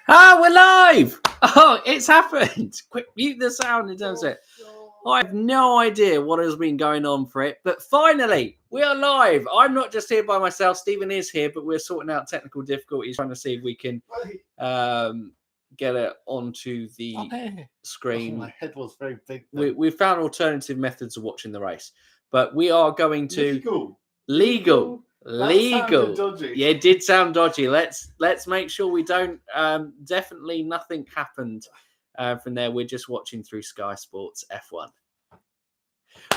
Ah, we're live! Oh, it's happened. Quick, mute the sound in terms of it. I have no idea what has been going on for it, but finally, we are live. I'm not just here by myself. Stephen is here, but we're sorting out technical difficulties, trying to see if we can get it onto the screen. Oh, my head was very big. We found alternative methods of watching the race, but we are going to Legal. Legal. Dodgy. Yeah, it did sound dodgy. Let's make sure we don't. Definitely nothing happened from there. We're just watching through Sky Sports F1.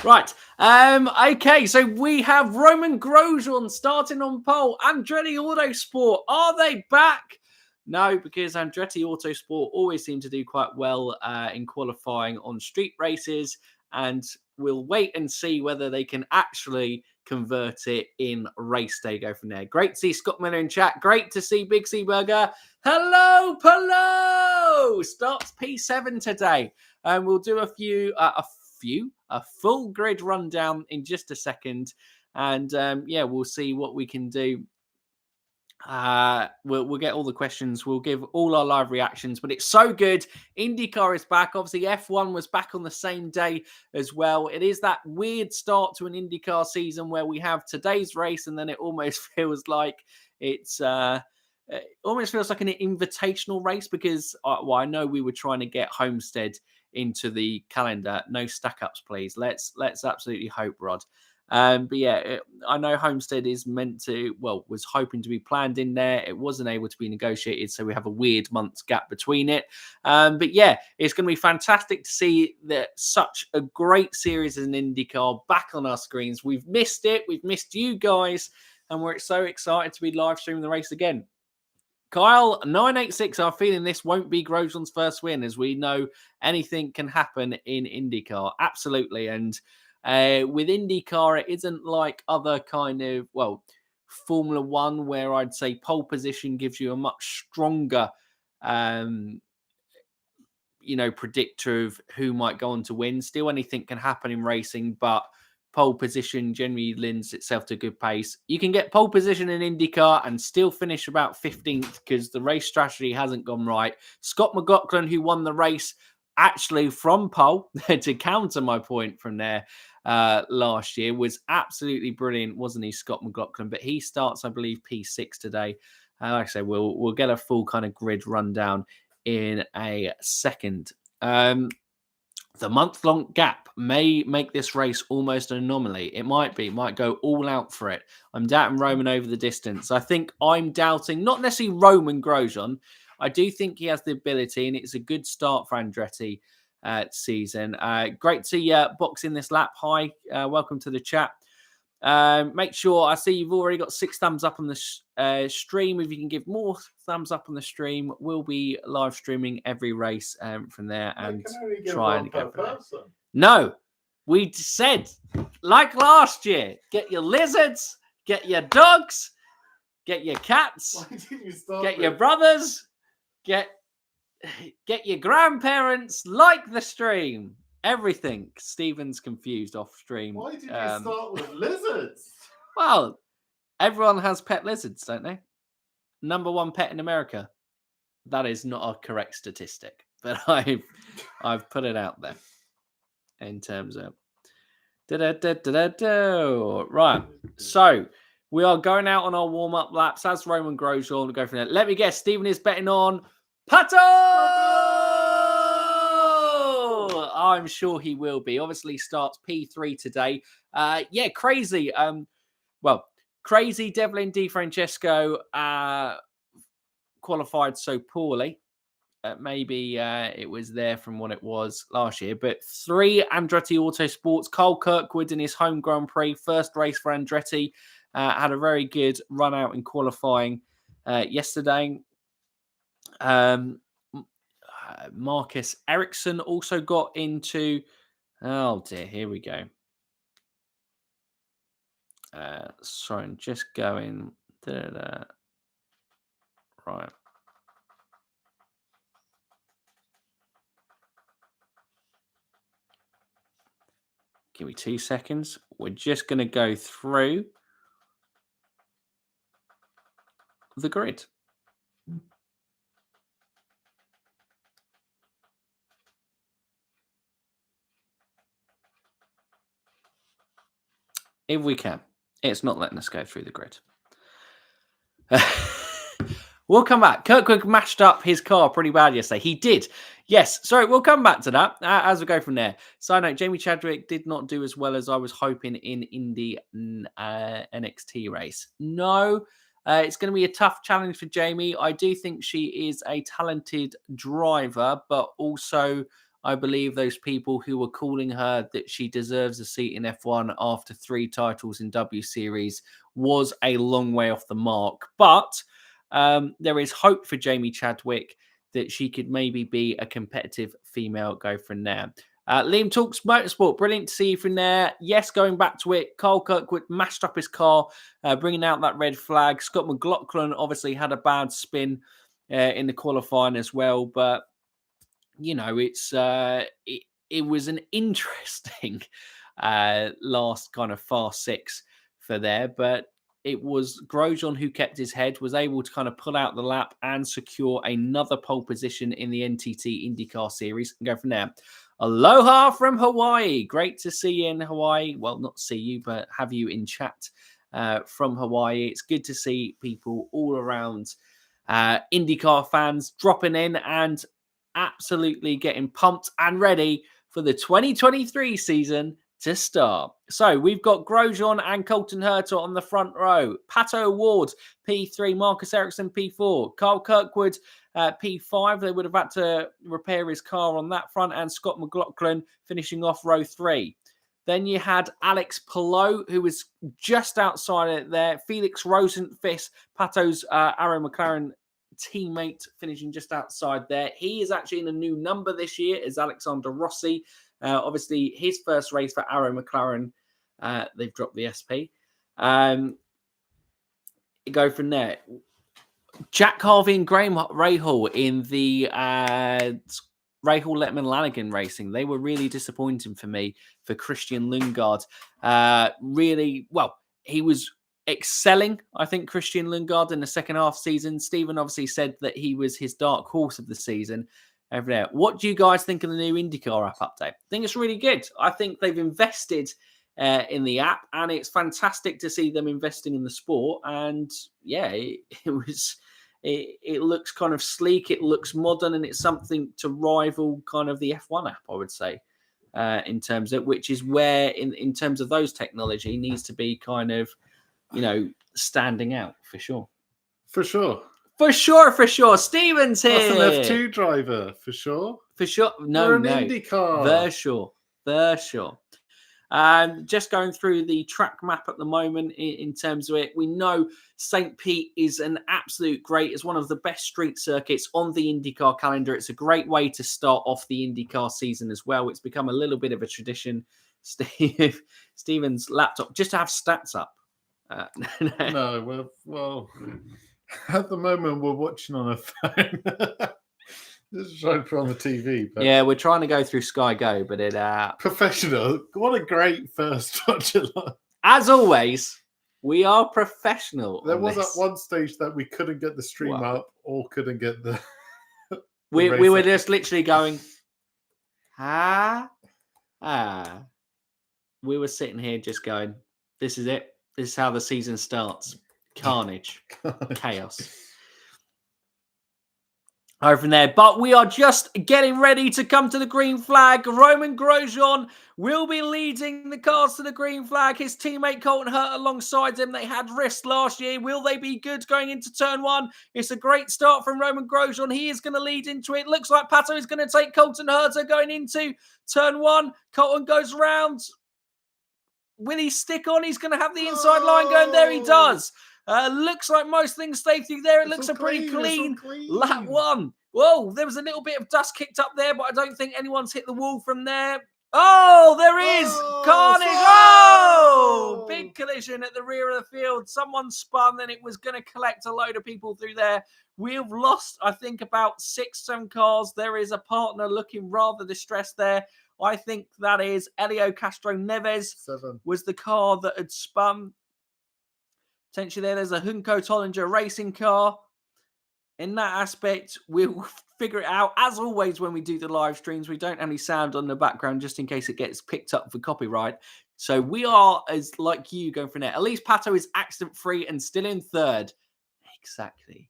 Right. Okay. So we have Romain Grosjean starting on pole. Andretti Autosport. Are they back? No, because Andretti Autosport always seem to do quite well in qualifying on street races, and we'll wait and see whether they can actually convert it in race day. Go from there. Great to see Scott Miller in chat. Great to see Big C Burger. Hello, Polo. Starts P7 today, and we'll do a full grid rundown in just a second, and we'll see what we can do. We'll get all the questions. We'll give all our live reactions, but it's so good. IndyCar is back. Obviously, F1 was back on the same day as well. It is that weird start to an IndyCar season where we have today's race, and then it almost feels like it's it almost feels like an invitational race because I know we were trying to get Homestead into the calendar. No stack ups, please. Let's absolutely hope, Rod. But yeah, I know Homestead is was hoping to be planned in there. It wasn't able to be negotiated, so we have a weird month's gap between it. But yeah, it's going to be fantastic to see that such a great series as an IndyCar back on our screens. We've missed it. We've missed you guys, and we're so excited to be live streaming the race again. Kyle 986 are feeling this won't be Grosjean's first win, as we know anything can happen in IndyCar. Absolutely, and with IndyCar, it isn't like other kind of, Formula One, where I'd say pole position gives you a much stronger, predictor of who might go on to win. Still, anything can happen in racing, but pole position generally lends itself to good pace. You can get pole position in IndyCar and still finish about 15th because the race strategy hasn't gone right. Scott McLaughlin, who won the race, actually from pole, to counter my point from there last year, was absolutely brilliant, wasn't he, Scott McLaughlin? But he starts, I believe, P6 today. Like I say, we'll get a full kind of grid rundown in a second. The month-long gap may make this race almost an anomaly. It might go all out for it. I'm doubting Roman over the distance. I think I'm doubting, not necessarily Romain Grosjean. I do think he has the ability, and it's a good start for Andretti season. Great to see Box in this lap. Hi, welcome to the chat. Make sure, I see you've already got 6 thumbs up on the stream. If you can give more thumbs up on the stream, we'll be live streaming every race from there and try and go for that. No, we said, like last year, get your lizards, get your dogs, get your cats, get your brothers, get your grandparents, like the stream. Everything. Stephen's confused off stream. Why did you start with lizards? Well, everyone has pet lizards, don't they? Number 1 pet in America. That is not a correct statistic, but I've put it out there in terms of right. So we are going out on our warm-up laps as Romain Grosjean. We'll go from there. Let me guess, Stephen is betting on Pato! I'm sure he will be. Obviously starts P3 today. Crazy. Crazy Devlin Di Francesco qualified so poorly. Maybe it was there from what it was last year. But 3 Andretti Autosports. Cole Kirkwood in his home Grand Prix. First race for Andretti. Had a very good run out in qualifying yesterday. Marcus Ericsson also got into... Oh, dear. Here we go. Sorry, I'm just going... Right. Give me 2 seconds. We're just going to go through the grid. If we can. It's not letting us go through the grid. We'll come back. Kirkwood mashed up his car pretty bad yesterday. He did. Yes. Sorry, we'll come back to that as we go from there. Side note, Jamie Chadwick did not do as well as I was hoping in Indy NXT race. No, it's going to be a tough challenge for Jamie. I do think she is a talented driver, but also I believe those people who were calling her that she deserves a seat in F1 after 3 titles in W Series was a long way off the mark. But there is hope for Jamie Chadwick that she could maybe be a competitive female go from there. Liam Talks Motorsport, brilliant to see you from there. Yes, going back to it, Carl Kirkwood mashed up his car, bringing out that red flag. Scott McLaughlin obviously had a bad spin in the qualifying as well, but you know, it was an interesting last kind of fast 6 for there, but it was Grosjean who kept his head, was able to kind of pull out the lap and secure another pole position in the NTT IndyCar Series and go from there. Aloha from Hawaii. Great to see you in Hawaii. Well, not see you, but have you in chat from Hawaii. It's good to see people all around IndyCar fans dropping in and absolutely getting pumped and ready for the 2023 season to start. So we've got Grosjean and Colton Herta on the front row. Pato Award, P3. Marcus Ericsson, P4. Carl Kirkwood, P5. They would have had to repair his car on that front. And Scott McLaughlin finishing off row 3. Then you had Alex Palou, who was just outside it there. Felix Rosenqvist, Pato's Arrow McLaren teammate, finishing just outside there. He is actually in a new number this year as Alexander Rossi. Obviously, his first race for Arrow McLaren. They've dropped the SP. Go from there. Jack Harvey and Graham Rahal in the Rahal Letman Lanigan racing. They were really disappointing for me for Christian Lundgaard. Really, well, he was excelling, I think, Christian Lundgaard in the second half season. Stephen obviously said that he was his dark horse of the season over there. What do you guys think of the new IndyCar app update? I think it's really good. I think they've invested in the app, and it's fantastic to see them investing in the sport. And yeah, it looks kind of sleek, it looks modern, and it's something to rival kind of the F1 app, I would say, in terms of, which is where in terms of those technology needs to be kind of, you know, standing out for sure. For sure. For sure. Stephen's here. That's an F2 driver, for sure. For sure. No. IndyCar. For sure. Just going through the track map at the moment in terms of it. We know St. Pete is an absolute great, it's one of the best street circuits on the IndyCar calendar. It's a great way to start off the IndyCar season as well. It's become a little bit of a tradition. Stephen's laptop, just to have stats up. No, well, at the moment we're watching on a phone. This is trying to put on the TV. But yeah, we're trying to go through Sky Go, but it professional. What a great first watch along. As always, we are professional. There was at one stage that we couldn't get the stream up or couldn't get the. We were just literally going. We were sitting here just going, this is it. This is how the season starts. Carnage. Chaos. Over from there. But we are just getting ready to come to the green flag. Romain Grosjean will be leading the cars to the green flag. His teammate Colton Herta alongside him. They had risks last year. Will they be good going into turn 1? It's a great start from Romain Grosjean. He is going to lead into it. Looks like Pato is going to take Colton Herta going into turn 1. Colton goes round. Will he stick on? He's going to have the inside line going. There he does. Looks like most things stay through there. It looks a pretty clean lap 1. Whoa, there was a little bit of dust kicked up there, but I don't think anyone's hit the wall from there. Oh, there is carnage. Oh, big collision at the rear of the field. Someone spun and it was going to collect a load of people through there. We've lost, I think, about 6-7 cars. There is a partner looking rather distressed there. I think that is Elio Castro Neves 7. Was the car that had spun. Potentially there's a Hunko Tollinger racing car. In that aspect, we'll figure it out. As always, when we do the live streams, we don't have any sound on the background just in case it gets picked up for copyright. So we are, as like you, going for net. Elise Pato is accident-free and still in third. Exactly,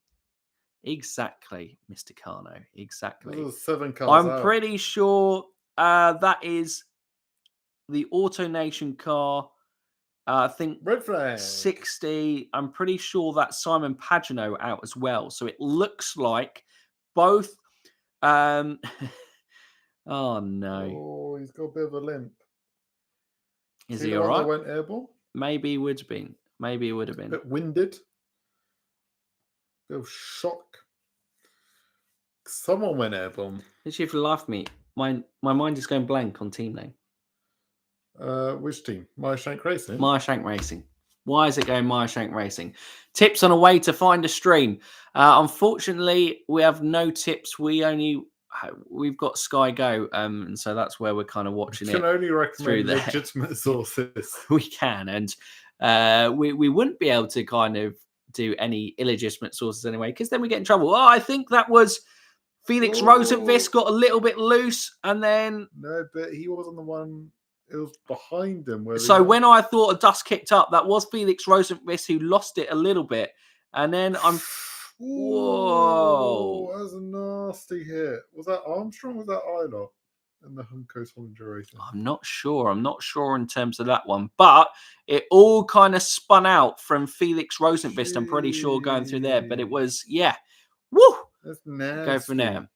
Mr. Carno. Exactly. There's 7 cars I'm out. pretty sure that is the AutoNation car. I think Red flag. 60. I'm pretty sure that's Simon Pagenaud out as well. So it looks like both. Oh no. Oh, he's got a bit of a limp. Is See he the all one right? that went airborne? Maybe he would have been. Maybe it would have A been. bit winded. Bit of shock. Someone went airborne. Literally, for the life of me, my mind is going blank on team name. Which team? Meyershank Racing? Meyershank Racing. Why is it going Meyershank Racing? Tips on a way to find a stream. Unfortunately, we have no tips. We've got Sky Go, and so that's where we're kind of watching it. You can only recommend there. legitimate sources. We can, and we wouldn't be able to kind of do any illegitimate sources anyway, because then we get in trouble. Oh, I think that was Felix Rosenqvist got a little bit loose, and then no, but he wasn't the one. It was behind him. So when I thought a dust kicked up, that was Felix Rosenqvist who lost it a little bit, and then I'm. Whoa! That was a nasty hit. Was that Armstrong? Or was that Eilert in the Hunco's Hollinger Racing? I'm not sure. I'm not sure in terms of that one, but it all kind of spun out from Felix Rosenqvist. I'm pretty sure going through there, but it was Woo! That's nasty. Go from there.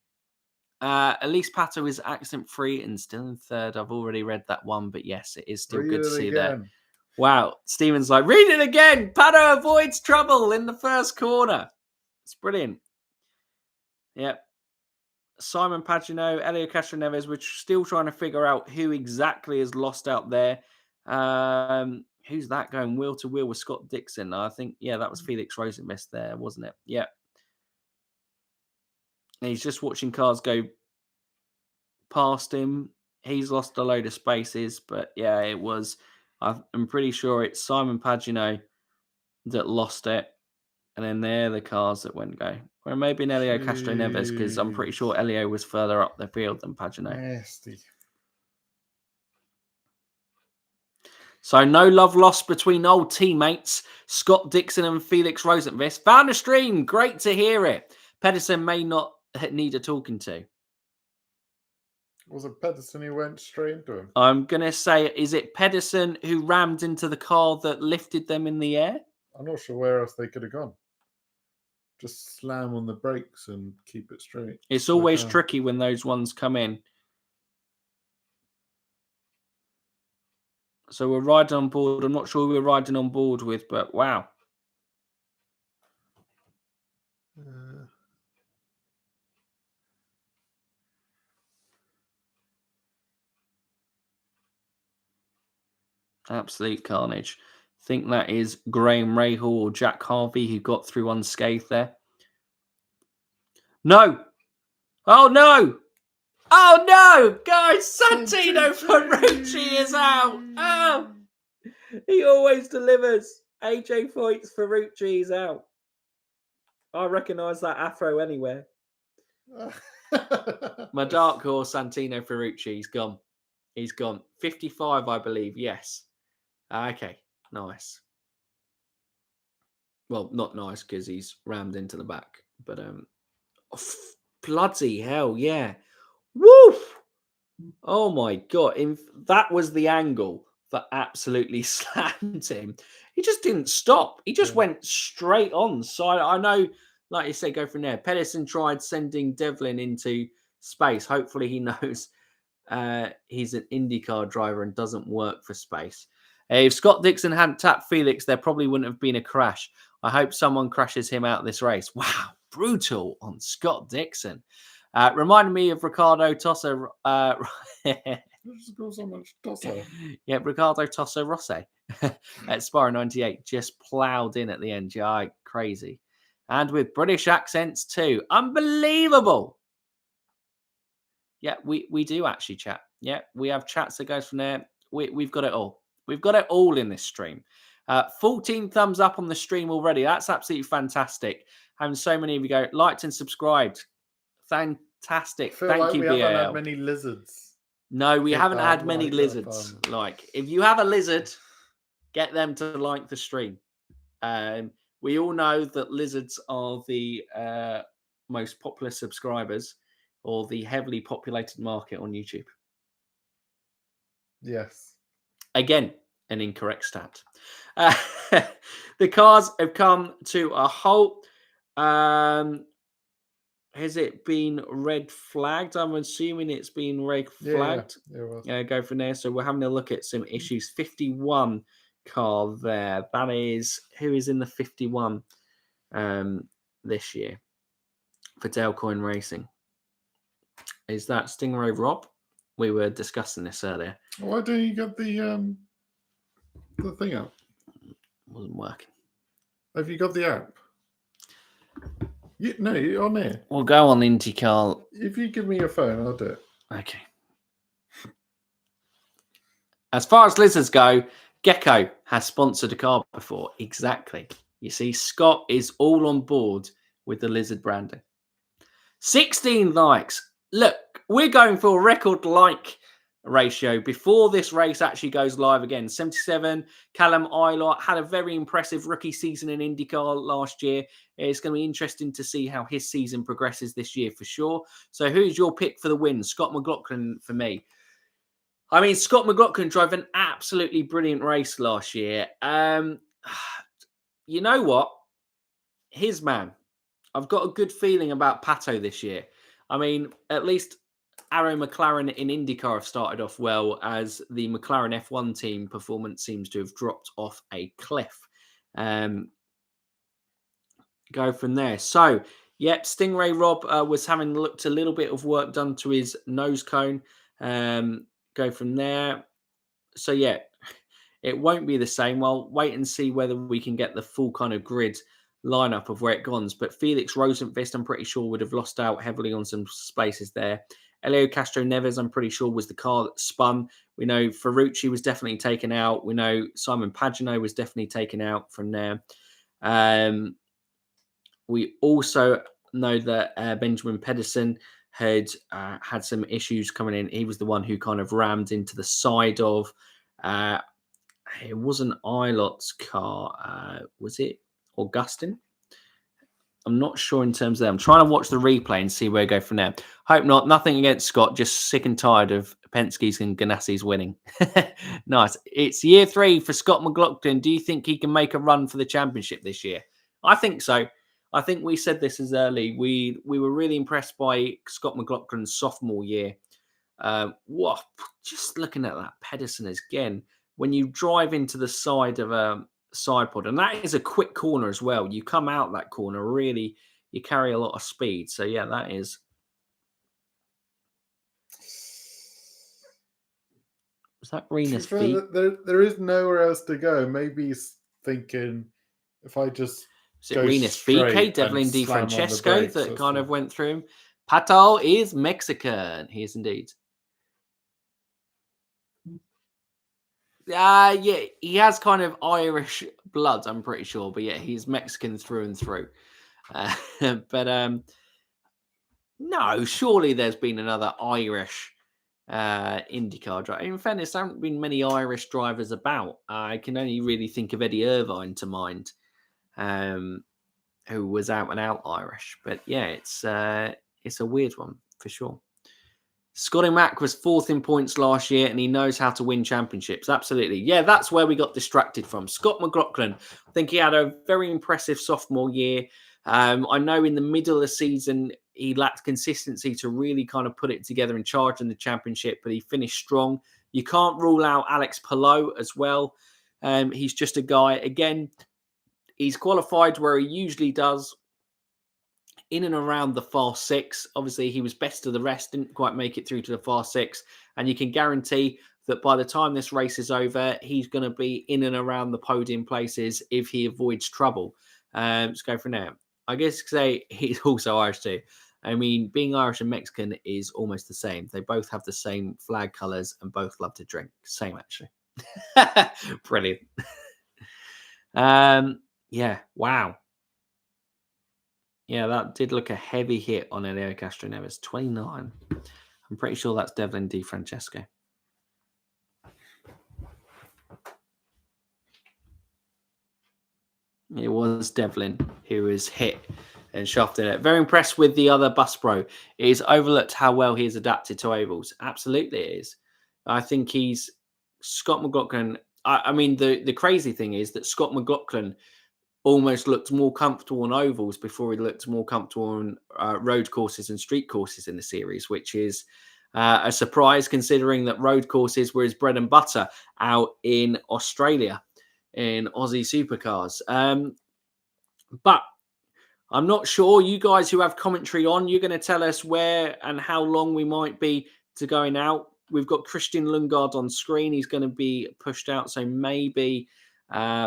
Elise Pato is accident-free and still in third. I've already read that one, but yes, it is still good to see that. Wow. Stephen's like, read it again. Pato avoids trouble in the first corner. It's brilliant. Yep. Simon Pagenaud, Elio Castro-Neves, we're still trying to figure out who exactly is lost out there. Who's that going wheel to wheel with Scott Dixon? I think, that was Felix Rosenqvist there, wasn't it? Yeah. And he's just watching cars go past him. He's lost a load of spaces, but it was. I'm pretty sure it's Simon Pagenaud that lost it, and then they're the cars that went go. Or maybe an Elio Castro-Neves, because I'm pretty sure Elio was further up the field than Pagenaud. Nasty. So no love lost between old teammates Scott Dixon and Felix Rosenqvist. Found a stream. Great to hear it. Pedersen may not need a talking to. Was it Pedersen who went straight into him? I'm going to say, is it Pedersen who rammed into the car that lifted them in the air? I'm not sure where else they could have gone. Just slam on the brakes and keep it straight. It's always tricky when those ones come in. So we're riding on board. I'm not sure who we're riding on board with, but wow. Absolute carnage. I think that is Graham Rahal or Jack Harvey who got through unscathed there. No. Oh, no. Oh, no. Guys, Santino Ferrucci is out. Oh, he always delivers. AJ Foyt's Ferrucci is out. I recognise that afro anywhere. My dark horse, Santino Ferrucci, he's gone. He's gone. 55, I believe. Yes. Okay. Nice. Well, not nice because he's rammed into the back. But bloody hell, yeah. Woof! Oh my God. That was the angle that absolutely slammed him. He just didn't stop. He just went straight on. So I know, like you say, go from there. Pedersen tried sending Devlin into space. Hopefully he knows he's an IndyCar driver and doesn't work for space. If Scott Dixon hadn't tapped Felix, there probably wouldn't have been a crash. I hope someone crashes him out of this race. Wow, brutal on Scott Dixon. Reminded me of Ricardo Tosso. Just got so much Tosso. Yeah, Ricardo Tosso Rossi at Spa 98 just ploughed in at the end. Yeah, crazy. And with British accents too. Unbelievable. Yeah, we do actually chat. Yeah, we have chats that goes from there. We've got it all. We've got it all in this stream. 14 thumbs up on the stream already. That's absolutely fantastic. Having so many of you go liked and subscribed. Fantastic. I feel Thank like you, we BAL. haven't had many lizards. No, we haven't that had many right lizards. up, Like, if you have a lizard, get them to like the stream. We all know that lizards are the most popular subscribers or the heavily populated market on YouTube. Yes. Again, an incorrect stat. The cars have come to a halt. Has it been red flagged? I'm assuming it's been red flagged. Yeah, Go from there. So we're having a look at some issues. 51 car there. That is, who is in the 51 this year for Dalecoin Racing? Is that Stingray Rob? We were discussing this earlier. Why don't you get the thing up? Wasn't working. Have you got the app? No, you're on there. We'll go on IndyCar. If you give me your phone, I'll do it. Okay. As far as lizards go, Gecko has sponsored a car before. Exactly. You see, Scott is all on board with the lizard branding. 16 likes. Look, we're going for a record like ratio before this race actually goes live again. 77. Callum Eilert had a very impressive rookie season in IndyCar last year. It's going to be interesting to see how his season progresses this year for sure. So who's your pick for the win? Scott McLaughlin for me. I mean, Scott McLaughlin drove an absolutely brilliant race last year. You know what? His man. I've got a good feeling about Pato this year. I mean, at least Arrow McLaren in IndyCar have started off well, as the McLaren F1 team performance seems to have dropped off a cliff. Go from there. So, yep, Stingray Rob was having looked a little bit of work done to his nose cone. Go from there. So, yeah, it won't be the same. Well, wait and see whether we can get the full kind of grid lineup of where it goes. But Felix Rosenqvist, I'm pretty sure, would have lost out heavily on some spaces there. Elio Castro Neves, I'm pretty sure, was the car that spun. We know Ferrucci was definitely taken out. We know Simon Pagenaud was definitely taken out from there. We also know that Benjamin Pedersen had had some issues coming in. He was the one who kind of rammed into the side of. It wasn't Eilert's car. Was it Augustin? I'm not sure in terms of that. I'm trying to watch the replay and see where we go from there. Hope not. Nothing against Scott. Just sick and tired of Penske's and Ganassi's winning. Nice. It's year 3 for Scott McLaughlin. Do you think he can make a run for the championship this year? I think so. I think we said this as early. We were really impressed by Scott McLaughlin's sophomore year. Just looking at that Pedersen again. When you drive into the side of a side pod, and that is a quick corner as well. You come out that corner, really, you carry a lot of speed. So, yeah, that is. Was that Renus B? There is nowhere else to go. Maybe he's thinking, if I just. Is it Renus BK, Devlin Di Francesco, that kind of went through him? Pato is Mexican. He is indeed. Yeah, he has kind of Irish blood, I'm pretty sure. But yeah, he's Mexican through and through. No, surely there's been another Irish IndyCar driver. In fairness, there haven't been many Irish drivers about. I can only really think of Eddie Irvine to mind, who was out and out Irish. But yeah, it's a weird one for sure. Scotty Mack was 4th in points last year, and he knows how to win championships. Absolutely. Yeah, that's where we got distracted from. Scott McLaughlin, I think he had a very impressive sophomore year. I know in the middle of the season, he lacked consistency to really kind of put it together and charge in the championship, but he finished strong. You can't rule out Alex Palou as well. He's just a guy. Again, he's qualified where he usually does, in and around the Fast 6. Obviously, he was best of the rest, didn't quite make it through to the Fast 6. And you can guarantee that by the time this race is over, he's going to be in and around the podium places if he avoids trouble. Let's go from there. I guess say he's also Irish too. I mean, being Irish and Mexican is almost the same. They both have the same flag colours and both love to drink. Same, actually. Brilliant. Yeah, wow. Yeah, that did look a heavy hit on Elio Castro Neves. 29. I'm pretty sure that's Devlin Di Francesco. It was Devlin who was hit and shafted it. Very impressed with the other bus pro. It is overlooked how well he has adapted to ovals. Absolutely it is. I think Scott McLaughlin. I mean, the crazy thing is that Scott McLaughlin almost looked more comfortable on ovals before he looked more comfortable on road courses and street courses in the series, which is a surprise considering that road courses were his bread and butter out in Australia in Aussie supercars. But I'm not sure. You guys who have commentary on, you're going to tell us where and how long we might be to going out. We've got Christian Lundgaard on screen. He's going to be pushed out. So maybe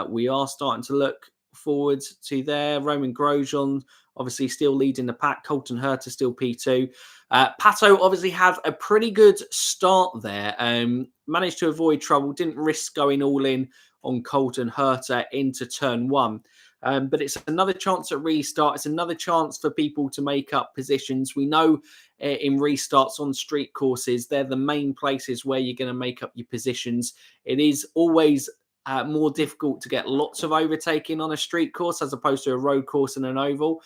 we are starting to look forwards to there. Romain Grosjean obviously still leading the pack. Colton Herta still P2. Pato obviously had a pretty good start there. Managed to avoid trouble. Didn't risk going all in on Colton Herta into turn one. But it's another chance at restart. It's another chance for people to make up positions. We know in restarts on street courses, they're the main places where you're going to make up your positions. It is always more difficult to get lots of overtaking on a street course as opposed to a road course and an oval.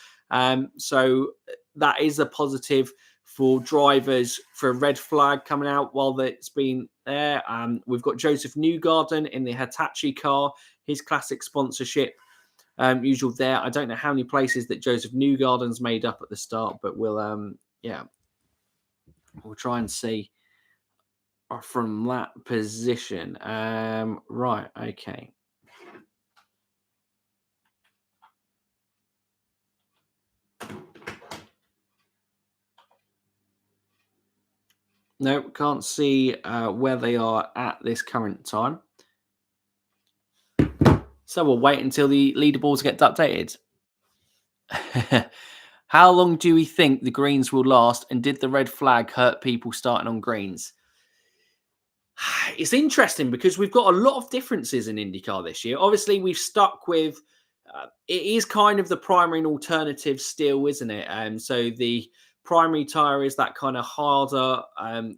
So that is a positive for drivers for a red flag coming out while it's been there. We've got Joseph Newgarden in the Hitachi car, his classic sponsorship. Usual there. I don't know how many places that Joseph Newgarden's made up at the start, but we'll try and see from that position. Right, okay. No, can't see where they are at this current time. So we'll wait until the leaderboards get updated. How long do we think the greens will last? And did the red flag hurt people starting on greens? It's interesting because we've got a lot of differences in IndyCar this year. Obviously, we've stuck with it is kind of the primary and alternative still, isn't it? So the primary tyre is that kind of harder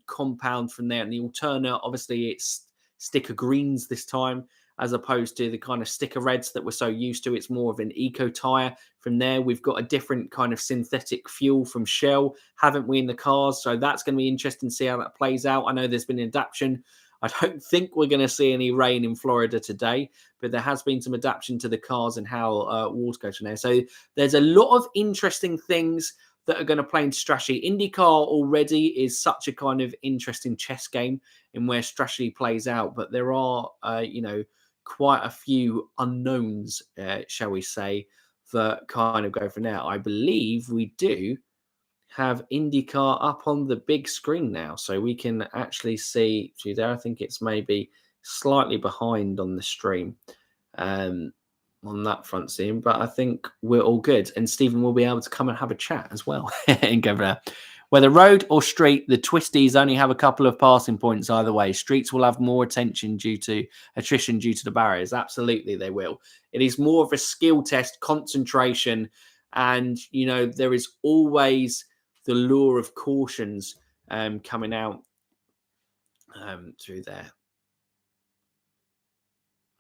compound from there. And the alternate, obviously, it's sticker greens this time, as opposed to the kind of sticker reds that we're so used to. It's more of an eco tyre. From there, we've got a different kind of synthetic fuel from Shell, haven't we, in the cars? So that's going to be interesting to see how that plays out. I know there's been an adaptation. I don't think we're going to see any rain in Florida today, but there has been some adaptation to the cars and how water goes from there. So there's a lot of interesting things that are going to play into strategy. IndyCar already is such a kind of interesting chess game in where strategy plays out, but there are, quite a few unknowns, shall we say, that kind of go from there. I believe we do have IndyCar up on the big screen now, so we can actually see through there. I think it's maybe slightly behind on the stream on that front scene, but I think we're all good. And Stephen will be able to come and have a chat as well and go there. Whether road or street, the twisties only have a couple of passing points either way. Streets will have more attention due to attrition due to the barriers. Absolutely, they will. It is more of a skill test, concentration, and, there is always the lure of cautions coming out through there.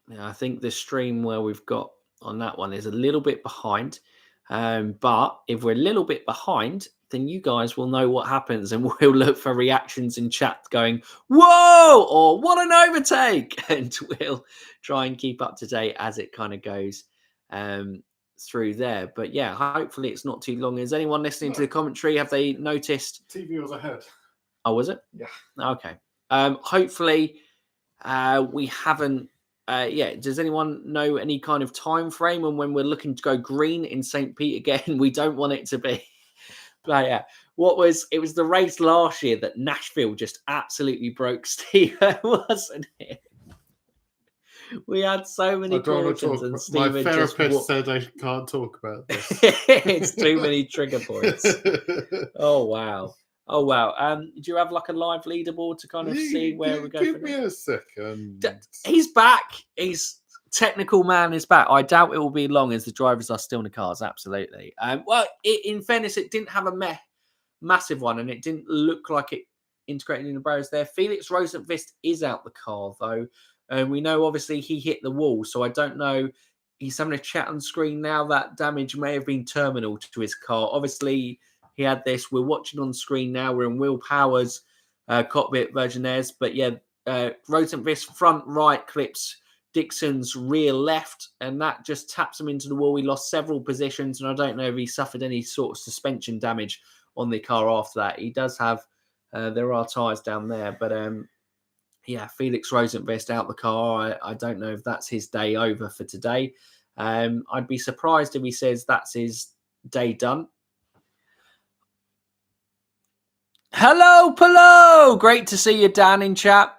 Now, I think the stream where we've got on that one is a little bit behind. But if we're a little bit behind, then you guys will know what happens and we'll look for reactions in chat going, whoa, or what an overtake. And we'll try and keep up to date as it kind of goes through there. But yeah, hopefully it's not too long. Is anyone listening to the commentary? Have they noticed? TV was ahead. Oh, was it? Yeah. Okay. Hopefully we haven't. Does anyone know any kind of time frame and when we're looking to go green in St. Pete again? We don't want it to be. But yeah, it was the race last year that Nashville just absolutely broke Steven, wasn't it? We had so many cautions and Steven my therapist said I can't talk about this. It's too many trigger points. Oh wow. Do you have like a live leaderboard to kind of see where we go? Give me a second. He's back. He's technical man is back. I doubt it will be long as the drivers are still in the cars. Absolutely. In fairness, it didn't have a massive one, and it didn't look like it integrated in the barriers there. Felix Rosenqvist is out the car, though. And we know, obviously, he hit the wall. So I don't know. He's having a chat on screen now. That damage may have been terminal to his car. Obviously, he had this. We're watching on screen now. We're in Will Power's cockpit version theirs. But yeah, Rosenqvist front right clips Dixon's rear left, and that just taps him into the wall. He lost several positions, and I don't know if he suffered any sort of suspension damage on the car after that. He does have, there are tyres down there, but yeah, Felix Rosenqvist out the car. I don't know if that's his day over for today. I'd be surprised if he says that's his day done. Hello, Polo! Great to see you, Dan, in chat.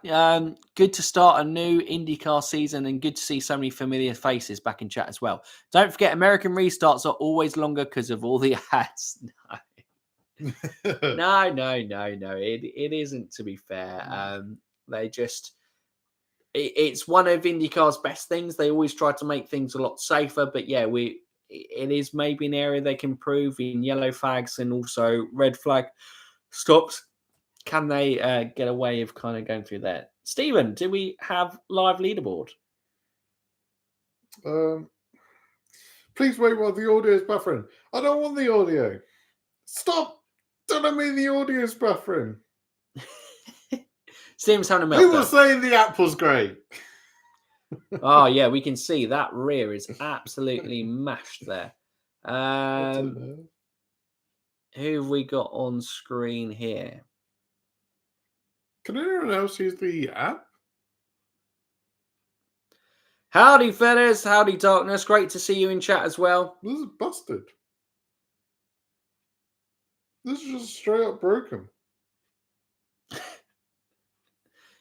Good to start a new IndyCar season and good to see so many familiar faces back in chat as well. Don't forget, American restarts are always longer because of all the ads. No. It isn't, to be fair. They just... It's one of IndyCar's best things. They always try to make things a lot safer. But yeah, it is maybe an area they can improve in yellow flags and also red flag stops. Can they get a way of kind of going through that? Stephen, do we have live leaderboard? Please wait while the audio is buffering. I don't want the audio. Stop telling me the audio is buffering. Stephen's having a meltdown. Who was saying the app was great? Oh, yeah, we can see that rear is absolutely mashed there. Who have we got on screen here? Can anyone else use the app? Howdy, fellas. Howdy, darkness. Great to see you in chat as well. This is busted. This is just straight up broken.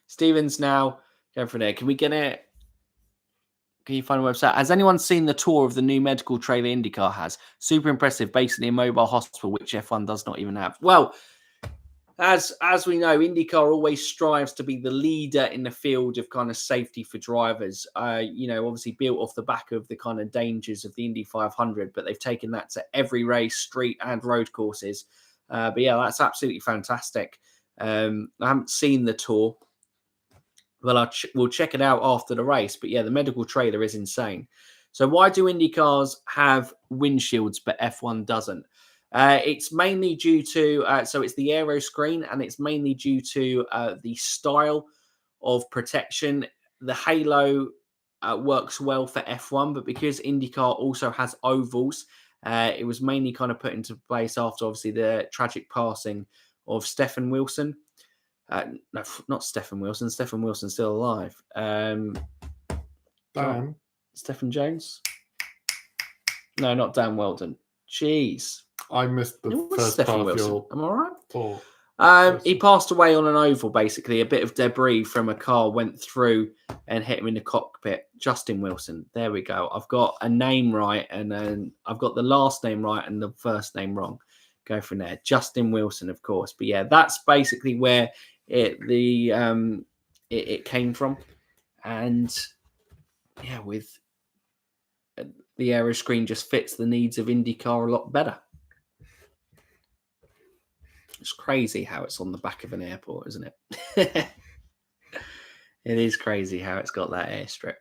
Stephen's now going for there. Can we get it? Can you find a website? Has anyone seen the tour of the new medical trailer IndyCar has? Super impressive. Basically a mobile hospital, which F1 does not even have. Well, as we know, IndyCar always strives to be the leader in the field of kind of safety for drivers. Obviously built off the back of the kind of dangers of the Indy 500, but they've taken that to every race, street and road courses. But yeah, that's absolutely fantastic. I haven't seen the tour. Well, we'll check it out after the race. But yeah, the medical trailer is insane. So why do IndyCars have windshields, but F1 doesn't? It's mainly due to, so it's the aero screen, and it's mainly due to the style of protection. The halo works well for F1, but because IndyCar also has ovals, it was mainly kind of put into place after, obviously, the tragic passing of Stephen Wilson. No, not Stephen Wilson. Stephen Wilson's still alive. Dan. Stephen Jones? No, not Dan Weldon. Jeez. I missed the first Stephen part Wilson. of your Am I right? talk. He passed away on an oval, basically. A bit of debris from a car went through and hit him in the cockpit. Justin Wilson. There we go. I've got a name right, and then I've got the last name right and the first name wrong. Go from there. Justin Wilson, of course. But yeah, that's basically where it came from. And yeah, with the aero screen just fits the needs of IndyCar a lot better. It's crazy how it's on the back of an airport, isn't it? It is crazy how it's got that airstrip.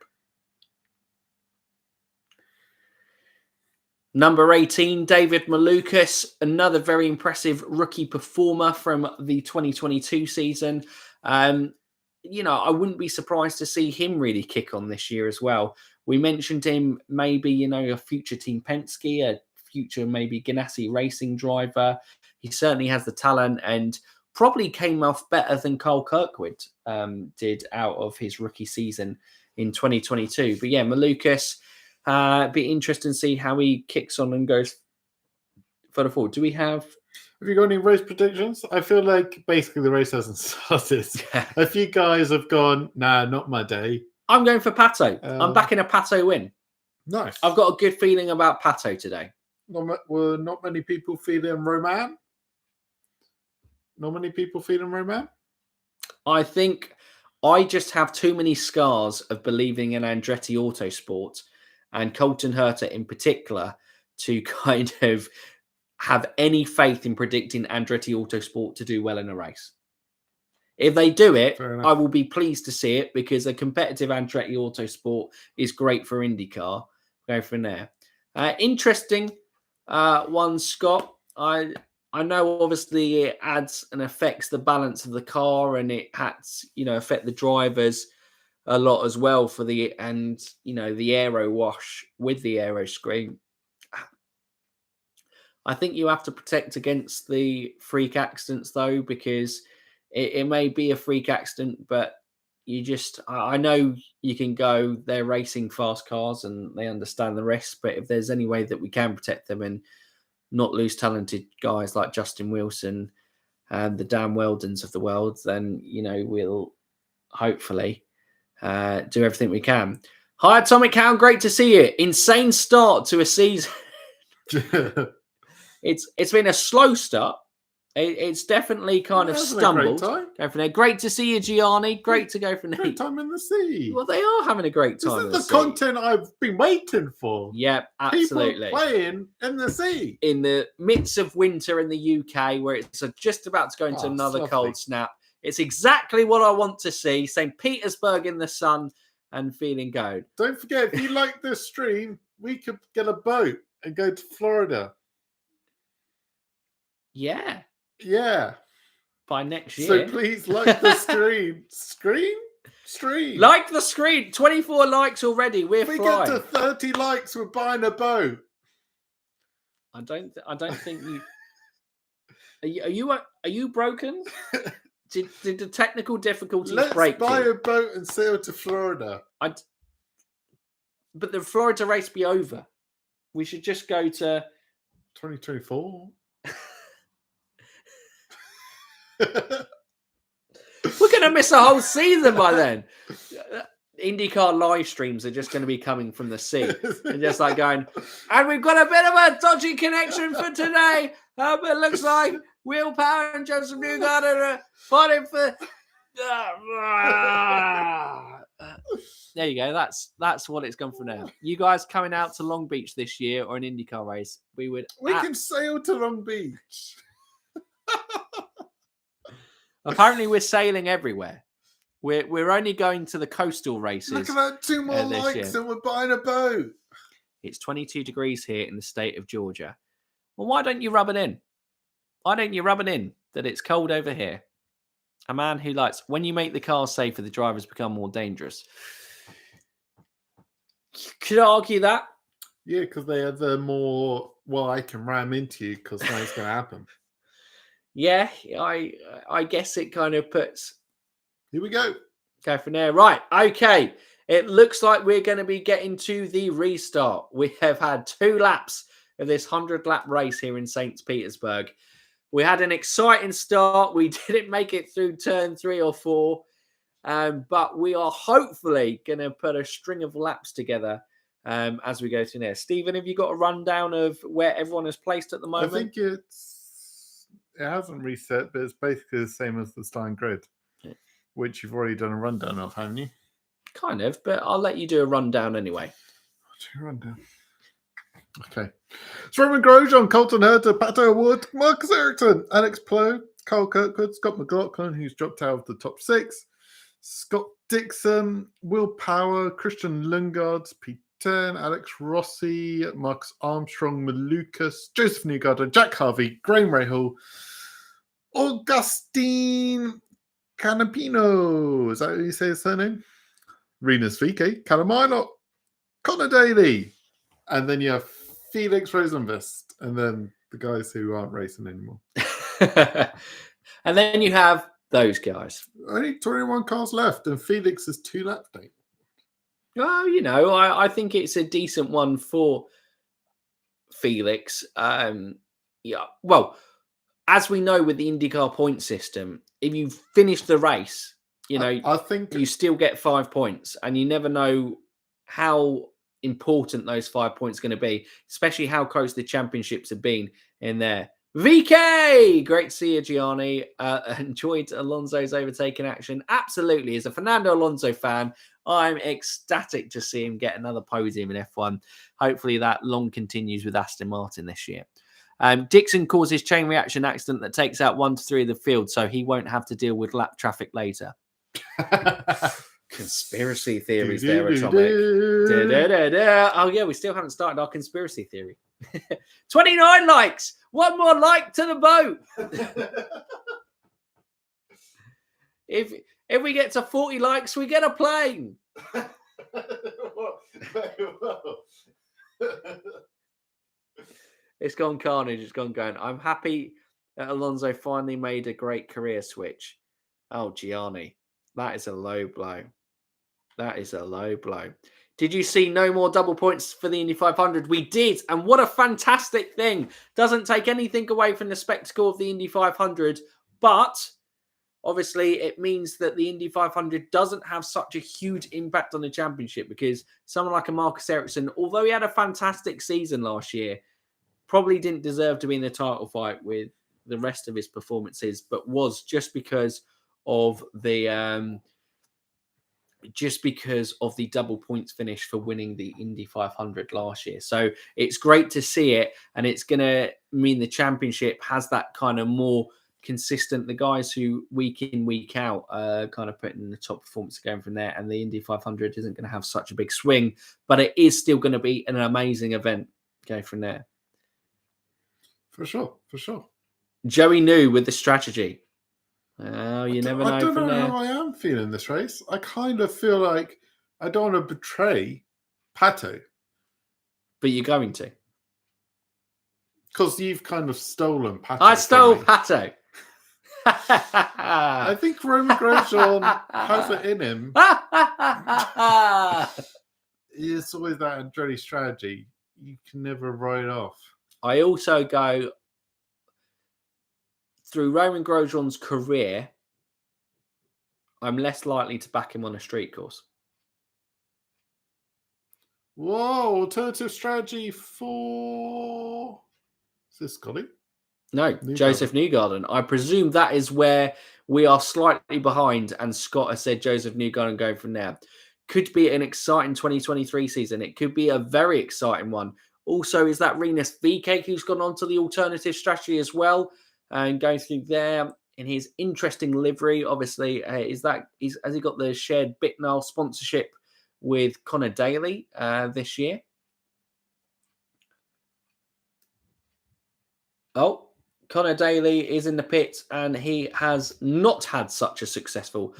Number 18, David Malukas, another very impressive rookie performer from the 2022 season. I wouldn't be surprised to see him really kick on this year as well. We mentioned him maybe, a future Team Penske, a future maybe Ganassi racing driver. He certainly has the talent and probably came off better than Kyle Kirkwood did out of his rookie season in 2022. But yeah, Malukas, be interesting to see how he kicks on and goes further forward. Do we have... Have you got any race predictions? I feel like basically the race hasn't started. A few guys have gone, nah, not my day. I'm going for Pato. I'm backing a Pato win. Nice. I've got a good feeling about Pato today. Were not many people feeling Romain? Not many people feeling Romain? I think I just have too many scars of believing in Andretti Autosport and Colton Herta in particular to kind of have any faith in predicting Andretti Autosport to do well in a race. If they do it, Fair enough. I will be pleased to see it because a competitive Andretti Autosport is great for IndyCar. Go from there. Interesting one, Scott. I know obviously it adds and affects the balance of the car, and it has, affect the drivers a lot as well for the aero wash with the aero screen. I think you have to protect against the freak accidents though, because it may be a freak accident, but I know you can go, they're racing fast cars and they understand the risk, but if there's any way that we can protect them and not lose talented guys like Justin Wilson and the Dan Weldons of the world, then, we'll hopefully do everything we can. Hi, Atomic Cow, great to see you. Insane start to a season. It's been a slow start. It's definitely kind of stumbled. Go from there. Great to see you, Gianni. Great to go from there. Great time in the sea. Well, they are having a great time. This is the content I've been waiting for. Yeah, absolutely. People playing in the sea. In the midst of winter in the UK, where it's just about to go into another cold snap. It's exactly what I want to see. St. Petersburg in the sun and feeling good. Don't forget, if you like this stream, we could get a boat and go to Florida. Yeah. Yeah. By next year. So please like the stream. Stream. Like the screen. 24 likes already. We're flying. If we get to 30 likes, we're buying a boat. I don't think you... Are you broken? Did the technical difficulties break? Let's buy a boat and sail to Florida. But the Florida race be over. We should just go to 2024. We're going to miss a whole season by then. IndyCar live streams are just going to be coming from the sea. And just like going, and we've got a bit of a dodgy connection for today. But it looks like Will Power and Joseph Newgarden are fighting for... There you go. That's what it's gone for now. You guys coming out to Long Beach this year or an IndyCar race, we can sail to Long Beach. Apparently, we're sailing everywhere. We're only going to the coastal races. Look at that, 2 more likes and we're buying a boat. It's 22 degrees here in the state of Georgia. Well, why don't you rub it in? Why don't you rub it in that it's cold over here? A man who likes, when you make the car safer, the drivers become more dangerous. Could I argue that? Yeah, because they have the more, I can ram into you because something's going to happen. Yeah, I guess it kind of puts... Here we go. Go from there. Right, okay. It looks like we're going to be getting to the restart. We have had 2 laps of this 100-lap race here in St. Petersburg. We had an exciting start. We didn't make it through turn 3 or 4, but we are hopefully going to put a string of laps together as we go through there. Stephen, have you got a rundown of where everyone is placed at the moment? I think it hasn't reset, but it's basically the same as the starting grid, which you've already done a rundown of, haven't you? Kind of, but I'll let you do a rundown anyway. I'll do a rundown. Okay. It's Romain Grosjean, Colton Herta, Pato Wood, Marcus Ericsson, Alex Plough, Carl Kirkwood, Scott McLaughlin, who's dropped out of the top 6, Scott Dixon, Will Power, Christian Lundgaard, Pete Turn, Alex Rossi, Marcus Armstrong, Malukas, Joseph Newgarden, Jack Harvey, Graham Rahal, Augustine Canapino. Is that how you say his surname? Renus VK, Calamino, Connor Daly. And then you have Felix Rosenvest. And then the guys who aren't racing anymore. And then you have those guys. Only 21 cars left. And Felix is 2 laps late. Well, I think it's a decent one for Felix. Yeah. Well, as we know with the IndyCar point system, if you finish the race, I think you still get 5 points, and you never know how important those 5 points are going to be, especially how close the championships have been in there. VK, great to see you, Gianni. Enjoyed Alonso's overtaking action. Absolutely. As a Fernando Alonso fan, I'm ecstatic to see him get another podium in F1. Hopefully that long continues with Aston Martin this year. Dixon causes chain reaction accident that takes out 1 to 3 of the field, so he won't have to deal with lap traffic later. Conspiracy theories there, Atomic. Oh, yeah, we still haven't started our conspiracy theory. 29 likes. One more like to the boat. If we get to 40 likes, we get a plane. It's gone carnage. It's gone going. I'm happy that Alonso finally made a great career switch. Oh, Gianni, that is a low blow. That is a low blow. Did you see no more double points for the Indy 500? We did. And what a fantastic thing. Doesn't take anything away from the spectacle of the Indy 500. But obviously it means that the Indy 500 doesn't have such a huge impact on the championship, because someone like a Marcus Ericsson, although he had a fantastic season last year, probably didn't deserve to be in the title fight with the rest of his performances, but was just because of the double points finish for winning the Indy 500 last year. So it's great to see it, and it's going to mean the championship has that kind of more consistent, the guys who week in, week out kind of putting in the top performance going from there, and the Indy 500 isn't going to have such a big swing, but it is still going to be an amazing event going from there. For sure. Joey New with the strategy. Oh, you never know. I don't know how I am feeling this race. I kind of feel like I don't want to betray Pato. But you're going to. Because you've kind of stolen Pato. I stole Pato. I think Romain Grosjean has it in him. It's always that Andretti strategy. You can never write off. I also go through Romain Grosjean's career, I'm less likely to back him on a street course. Whoa, alternative strategy for... Is this Scotty? No, Joseph Newgarden. I presume that is where we are slightly behind, and Scott has said Joseph Newgarden going from there. Could be an exciting 2023 season. It could be a very exciting one. Also, is that Rinus VK who's gone on to the alternative strategy as well and going through there in his interesting livery? Obviously, has he got the shared Bicknell sponsorship with Connor Daly this year? Oh, Connor Daly is in the pits, and he has not had such a successful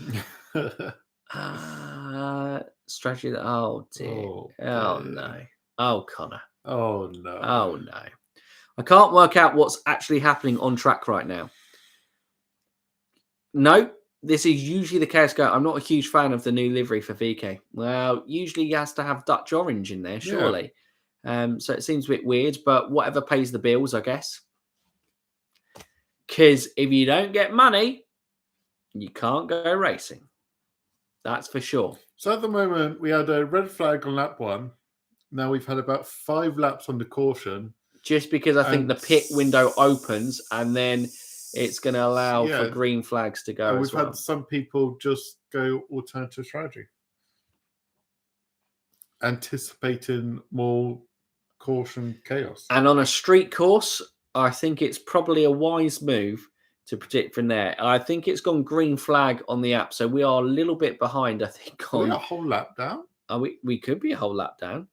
strategy. Oh, dear. Oh, no. Oh, Connor. Oh, no. Oh, no. I can't work out what's actually happening on track right now. No, this is usually the case. I'm not a huge fan of the new livery for VK. Well, usually he has to have Dutch orange in there, surely. Yeah. So it seems a bit weird, but whatever pays the bills, I guess. Because if you don't get money, you can't go racing. That's for sure. So at the moment, we had a red flag on lap 1. Now we've had about 5 laps on the caution. Just because I think the pit window opens, and then it's going to allow for green flags to go. And we've had some people just go alternative strategy, anticipating more caution chaos. And on a street course, I think it's probably a wise move to predict from there. I think it's gone green flag on the app, so we are a little bit behind, I think. Are we a whole lap down? We could be a whole lap down.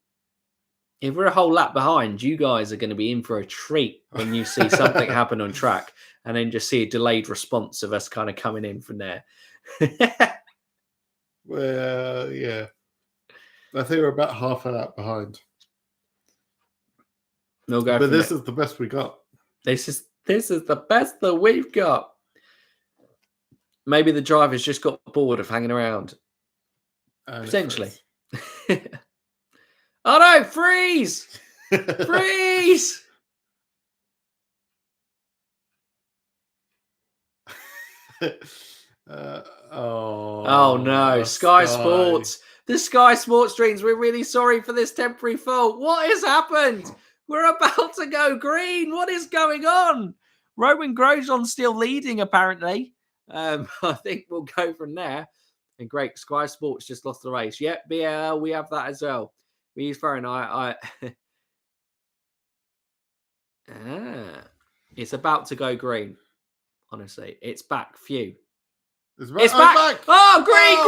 If we're a whole lap behind, you guys are going to be in for a treat when you see something happen on track, and then just see a delayed response of us kind of coming in from there. Well, yeah. I think we're about half a lap behind. We'll go but this is the best we got. This is the best that we've got. Maybe the driver's just got bored of hanging around. Potentially. Oh no, freeze! Freeze! Oh no, Sky Sports. The Sky Sports streams, we're really sorry for this temporary fault. What has happened? We're about to go green. What is going on? Romain Grosjean still leading, apparently. I think we'll go from there. And great, Sky Sports just lost the race. Yep, BL, we have that as well. He's throwing. It's about to go green. Honestly, it's back. Phew. It's It's back. Oh, green.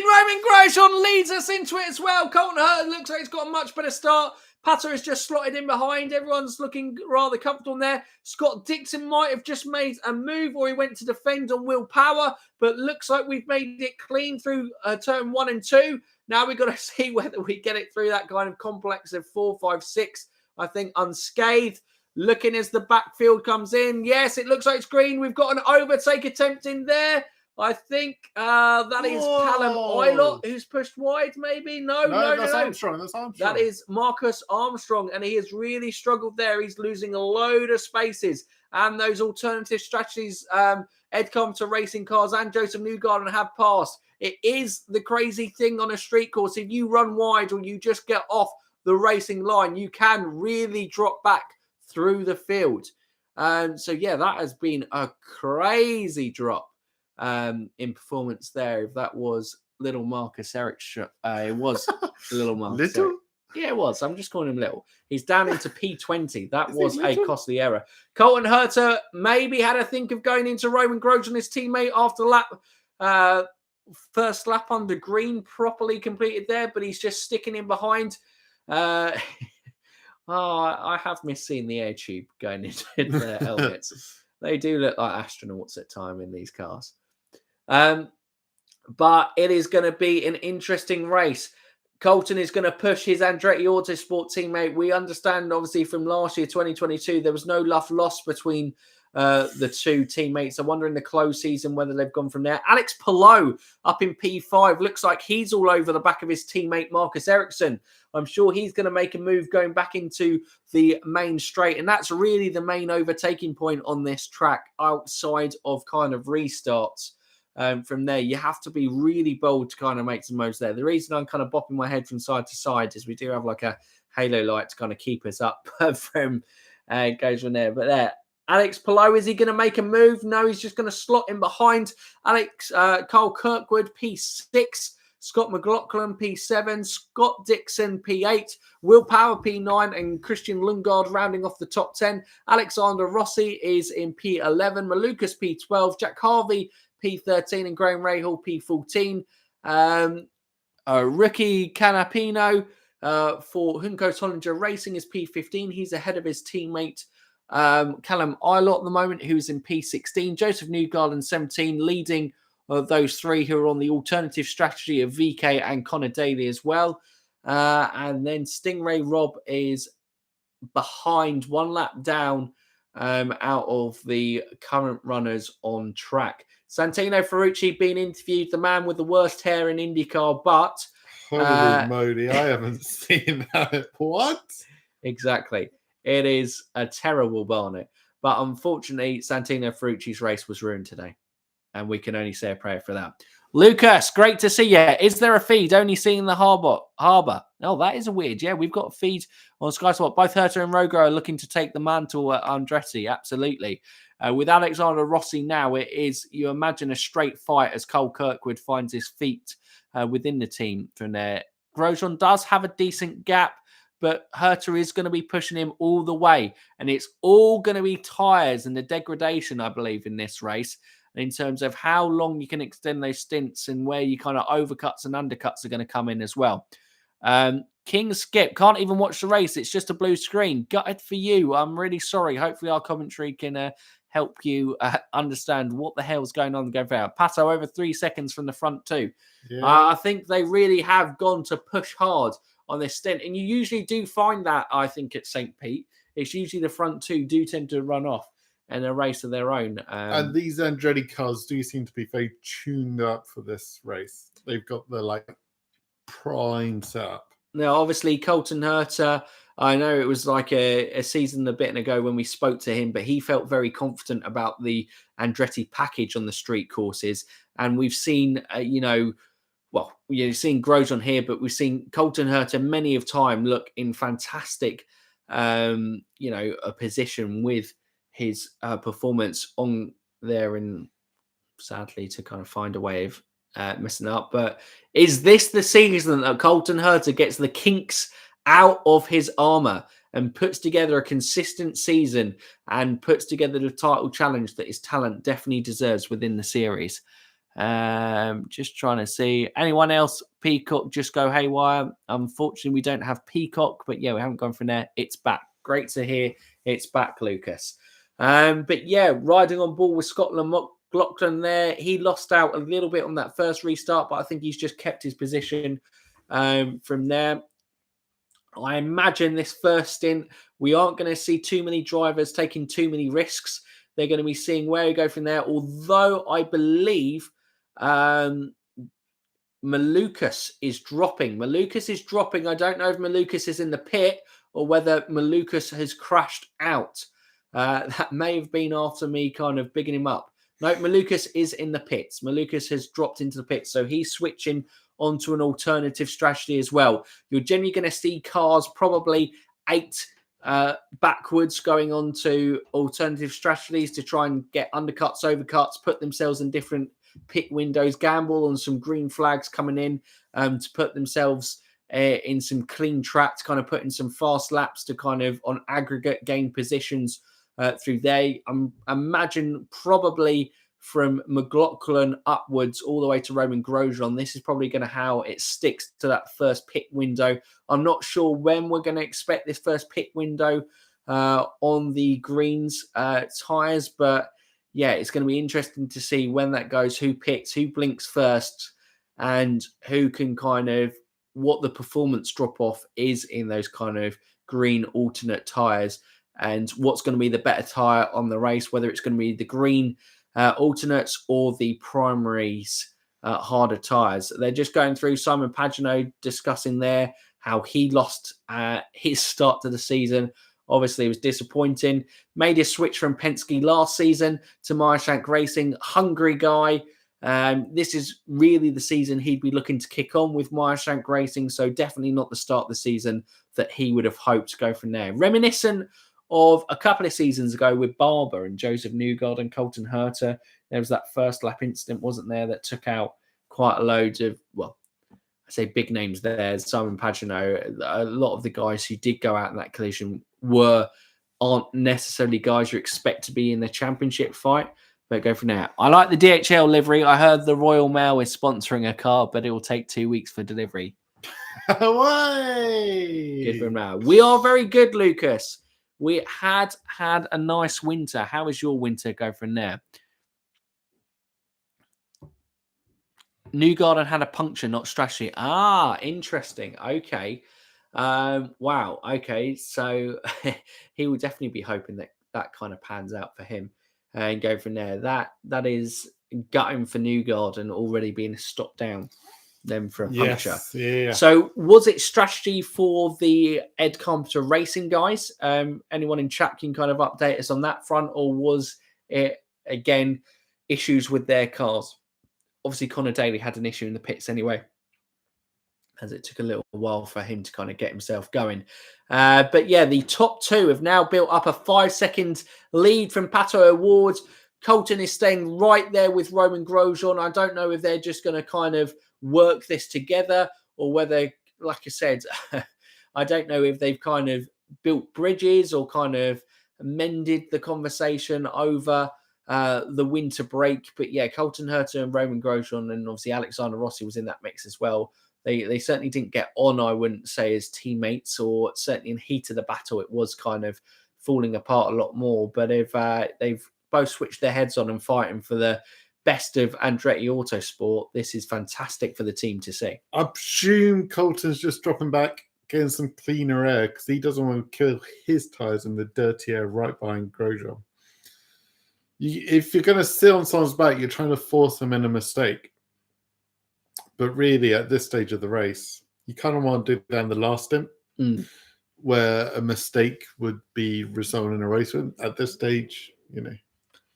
Romain Grosjean leads us into it as well. Colton Herta looks like he's got a much better start. Pato has just slotted in behind. Everyone's looking rather comfortable in there. Scott Dixon might have just made a move, or he went to defend on Will Power, but looks like we've made it clean through turn 1 and 2. Now we've got to see whether we get it through that kind of complex of 4, 5, 6, I think, unscathed. Looking as the backfield comes in. Yes, it looks like it's green. We've got an overtake attempt in there. I think that is Callum Eilert who's pushed wide, maybe? No. That's Armstrong. That's Armstrong. That is Marcus Armstrong, and he has really struggled there. He's losing a load of spaces. And those alternative strategies, Ed Compter Racing Cars and Joseph Newgarden have passed. It is the crazy thing on a street course. If you run wide or you just get off the racing line, you can really drop back through the field. So, yeah, that has been a crazy drop in performance there. If that was little Marcus Ericsson, it was little Marcus. Little? Yeah, it was. I'm just calling him little. He's down into P20. That was a costly error. Colton Herta maybe had a think of going into Romain Grosjean, his teammate, after first lap under green, properly completed there, but he's just sticking in behind. I have missed seeing the air tube going into their helmets. They do look like astronauts at time in these cars. But it is going to be an interesting race. Colton is going to push his Andretti Autosport teammate. We understand, obviously, from last year, 2022, there was no love lost between the two teammates. I wonder in the close season whether they've gone from there. Alex Palou up in P5 looks like he's all over the back of his teammate Marcus Ericsson. I'm sure he's going to make a move going back into the main straight, and that's really the main overtaking point on this track outside of kind of restarts. From there, you have to be really bold to kind of make some moves there. The reason I'm kind of bopping my head from side to side is we do have like a halo light to kind of keep us up from goes from there. But there, Alex Palou, is he going to make a move? No, he's just going to slot in behind Carl Kirkwood, P6, Scott McLaughlin, P7, Scott Dixon, P8, Will Power, P9, and Christian Lundgaard rounding off the top 10. Alexander Rossi is in P11, Malukas, P12, Jack Harvey, P13, and Graham Rahal, P14. Ricky Canapino for Hunko Tollinger Racing is P15. He's ahead of his teammate Callum Eilert at the moment, who's in P16. Joseph Newgarden, 17, leading those three who are on the alternative strategy of VK and Connor Daly as well. And then Stingray Rob is behind, one lap down out of the current runners on track. Santino Ferrucci being interviewed, the man with the worst hair in IndyCar, but... Holy moly, I haven't seen that. What? Exactly. It is a terrible barnet. But unfortunately, Santino Ferrucci's race was ruined today. And we can only say a prayer for that. Lucas, great to see you. Is there a feed only seeing the harbour? Oh, that is a weird. Yeah, we've got a feed on Sky Sport. Both Herta and Rogo are looking to take the mantle at Andretti. Absolutely. With Alexander Rossi now, it is, you imagine, a straight fight as Cole Kirkwood finds his feet within the team from there. Grosjean does have a decent gap, but Herta is going to be pushing him all the way. And it's all going to be tyres and the degradation, I believe, in this race. In terms of how long you can extend those stints and where you kind of overcuts and undercuts are going to come in as well. King Skip, can't even watch the race. It's just a blue screen. Gutted for you. I'm really sorry. Hopefully our commentary can help you understand what the hell's going on. Pato over 3 seconds from the front too. Yeah. I think they really have gone to push hard on this stint. And you usually do find that, I think, at St. Pete. It's usually the front two do tend to run off and a race of their own. And these Andretti cars do seem to be very tuned up for this race. They've got the prime setup. Now, obviously, Colton Herta, I know it was like a season a bit ago when we spoke to him, but he felt very confident about the Andretti package on the street courses. And we've seen, you've seen Grosjean here, but we've seen Colton Herta many of time look in fantastic, a position with his performance on there, and sadly to kind of find a way of messing up. But is this the season that Colton Herta gets the kinks out of his armor and puts together a consistent season and puts together the title challenge that his talent definitely deserves within the series. Just trying to see anyone else. Peacock just go haywire. Unfortunately, we don't have Peacock, but yeah, we haven't gone from there. It's back. Great to hear it's back, Lucas. But yeah, riding on board with Scotland, McLaughlin there. He lost out a little bit on that first restart, but I think he's just kept his position from there. I imagine this first stint, we aren't going to see too many drivers taking too many risks. They're going to be seeing where we go from there. Although I believe Malukas is dropping. Malukas is dropping. I don't know if Malukas is in the pit or whether Malukas has crashed out. That may have been after me kind of bigging him up. No, Malukas is in the pits. Malukas has dropped into the pits. So he's switching onto an alternative strategy as well. You're generally going to see cars probably 8 backwards going on to alternative strategies to try and get undercuts, overcuts, put themselves in different pit windows, gamble on some green flags coming in to put themselves in some clean tracks, kind of putting some fast laps to kind of on aggregate gain positions through there. Imagine probably from McLaughlin upwards all the way to Romain Grosjean. This is probably going to how it sticks to that first pit window. I'm not sure when we're going to expect this first pit window on the greens tyres, but yeah, it's going to be interesting to see when that goes, who picks, who blinks first, and who can kind of, what the performance drop-off is in those kind of green alternate tyres, and what's going to be the better tyre on the race, whether it's going to be the green alternates or the primaries harder tyres. They're just going through Simon Pagenaud discussing there how he lost his start to the season. Obviously, it was disappointing. Made a switch from Penske last season to Meyershank Racing. Hungry guy. This is really the season he'd be looking to kick on with Meyershank Racing. So definitely not the start of the season that he would have hoped to go from there. Reminiscent of a couple of seasons ago with Barber and Joseph Newgarden and Colton Herta. There was that first lap incident, wasn't there, that took out quite a load of, well, I say big names there. Simon Pagenaud, a lot of the guys who did go out in that collision aren't necessarily guys you expect to be in the championship fight, but go from there. I like the DHL livery. I heard the Royal Mail is sponsoring a car, but it will take 2 weeks for delivery. Away! Good from now. We are very good, Lucas. We had a nice winter. How is your winter? Go from there. Newgarden had a puncture, not strategy. Interesting. Okay. Wow. Okay. So he will definitely be hoping that that kind of pans out for him and go from there. That is gutting for Newgarden already being stopped down then for a puncture. Yeah. So was it strategy for the Ed Carpenter Racing guys? Anyone in chat can kind of update us on that front, or was it again issues with their cars? Obviously, Connor Daly had an issue in the pits anyway, as it took a little while for him to kind of get himself going. But yeah, the top two have now built up a 5-second lead from Pato O'Ward. Colton is staying right there with Romain Grosjean. I don't know if they're just going to kind of work this together or whether, like I said, I don't know if they've kind of built bridges or kind of mended the conversation over the winter break. But yeah, Colton Herta and Romain Grosjean, and obviously Alexander Rossi was in that mix as well. They certainly didn't get on, I wouldn't say, as teammates, or certainly in heat of the battle, it was kind of falling apart a lot more. But if they've both switched their heads on and fighting for the best of Andretti Autosport, this is fantastic for the team to see. I presume Colton's just dropping back, getting some cleaner air, because he doesn't want to kill his tyres in the dirty air right behind Grosjean. If you're going to sit on someone's back, you're trying to force them in a mistake. But really, at this stage of the race, you kind of want to do that in the last stint, where a mistake would be resulting in a race win. At this stage,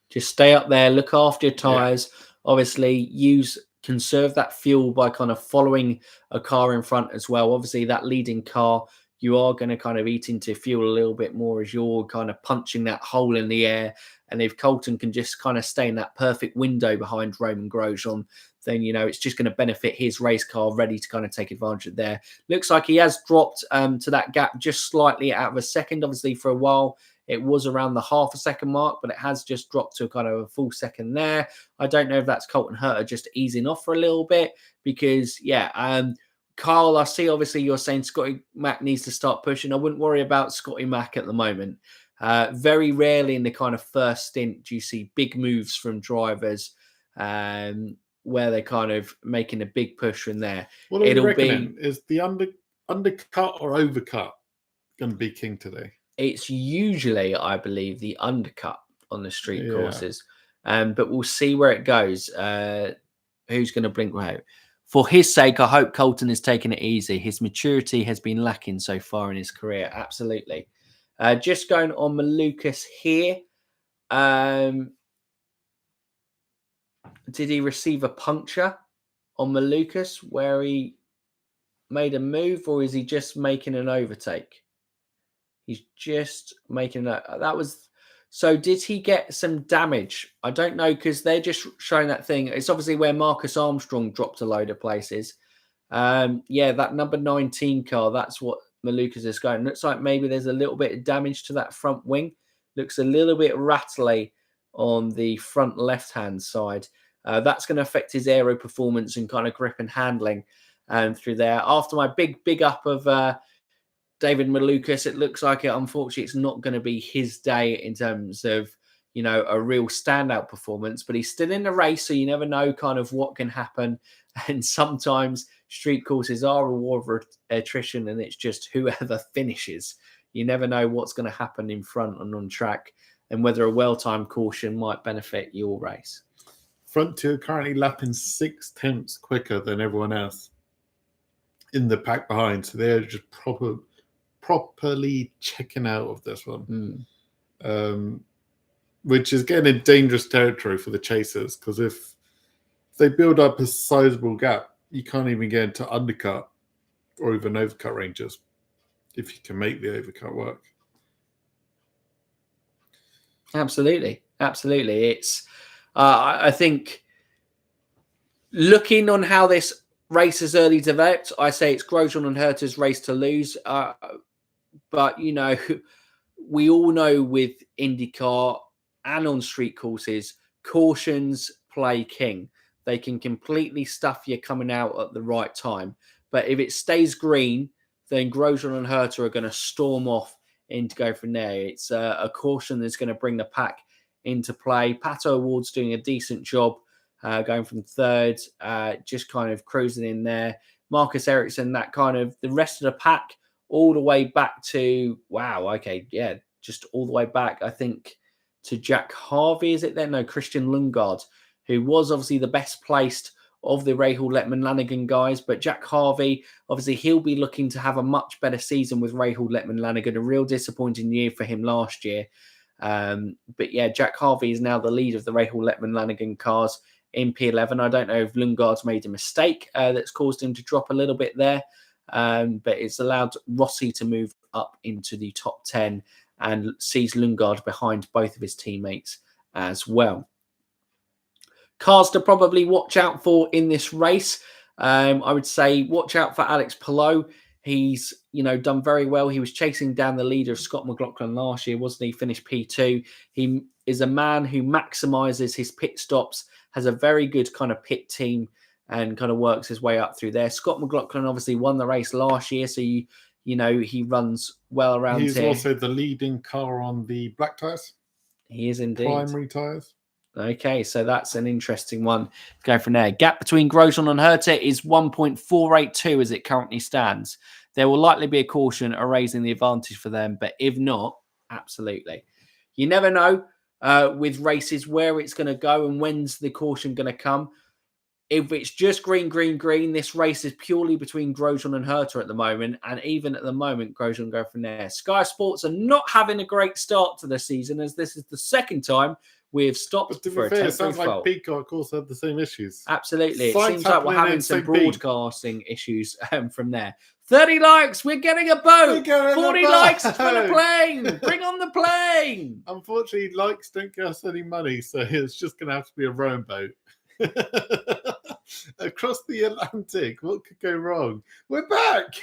just stay up there, look after your tyres. Yeah. Obviously, conserve that fuel by kind of following a car in front as well. Obviously, that leading car, you are going to kind of eat into fuel a little bit more as you're kind of punching that hole in the air. And if Colton can just kind of stay in that perfect window behind Romain Grosjean, then, it's just going to benefit his race car ready to kind of take advantage of there. Looks like he has dropped to that gap just slightly out of a second. Obviously, for a while, it was around the half a second mark, but it has just dropped to kind of a full second there. I don't know if that's Colton Herta just easing off for a little bit because, Carl, I see obviously you're saying Scotty Mack needs to start pushing. I wouldn't worry about Scotty Mack at the moment. Very rarely in the kind of first stint do you see big moves from drivers where they're kind of making a big push from there. What are we reckoning? Is the undercut or overcut going to be king today? It's usually, I believe, the undercut on the street courses. But we'll see where it goes. Who's going to blink out? For his sake, I hope Colton is taking it easy. His maturity has been lacking so far in his career. Absolutely. Just going on Malukas here. Did he receive a puncture on Malukas where he made a move, or is he just making an overtake? He's just making that was. So did he get some damage? I don't know because they're just showing that thing. It's obviously where Marcus Armstrong dropped a load of places. That number 19 car, that's what Malukas is going. Looks like maybe there's a little bit of damage to that front wing. Looks a little bit rattly on the front left-hand side. That's going to affect his aero performance and kind of grip and handling through there. After my big up of David Malukas, it looks like unfortunately it's not going to be his day in terms of, a real standout performance, but he's still in the race. So you never know kind of what can happen. And sometimes street courses are a war of attrition and it's just whoever finishes. You never know what's going to happen in front and on track and whether a well-timed caution might benefit your race. Front two are currently lapping 6 tenths quicker than everyone else in the pack behind. So they're just properly checking out of this one, which is getting in dangerous territory for the chasers because if they build up a sizable gap, you can't even get into undercut or even overcut ranges if you can make the overcut work. Absolutely. It's I think looking on how this race has early developed, I say it's Grosjean and Herta's race to lose. But, we all know with IndyCar and on street courses, cautions play king. They can completely stuff you coming out at the right time. But if it stays green, then Grosjean and Herta are going to storm off in to go from there. It's a caution that's going to bring the pack into play. Pato O'Ward's doing a decent job going from third, just kind of cruising in there. Marcus Ericsson, that kind of the rest of the pack, all the way back to, just all the way back, I think, to Jack Harvey, is it then? No, Christian Lundgaard, who was obviously the best placed of the Rahal Letman Lanigan guys. But Jack Harvey, obviously, he'll be looking to have a much better season with Rahal Letman Lanigan. A real disappointing year for him last year. Jack Harvey is now the lead of the Rahal Letman Lanigan cars in P11. I don't know if Lundgaard's made a mistake that's caused him to drop a little bit there. But it's allowed Rossi to move up into the top 10 and sees Lundgaard behind both of his teammates as well. Cars to probably watch out for in this race. I would say watch out for Alex Palou. He's, done very well. He was chasing down the leader of Scott McLaughlin last year, wasn't he? Finished P2. He is a man who maximizes his pit stops, has a very good kind of pit team, and kind of works his way up through there. Scott McLaughlin obviously won the race last year, so he runs well around He's here. also the leading car on the black tyres. He is indeed. Primary tyres. Okay, so that's an interesting one. Go from there. Gap between Grosjean and Herta is 1.482 as it currently stands. There will likely be a caution erasing the advantage for them, but if not, absolutely. You never know with races where it's going to go and when's the caution going to come. If it's just green, this race is purely between Grosjean and Herta at the moment. And even at the moment, Grosjean go from there. Sky Sports are not having a great start to the season, as this is the second time we have stopped but to for be a fair, temporary it sounds fault. like Peacock also had the same issues. Absolutely. It Sites seems like we're happening having some NCP. broadcasting issues from there. 30 likes. We're getting a boat. 40 likes for the plane. Bring on the plane. Unfortunately, likes don't get us any money, so it's just going to have to be a rowing boat. across the Atlantic. What could go wrong? We're back.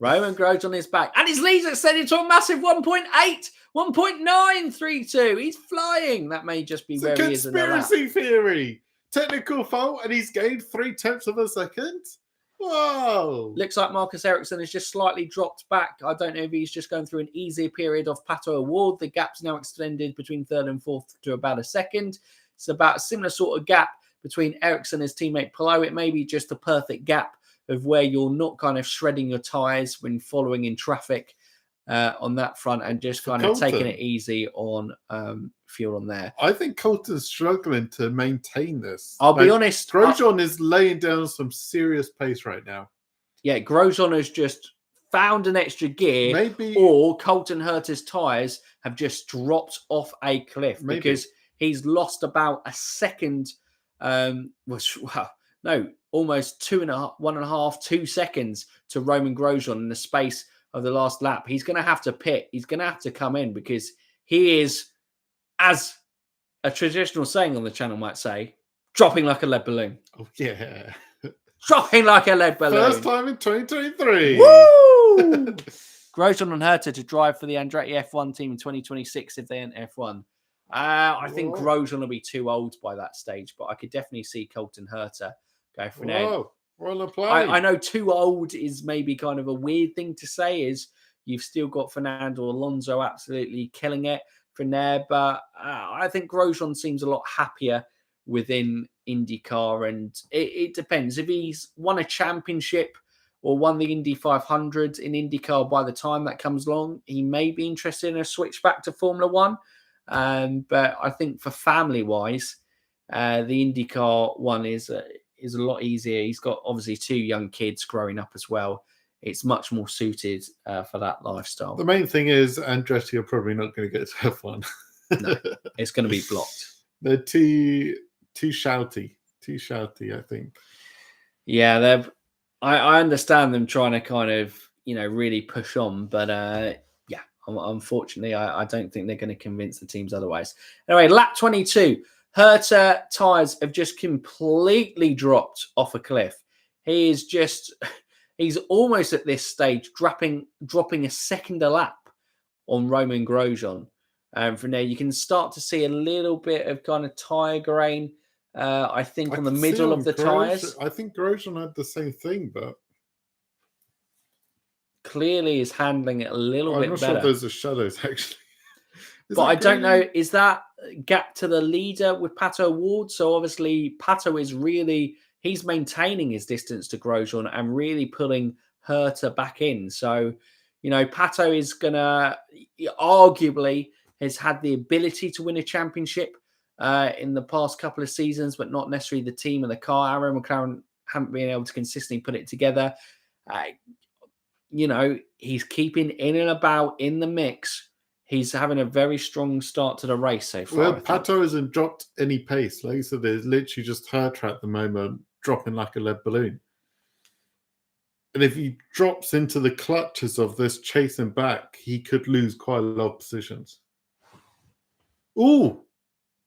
Romain Grosjean is back. And his lead's extended to a massive 1.8, 1.932. He's flying. That may just be It's where a he is in the lap. conspiracy theory. Technical fault, and he's gained 0.3 of a second. Whoa. Looks like Marcus Ericsson has just slightly dropped back. I don't know if he's just going through an easier period of Pato Award. The gap's now extended between third and fourth to about a second. It's about a similar sort of gap between Ericsson and his teammate Palou. It may be just a perfect gap of where you're not kind of shredding your tyres when following in traffic on that front and just kind of taking it easy on fuel on there. I think Colton's struggling to maintain this. I'll be honest. Grosjean is laying down some serious pace right now. Yeah, Grosjean has just found an extra gear, or Colton Herta's tyres have just dropped off a cliff because he's lost about a second. Almost 2 seconds to Romain Grosjean in the space of the last lap. He's going to have to pit. He's going to have to come in because he is, as a traditional saying on the channel might say, dropping like a lead balloon. Oh, yeah. Dropping like a lead balloon. First time in 2023. Woo! Grosjean and Herta to drive for the Andretti F1 team in 2026 if they enter F1. I think Grosjean will be too old by that stage, but I could definitely see Colton Herta go for now. We're on the play. I know too old is maybe kind of a weird thing to say, is you've still got Fernando Alonso absolutely killing it from there, but I think Grosjean seems a lot happier within IndyCar, and it depends. If he's won a championship or won the Indy 500 in IndyCar by the time that comes along, he may be interested in a switch back to Formula One. But I think for family-wise, the IndyCar one is a lot easier. He's got obviously 2 young kids growing up as well. It's much more suited for that lifestyle. The main thing is Andretti are probably not going to get to F1. No, it's going to be blocked. They're too shouty. Too shouty, I think. Yeah, I understand them trying to kind of, really push on, but unfortunately, I don't think they're going to convince the teams otherwise. Anyway, lap 22. Herta tyres have just completely dropped off a cliff. He's almost at this stage dropping a second a lap on Romain Grosjean. From there, you can start to see a little bit of kind of tyre grain, I think, on the middle of the tyres. I think Grosjean had the same thing, but clearly is handling it a little bit better. I'm not sure if there's a shadows, actually. But I don't know, is that gap to the leader with Pato Ward? So obviously Pato is he's maintaining his distance to Grosjean and really pulling Herta back in. So, Pato is arguably has had the ability to win a championship in the past couple of seasons, but not necessarily the team and the car. Aaron McLaren haven't been able to consistently put it together. He's keeping in and about in the mix. He's having a very strong start to the race so far. Well, Pato hasn't dropped any pace. Like I said, there's literally just Herta at the moment, dropping like a lead balloon. And if he drops into the clutches of this chasing back, he could lose quite a lot of positions. Ooh.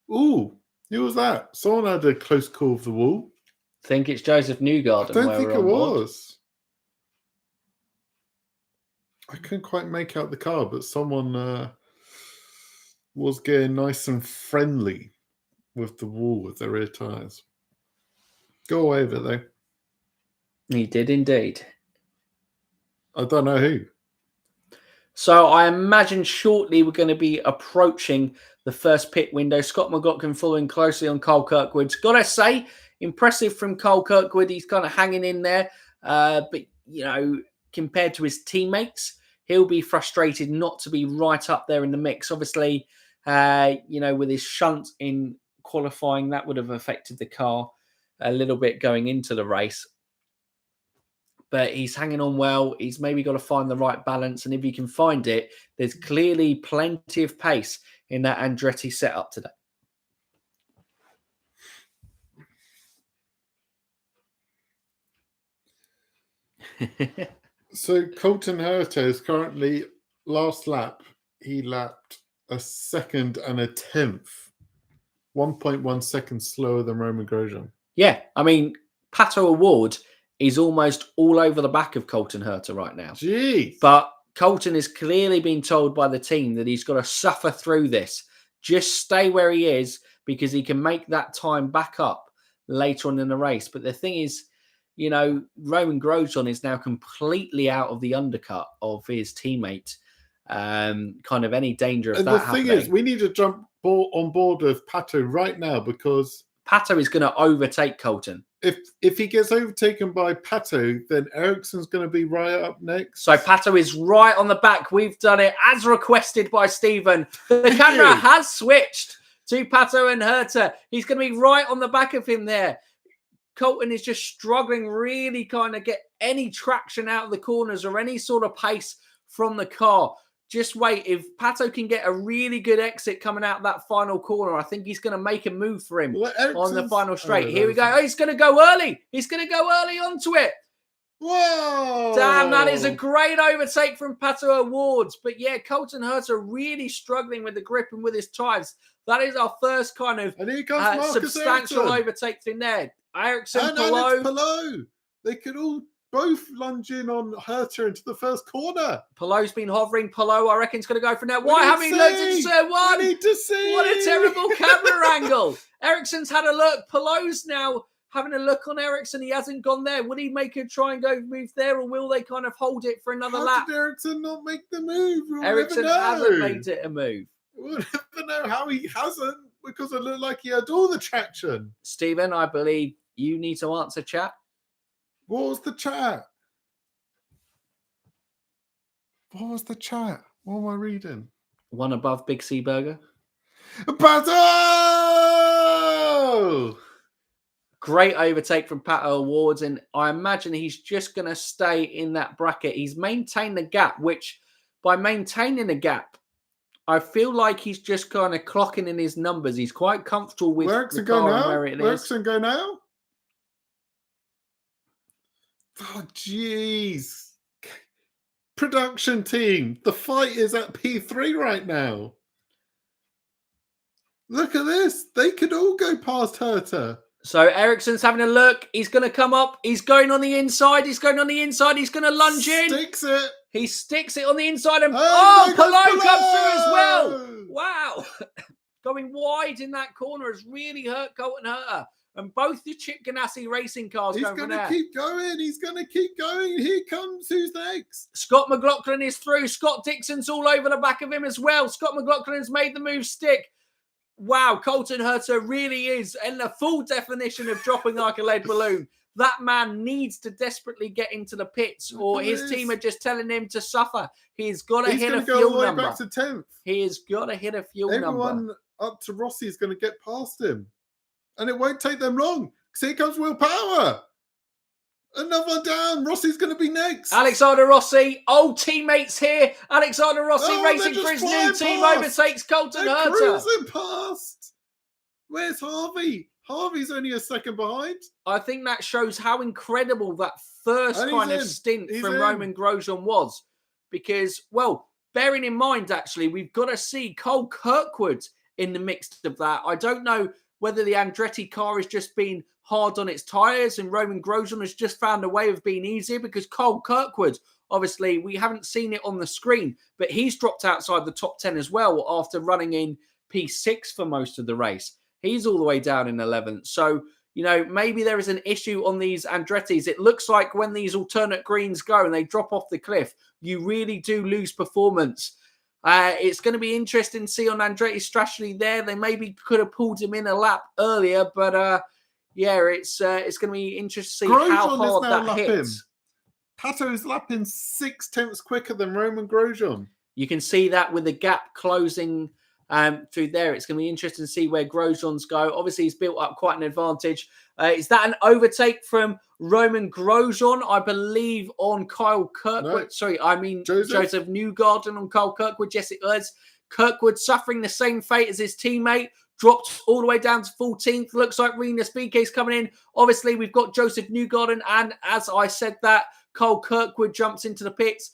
Who was that? Someone had a close call of the wall. I think it's Joseph Newgarden. I don't think it was. I couldn't quite make out the car, but someone was getting nice and friendly with the wall with their rear tyres. Go away with it, though. He did indeed. I don't know who. So I imagine shortly we're going to be approaching the first pit window. Scott McLaughlin following closely on Cole Kirkwood. Got to say, impressive from Cole Kirkwood. He's kind of hanging in there. But, compared to his teammates, he'll be frustrated not to be right up there in the mix. Obviously, with his shunt in qualifying, that would have affected the car a little bit going into the race. But he's hanging on well. He's maybe got to find the right balance. And if he can find it, there's clearly plenty of pace in that Andretti setup today. So Colton Herta is currently last lap. He lapped a second and a tenth, 1.1 seconds slower than Romain Grosjean. Yeah, I mean, Pato Award is almost all over the back of Colton Herta right now. Jeez. But Colton is clearly being told by the team that he's got to suffer through this. Just stay where he is because he can make that time back up later on in the race. But the thing is, Romain Grosjean is now completely out of the undercut of his teammate. Kind of any danger of and that happening. The thing is, we need to jump on board with Pato right now because Pato is going to overtake Colton. If he gets overtaken by Pato, then Ericsson's going to be right up next. So Pato is right on the back. We've done it as requested by Stephen. The camera has switched to Pato and Herta. He's going to be right on the back of him there. Colton is just struggling really kind of get any traction out of the corners or any sort of pace from the car. Just wait. If Pato can get a really good exit coming out that final corner, I think he's going to make a move for him on the final straight. Here we go. Oh, he's going to go early. He's going to go early onto it. Whoa! Damn, that is a great overtake from Pato Awards. But yeah, Colton Herta really struggling with the grip and with his tyres. That is our first kind of substantial overtake thing there. Ericsson, and Palou. They could all both lunge in on Herta into the first corner. Palou's been hovering. Palou, I reckon, is going to go for now. Why haven't you looked at Sir One? We need to see. What a terrible camera angle. Ericsson's had a look. Palou's now having a look on Ericsson. He hasn't gone there. Will he make a try and go move there, or will they kind of hold it for another lap? How did Ericsson not make the move? Ericsson hasn't made it a move. We'll never know how he hasn't, because it looked like he had all the traction. Stephen, I believe you need to answer chat. What was the chat? What was the chat? What am I reading? One above Big C Burger. Pato! Great overtake from Pato Awards, and I imagine he's just going to stay in that bracket. He's maintained the gap, which by maintaining the gap, I feel like he's just kind of clocking in his numbers. He's quite comfortable with the car and where it is. Where Ericsson go now? Oh, jeez. Production team, the fight is at P3 right now. Look at this. They could all go past Herta. So Ericsson's having a look. He's going to come up. He's going on the inside. He's going on the inside. He's going to lunge in. Sticks it. He sticks it on the inside. And Palou comes through as well. Wow. Going wide in that corner has really hurt Colton Herta. And both the Chip Ganassi racing cars He's going to keep going. He's going to keep going. Here comes who's next. Scott McLaughlin is through. Scott Dixon's all over the back of him as well. Scott McLaughlin's made the move stick. Wow, Colton Herta really is in the full definition of dropping like a lead balloon. That man needs to desperately get into the pits, or his team are just telling him to suffer. He's got to hit a fuel number. Back to 10th. He has got to hit a fuel number. Everyone up to Rossi is going to get past him. And it won't take them long, because here comes Will Power. Another down. Rossi's going to be next. Alexander Rossi, old teammates here. Alexander Rossi racing for his new team overtakes Colton Herta. Cruising past. Where's Harvey? Harvey's only a second behind. I think that shows how incredible that first kind of stint from Romain Grosjean was. Because, well, bearing in mind, actually, we've got to see Cole Kirkwood in the mix of that. I don't know whether the Andretti car has just been hard on its tyres and Romain Grosjean has just found a way of being easier, because Cole Kirkwood, obviously, we haven't seen it on the screen, but he's dropped outside the top 10 as well after running in P6 for most of the race. He's all the way down in 11th. So, maybe there is an issue on these Andrettis. It looks like when these alternate greens go and they drop off the cliff, you really do lose performance. It's going to be interesting to see on Andretti's strategy there. They maybe could have pulled him in a lap earlier, but it's going to be interesting to see Grosjean how hard that hits. Pato is lapping 6/10 quicker than Romain Grosjean. You can see that with the gap closing through there. It's going to be interesting to see where Grosjean's go. Obviously, he's built up quite an advantage. Is that an overtake from Romain Grosjean, I believe, on Kyle Kirkwood? No. Sorry, I mean Joseph Newgarden on Kyle Kirkwood. Yes, it was. Kirkwood suffering the same fate as his teammate. Dropped all the way down to 14th. Looks like Rinus VK's coming in. Obviously, we've got Joseph Newgarden. And as I said that, Kyle Kirkwood jumps into the pits.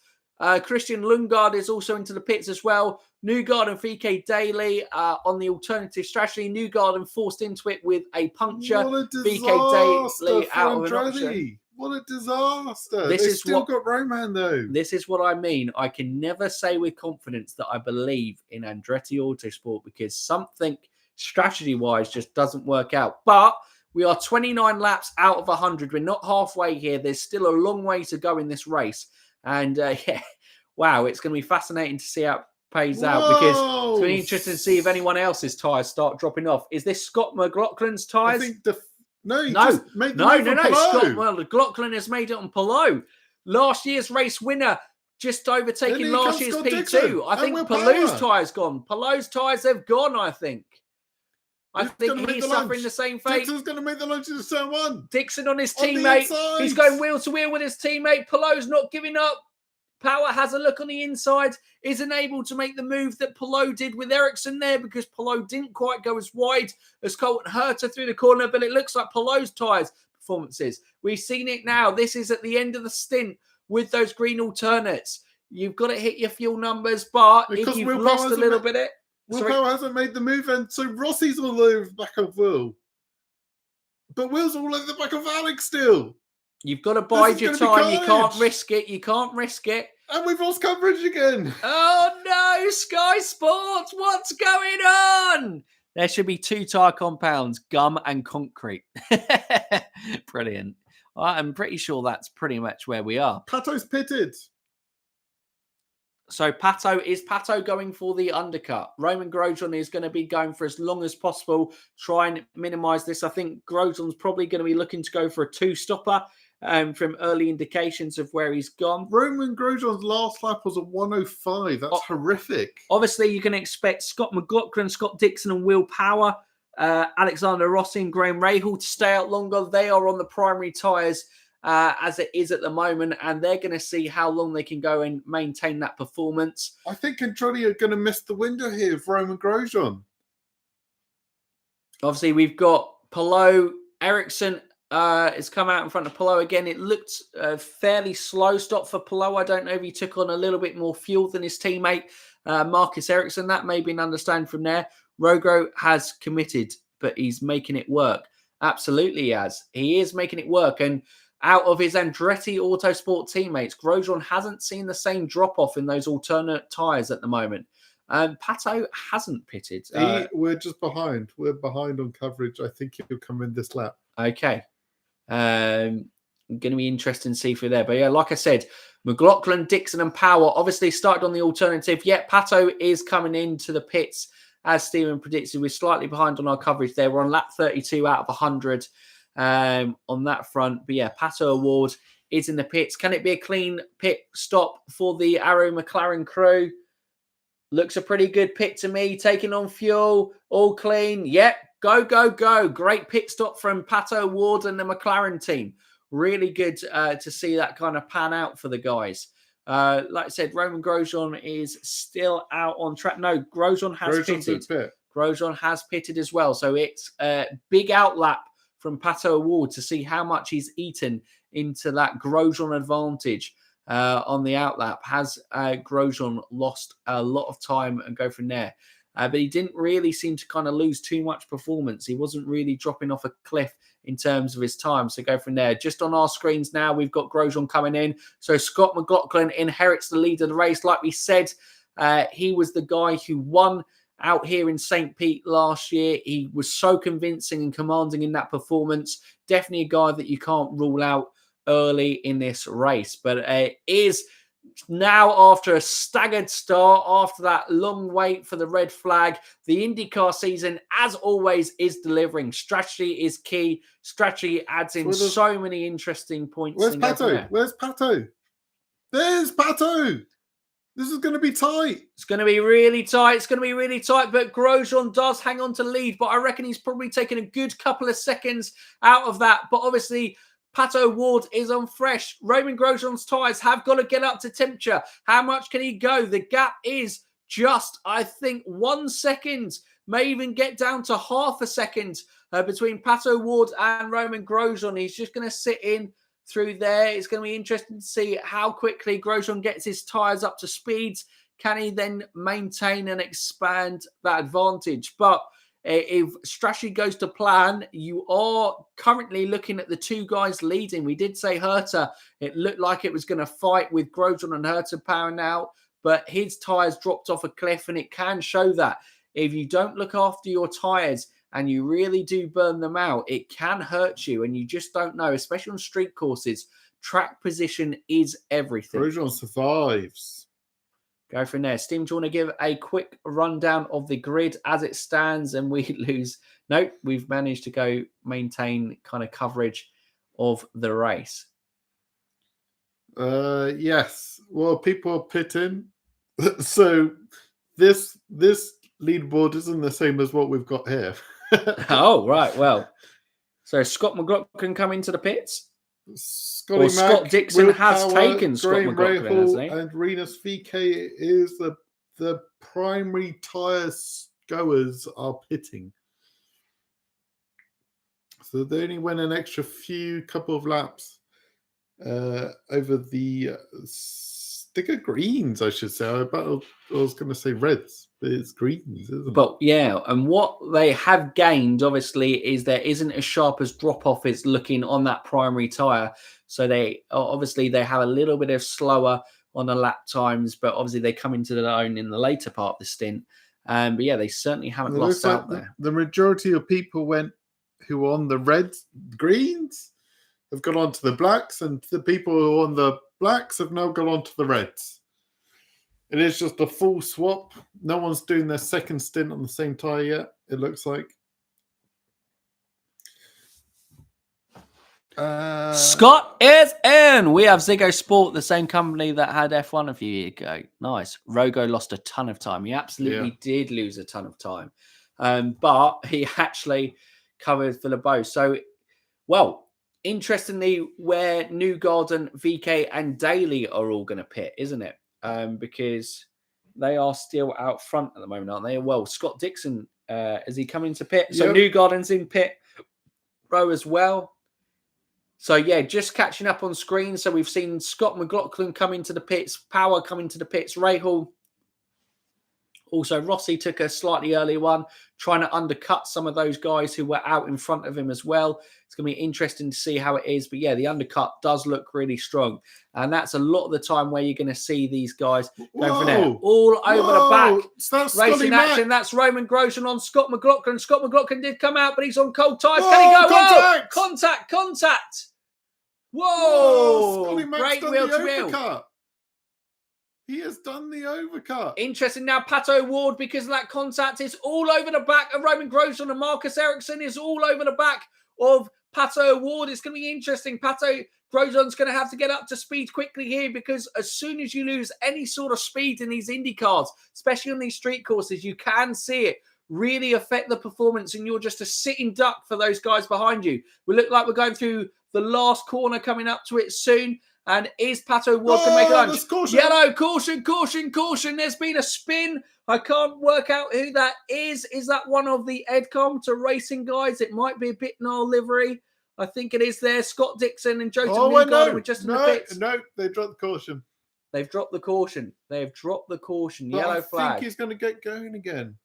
Christian Lundgaard is also into the pits as well. Newgarden and VK Daly on the alternative strategy. Newgarden forced into it with a puncture. What a VK disaster Daly for out of an option. Andretti. What a disaster. This They've is still what- got Roman, though. This is what I mean. I can never say with confidence that I believe in Andretti Autosport because something strategy-wise just doesn't work out. But we are 29 laps out of 100. We're not halfway here. There's still a long way to go in this race. And yeah, wow, it's going to be fascinating to see how it plays out because it's going to be interesting to see if anyone else's tyres start dropping off. Is this Scott McLaughlin's tyres? I think just made the move on Scott McLaughlin has made it on Palou. Last year's race winner, just overtaking last year's P2. Dixon, I think Will Palou's Power. tyres gone. Palou's tyres have gone, I think. I think he's suffering the same fate. Dixon's going to make the lunch in turn 1. Dixon on his On the teammate. inside. He's going wheel to wheel with his teammate. Palou's not giving up. Power has a look on the inside, isn't able to make the move that Palou did with Ericsson there because Palou didn't quite go as wide as Colton Herta through the corner, but it looks like Palou's tyres performances. We've seen it now. This is at the end of the stint with those green alternates. You've got to hit your fuel numbers, but Because if you've Will lost Power a little bit... Will Power hasn't made the move, and so Rossi's all over the back of Will. But Will's all over the back of Alex still. You've got to bide your time. You can't carnage. risk it. You can't risk it. And we've lost coverage again. Oh no, Sky Sports, what's going on? There should be 2 tyre compounds, gum and concrete. Brilliant. I'm pretty sure that's pretty much where we are. Pato's pitted. So Pato going for the undercut. Romain Grosjean is going to be going for as long as possible, try and minimise this. I think Grosjean's probably going to be looking to go for a 2-stopper from early indications of where he's gone. Romain Grosjean's last lap was a 105. That's horrific. Obviously, you can expect Scott McLaughlin, Scott Dixon and Will Power, Alexander Rossi and Graham Rahal to stay out longer. They are on the primary tyres as it is at the moment, and they're going to see how long they can go and maintain that performance. I think Andretti are going to miss the window here of Romain Grosjean. Obviously, we've got Palou, Ericsson has come out in front of Palou again. It looked a fairly slow stop for Palou. I don't know if he took on a little bit more fuel than his teammate, Marcus Ericsson. That may be an understand from there. Rogro has committed, but he's making it work. Absolutely he has. He is making it work. And out of his Andretti Autosport teammates, Grosjean hasn't seen the same drop-off in those alternate tyres at the moment. Pato hasn't pitted. We're just behind. We're behind on coverage. I think he'll come in this lap. Okay. Going to be interesting to see if we're there. But yeah, like I said, McLaughlin, Dixon and Power obviously started on the alternative. Yet Pato is coming into the pits as Stephen predicted. We're slightly behind on our coverage there. We're on lap 32 out of 100 on that front. But yeah, Pato Award is in the pits. Can it be a clean pit stop for the Arrow McLaren crew? Looks a pretty good pit to me. Taking on fuel, all clean. Yep, go, go, go. Great pit stop from Pato Ward and the McLaren team. Really good to see that kind of pan out for the guys. Like I said, Romain Grosjean is still out on track. No, Grosjean has pitted. Grosjean has pitted as well. So it's a big outlap from Pato Ward to see how much he's eaten into that Grosjean advantage. On the outlap. Has Grosjean lost a lot of time and go from there? But he didn't really seem to kind of lose too much performance. He wasn't really dropping off a cliff in terms of his time. So go from there. Just on our screens now, we've got Grosjean coming in. So Scott McLaughlin inherits the lead of the race. Like we said, he was the guy who won out here in St. Pete last year. He was so convincing and commanding in that performance. Definitely a guy that you can't rule out early in this race, but it is now after a staggered start, after that long wait for the red flag. The IndyCar season, as always, is delivering. Strategy is key. Strategy adds in so many interesting points. Where's Pato? Where's Pato? There's Pato. This is going to be tight. It's going to be really tight. It's going to be really tight, but Grosjean does hang on to lead, but I reckon he's probably taken a good couple of seconds out of that. But obviously, Pato Ward is on fresh. Romain Grosjean's tyres have got to get up to temperature. How much can he go? The gap is just, I think, 1 second. May even get down to half a second between Pato Ward and Romain Grosjean. He's just going to sit in through there. It's going to be interesting to see how quickly Grosjean gets his tyres up to speeds. Can he then maintain and expand that advantage? But if strategy goes to plan, you are currently looking at the two guys leading. We did say Herta, it looked like it was going to fight with Grosjean and Herta powering out, but his tyres dropped off a cliff, and it can show that. If you don't look after your tyres and you really do burn them out, it can hurt you, and you just don't know, especially on street courses. Track position is everything. Grosjean survives. Go from there. Steam, do you want to give a quick rundown of the grid as it stands? And we lose. Nope, we've managed to maintain kind of coverage of the race. Yes. Well, people are pitting. So this leaderboard isn't the same as what we've got here. Oh, right. Well, so Scott McLaughlin come into the pits. Scott Dixon has taken Scott McLaughlin, hasn't he? And Rinus VK is the primary tyre goers are pitting. So they only went an extra couple of laps over the sticker greens, I should say. I was going to say reds, but it's greens, isn't it? But yeah, and what they have gained, obviously, is there isn't as sharp as drop-off is looking on that primary tyre. So they have a little bit of slower on the lap times, but obviously they come into their own in the later part of the stint. But yeah, they certainly haven't lost out there. The majority of people who were on the greens have gone on to the blacks, and the people who are on the blacks have now gone on to the reds. It is just a full swap. No one's doing their second stint on the same tyre yet, it looks like. Scott is in. We have Ziggo Sport, the same company that had F1 a few years ago. Nice. Rogo lost a ton of time. He absolutely did lose a ton of time. But he actually covered for the bow. So, well, interestingly, where Newgarden, VK, and Daly are all going to pit, isn't it? Because they are still out front at the moment, aren't they? Well, Scott Dixon, is he coming to pit? So Newgarden's in pit row as well. So, yeah, just catching up on screen. So we've seen Scott McLaughlin come into the pits, Power coming to the pits, Rahal. Also, Rossi took a slightly earlier one, trying to undercut some of those guys who were out in front of him as well. It's going to be interesting to see how it is. But, yeah, the undercut does look really strong. And that's a lot of the time where you're going to see these guys going for there. All over the back. Racing action. That's Romain Grosjean on Scott McLaughlin. Scott McLaughlin did come out, but he's on cold tyres. Can he go? Contact. Whoa. Great wheel to wheel. He has done the overcut. Interesting now, Pato Ward, because of that contact, is all over the back of Romain Grosjean, and Marcus Ericsson is all over the back of Pato Ward. It's going to be interesting. Pato Grosjean's going to have to get up to speed quickly here, because as soon as you lose any sort of speed in these Indy cars, especially on these street courses, you can see it really affect the performance, and you're just a sitting duck for those guys behind you. We look like we're going through the last corner coming up to it soon. And is Pato Ward going to make a lunge? Yellow, caution. There's been a spin. I can't work out who that is. Is that one of the Edcom to racing guys? It might be a Bitnall livery. I think it is there. Scott Dixon and Joseph Newgarden were just in the pits. No, they dropped the caution. They've dropped the caution. Yellow flag. I think he's going to get going again.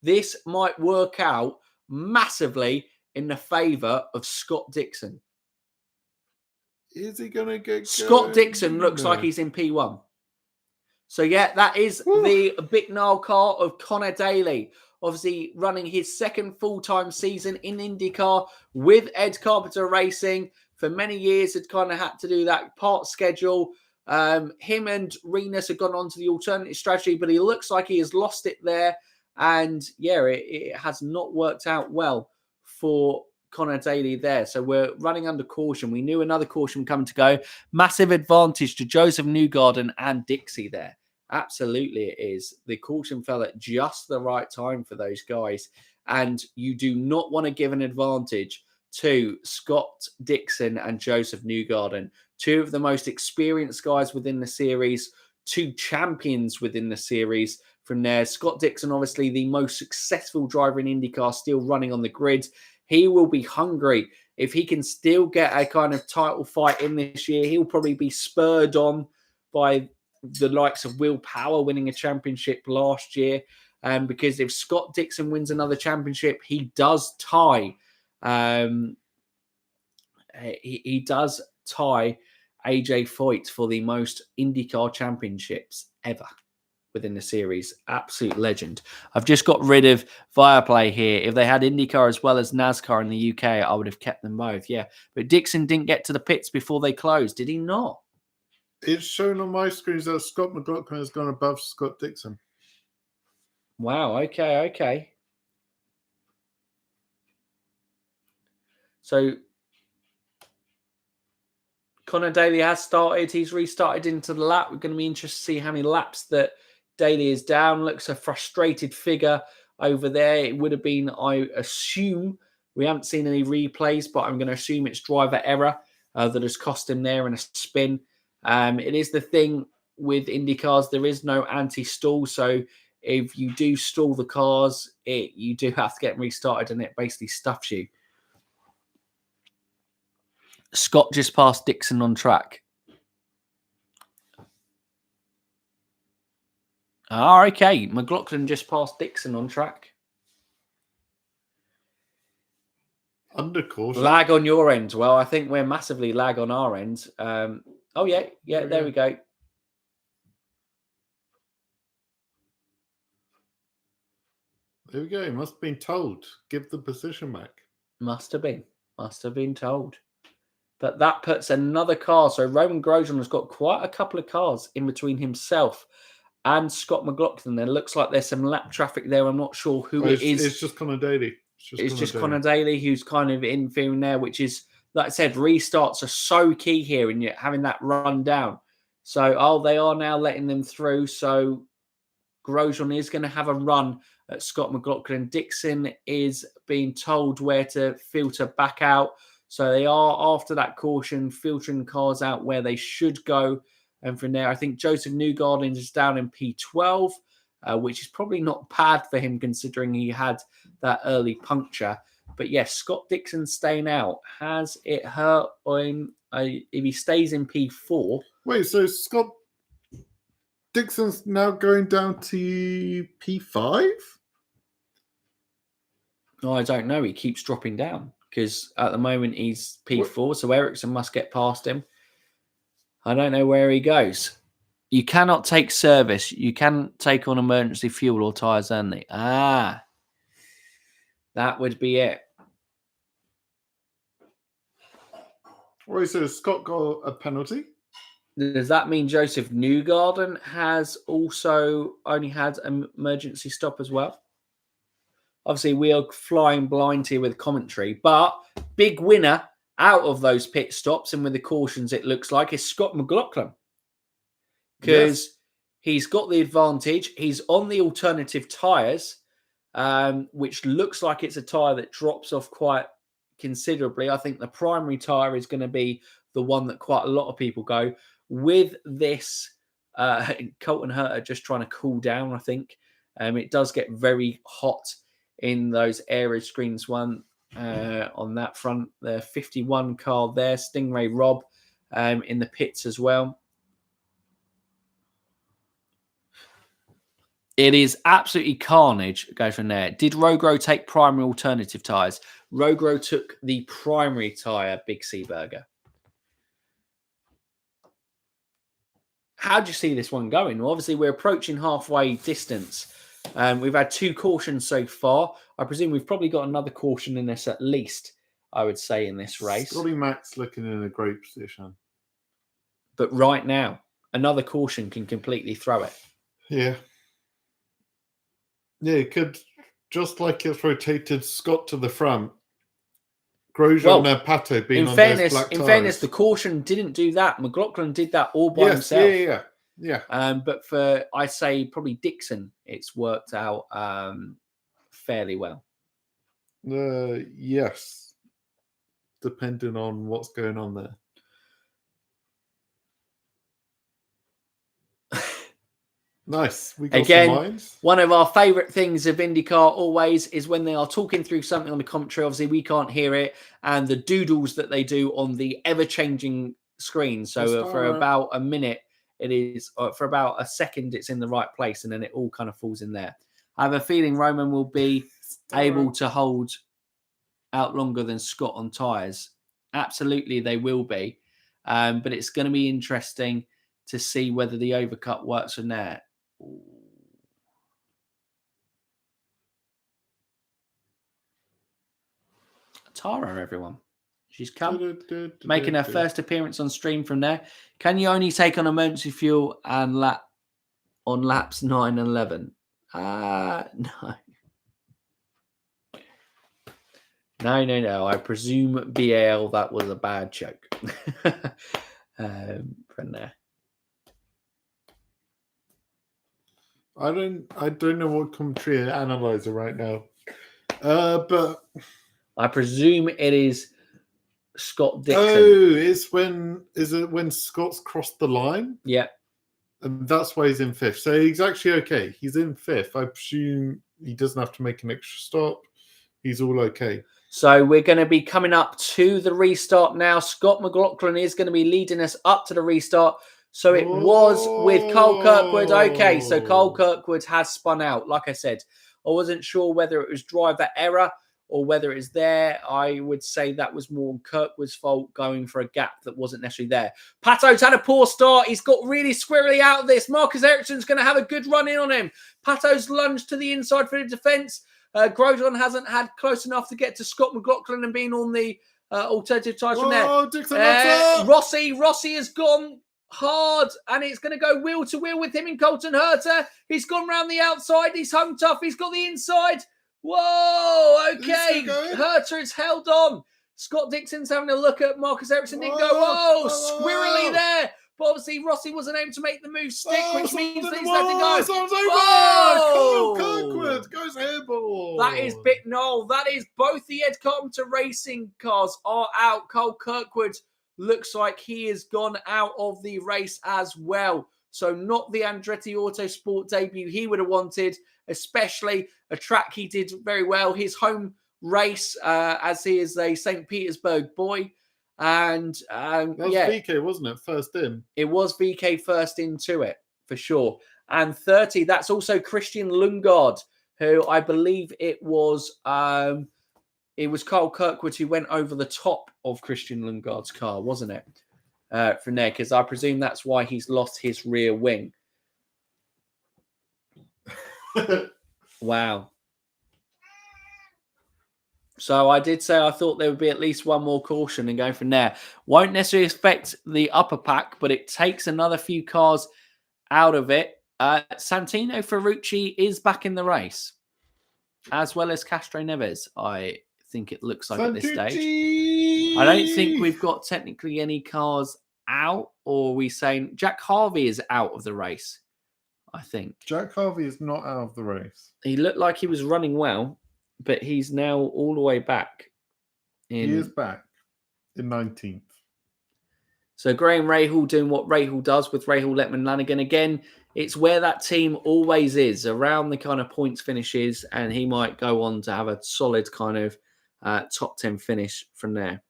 This might work out massively in the favour of Scott Dixon. Is he going to get Scott Dixon looks like he's in P1. So, yeah, that is the Bitnall car of Connor Daly. Obviously, running his second full-time season in IndyCar with Ed Carpenter Racing. For many years, had kind of had to do that part schedule. Him and Rinus have gone on to the alternative strategy, but he looks like he has lost it there. And, yeah, it has not worked out well for Connor Daly there. So we're running under caution. We knew another caution coming to go. Massive advantage to Joseph Newgarden and Dixie there. Absolutely it is. The caution fell at just the right time for those guys. And you do not want to give an advantage to Scott Dixon and Joseph Newgarden, two of the most experienced guys within the series, two champions within the series. From there, Scott Dixon, obviously the most successful driver in IndyCar, still running on the grid. He will be hungry. If he can still get a kind of title fight in this year, he'll probably be spurred on by the likes of Will Power winning a championship last year. Because if Scott Dixon wins another championship, he does tie. He does tie AJ Foyt for the most IndyCar championships ever within the series. Absolute legend. I've just got rid of Viaplay here. If they had IndyCar as well as NASCAR in the UK, I would have kept them both. Yeah, but Dixon didn't get to the pits before they closed, did he not? It's shown on my screens that Scott McLaughlin has gone above Scott Dixon. Wow, okay. So Connor Daly has started. He's restarted into the lap. We're going to be interested to see how many laps that Daly is down. Looks a frustrated figure over there. It would have been, I assume, we haven't seen any replays, but I'm going to assume it's driver error that has cost him there in a spin. It is the thing with IndyCars, there is no anti-stall. So if you do stall the cars, you do have to get them restarted and it basically stuffs you. Scott just passed Dixon on track. Okay. McLaughlin just passed Dixon on track. Under caution. Lag on your end. Well, I think we're massively lag on our end. Yeah, there we go. There we go. Must have been told. Give the position back. Must have been told. But that puts another car. So Romain Grosjean has got quite a couple of cars in between himself and Scott McLaughlin. There looks like there's some lap traffic there. I'm not sure who it is. It's just Connor Daly. It's just Connor Daly who's kind of interfering there, which is, like I said, restarts are so key here and you're having that run down. So, they are now letting them through. So Grosjean is going to have a run at Scott McLaughlin. Dixon is being told where to filter back out. So they are, after that caution, filtering cars out where they should go. And from there, I think Joseph Newgarden is down in P12, which is probably not bad for him considering he had that early puncture. But yes, Scott Dixon staying out. Has it hurt him if he stays in P4? Wait, so Scott Dixon's now going down to P5? No, I don't know. He keeps dropping down. Because at the moment he's P4, so Ericsson must get past him. I don't know where he goes. You cannot take service. You can take on emergency fuel or tyres only. That would be it. Right, so Scott got a penalty. Does that mean Joseph Newgarden has also only had an emergency stop as well? Obviously, we are flying blind here with commentary, but big winner out of those pit stops and with the cautions, it looks like, is Scott McLaughlin. Because he's got the advantage. He's on the alternative tyres, which looks like it's a tyre that drops off quite considerably. I think the primary tyre is going to be the one that quite a lot of people go. With this, Colton Herta just trying to cool down, I think. It does get very hot in those area screens on that front. The 51 car there, Stingray Rob in the pits as well. It is absolutely carnage. Goes from there. Did Rogro take primary alternative tyres? Rogro took the primary tyre, Big C Burger. How do you see this one going? Well, obviously, we're approaching halfway distance. We've had 2 cautions so far. I presume we've probably got another caution in this at least, I would say, in this race. Scotty Max looking in a great position. But right now, another caution can completely throw it. Yeah. Yeah, it could, just like it's rotated Scott to the front. Grosjean and Pato being on those black tyres. In fairness, the caution didn't do that. McLaughlin did that all by himself. Yeah. But for, I say, probably Dixon, it's worked out fairly well. Yes. Depending on what's going on there. Nice. We got again, some lines. One of our favourite things of IndyCar always is when they are talking through something on the commentary. Obviously, we can't hear it. And the doodles that they do on the ever-changing screen. So for about a minute, it is for about a second, it's in the right place, and then it all kind of falls in there. I have a feeling Roman will be able to hold out longer than Scott on tyres. Absolutely, they will be. But it's going to be interesting to see whether the overcut works from there. Tara, everyone. She's come, making her first appearance on stream from there. Can you only take on emergency fuel and laps 9 and 11? No. No. I presume BAL, that was a bad joke. From there. I don't know what commentary analyzer right now. But I presume it is Scott Dixon. Oh, is it when Scott's crossed the line? Yeah. And that's why he's in 5th. So he's actually okay. He's in 5th. I presume he doesn't have to make an extra stop. He's all okay. So we're going to be coming up to the restart now. Scott McLaughlin is going to be leading us up to the restart. So it was with Cole Kirkwood. Okay, so Cole Kirkwood has spun out. Like I said, I wasn't sure whether it was driver error or whether it's there. I would say that was more Kirkwood's fault, going for a gap that wasn't necessarily there. Pato's had a poor start. He's got really squirrely out of this. Marcus Ericsson's going to have a good run in on him. Pato's lunged to the inside for the defence. Grosjean hasn't had close enough to get to Scott McLaughlin and being on the alternative tyres from there. Dixon, Rossi has gone hard, and it's going to go wheel to wheel with him in Colton Herta. He's gone round the outside. He's hung tough. He's got the inside. Whoa, okay. Herta is held on. Scott Dixon's having a look at Marcus Ericsson. Didn't go, squirrely there. But obviously, Rossi wasn't able to make the move stick, which means that he's let to go. Cole Kirkwood goes airball. That is big. No, that is both the Ed Carpenter Racing cars are out. Cole Kirkwood looks like he has gone out of the race as well. So not the Andretti Autosport debut he would have wanted, especially a track he did very well. His home race, as he is a St. Petersburg boy. And that was VK, wasn't it? First in. It was VK first into it, for sure. And 30, that's also Christian Lundgaard, who I believe it was Carl Kirkwood who went over the top of Christian Lundgaard's car, wasn't it? From there, because I presume that's why he's lost his rear wing. Wow. So I did say I thought there would be at least one more caution and go from there. Won't necessarily affect the upper pack, but it takes another few cars out of it. Santino Ferrucci is back in the race, as well as Castro Neves, I think it looks like at this stage. I don't think we've got technically any cars out, or are we saying Jack Harvey is out of the race? I think. Jack Harvey is not out of the race. He looked like he was running well, but he's now all the way back. He is back in 19th. So Graham Rahal doing what Rahal does with Rahal Letman Lanigan. Again, it's where that team always is, around the kind of points finishes, and he might go on to have a solid kind of top 10 finish from there.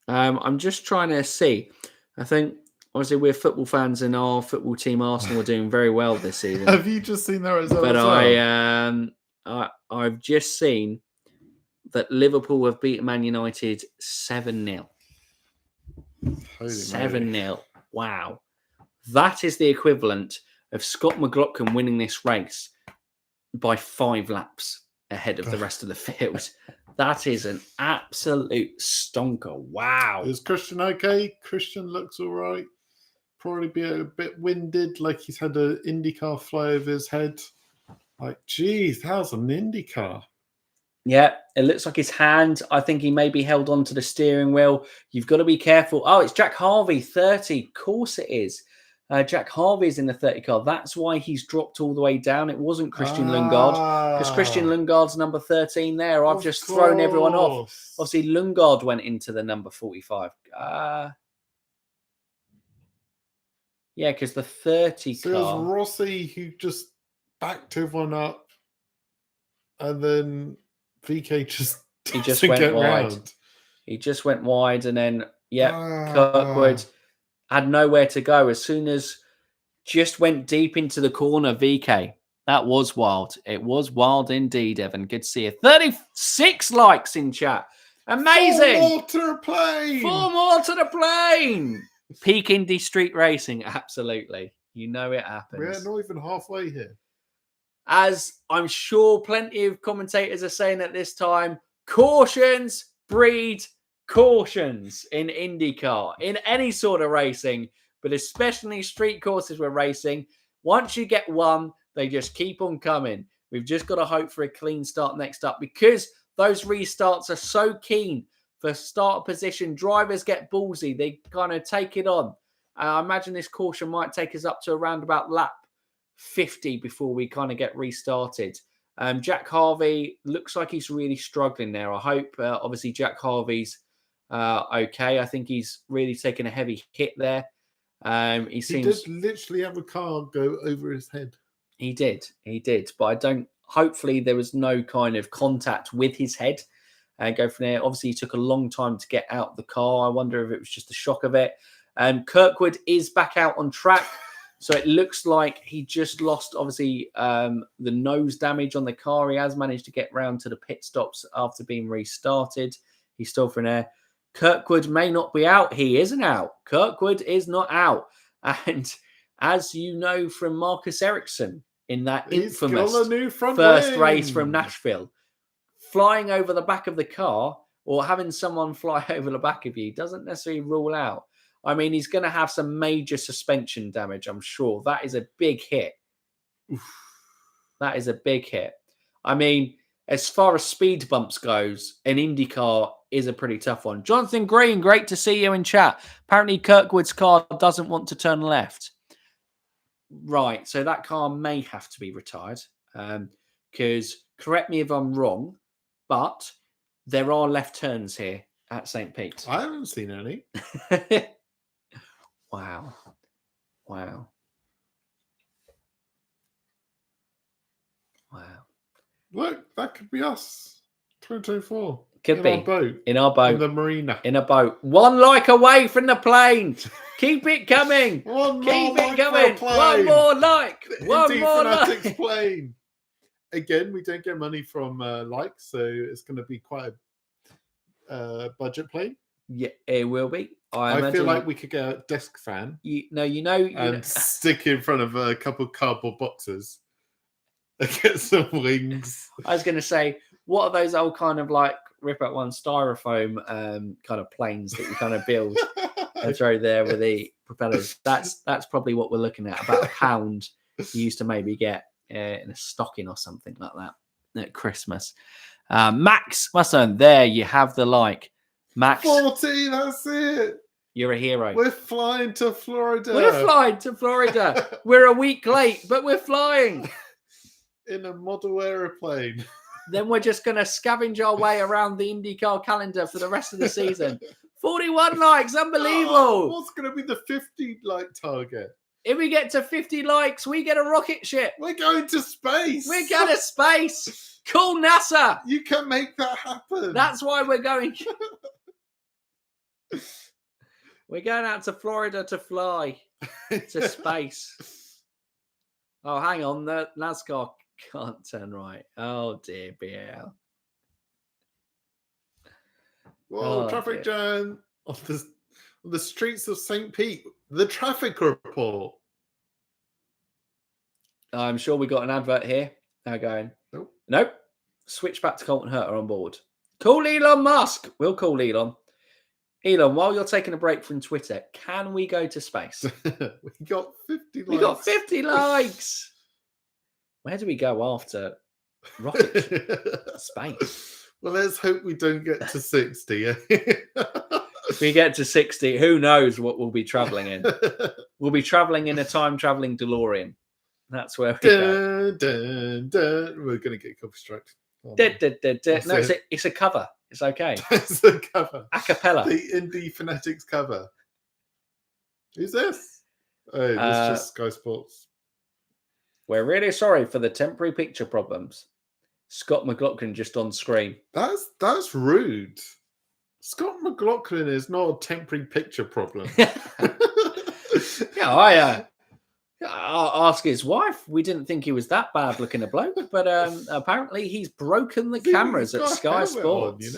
I'm just trying to see. I think, obviously, we're football fans and our football team, Arsenal, are doing very well this season. Have you just seen their result? But I've just seen that Liverpool have beaten Man United 7-0. 7-0. Wow. That is the equivalent of Scott McLaughlin winning this race by 5 laps ahead of the rest of the field. That is an absolute stonker. Wow. Is Christian okay? Christian looks all right. Probably be a bit winded, like he's had an IndyCar fly over his head. Like, geez, how's an IndyCar? Yeah, it looks like his hand. I think he maybe held on to the steering wheel. You've got to be careful. Oh, it's Jack Harvey, 30. Of course it is. Jack Harvey is in the 30 car. That's why he's dropped all the way down. It wasn't Christian Lundgaard, because Christian Lundgaard's number 13 there. I've just thrown everyone off. Obviously, Lundgaard went into the number 45. Yeah, because the 30 car... So it was Rossi who just backed everyone up, and then VK just went wide. He just went wide, and then Kirkwood had nowhere to go. As soon as just went deep into the corner, VK. That was wild. It was wild indeed, Evan. Good to see you. 36 likes in chat. Amazing. 4 more to the plane. 4 more to the plane. Peak indie street racing. Absolutely. You know it happens. We're not even halfway here. As I'm sure plenty of commentators are saying at this time, cautions breed cautions in IndyCar, in any sort of racing, but especially street courses we're racing. Once you get one, they just keep on coming. We've just got to hope for a clean start next up, because those restarts are so keen for start position. Drivers get ballsy. They kind of take it on. I imagine this caution might take us up to around about lap 50 before we kind of get restarted. Jack Harvey looks like he's really struggling there. I hope, obviously, Jack Harvey's okay. I think he's really taken a heavy hit there. He seems did literally have a car go over his head. He did, but I don't. Hopefully, there was no kind of contact with his head. Go from there. Obviously, he took a long time to get out the car. I wonder if it was just the shock of it. Kirkwood is back out on track. So it looks like he just lost, obviously, the nose damage on the car. He has managed to get round to the pit stops after being restarted. He's still for an air. Kirkwood may not be out. He isn't out. Kirkwood is not out. And as you know from Marcus Ericsson in that infamous first race from Nashville, flying over the back of the car or having someone fly over the back of you doesn't necessarily rule out. I mean, he's going to have some major suspension damage, I'm sure. That is a big hit. That is a big hit. I mean, as far as speed bumps goes, an IndyCar is a pretty tough one. Jonathan Green, great to see you in chat. Apparently, Kirkwood's car doesn't want to turn left. Right, so that car may have to be retired. Because, correct me if I'm wrong, but there are left turns here at St. Pete. I haven't seen any. Wow. Look, that could be us. 2024. Could be. In our boat. In the marina. In a boat. 1 like away from the plane. Keep it coming. Keep it coming. 1 more like. 1 more like. Plane. Again, we don't get money from likes, so it's going to be quite a budget plane. Yeah, it will be. I feel like we could get a desk fan. And stick in front of a couple of cardboard boxes and get some wings. I was going to say, what are those old kind of like rip out one styrofoam kind of planes that you kind of build and throw there with the propellers? That's probably what we're looking at. About £1 you used to maybe get in a stocking or something like that at Christmas. Max Musson, there you have the like. Max 40, that's it. You're a hero. We're flying to Florida. We're a week late, but we're flying. In a model aeroplane. Then we're just going to scavenge our way around the IndyCar calendar for the rest of the season. 41 likes, unbelievable. What's going to be the 50 like target? If we get to 50 likes, we get a rocket ship. We're going to space. We're going to space. Call NASA. You can make that happen. That's why we're going. We're going out to Florida to fly to space. Oh, hang on. The NASCAR can't turn right. Oh, dear, BL. Whoa, traffic jam on the streets of St. Pete. The traffic report. I'm sure we got an advert here. Now going. Nope. Switch back to Colton Herter on board. Call Elon Musk. We'll call Elon. Elon, while you're taking a break from Twitter, can we go to space? We got 50 likes. We got 50 likes. Where do we go after rocket space? Well, let's hope we don't get to 60. If we get to 60, who knows what we'll be traveling in? We'll be traveling in a time-traveling DeLorean. That's where we go. We're going to get copyright. No, it's a cover. It's okay. It's a cover. A cappella. The Indy Phonetics cover. Who's this? Oh, it's just Sky Sports. We're really sorry for the temporary picture problems. Scott McLaughlin just on screen. That's rude. Scott McLaughlin is not a temporary picture problem. Yeah, I'll ask his wife. We didn't think he was that bad looking a bloke, but apparently he's broken the cameras at Sky Sports.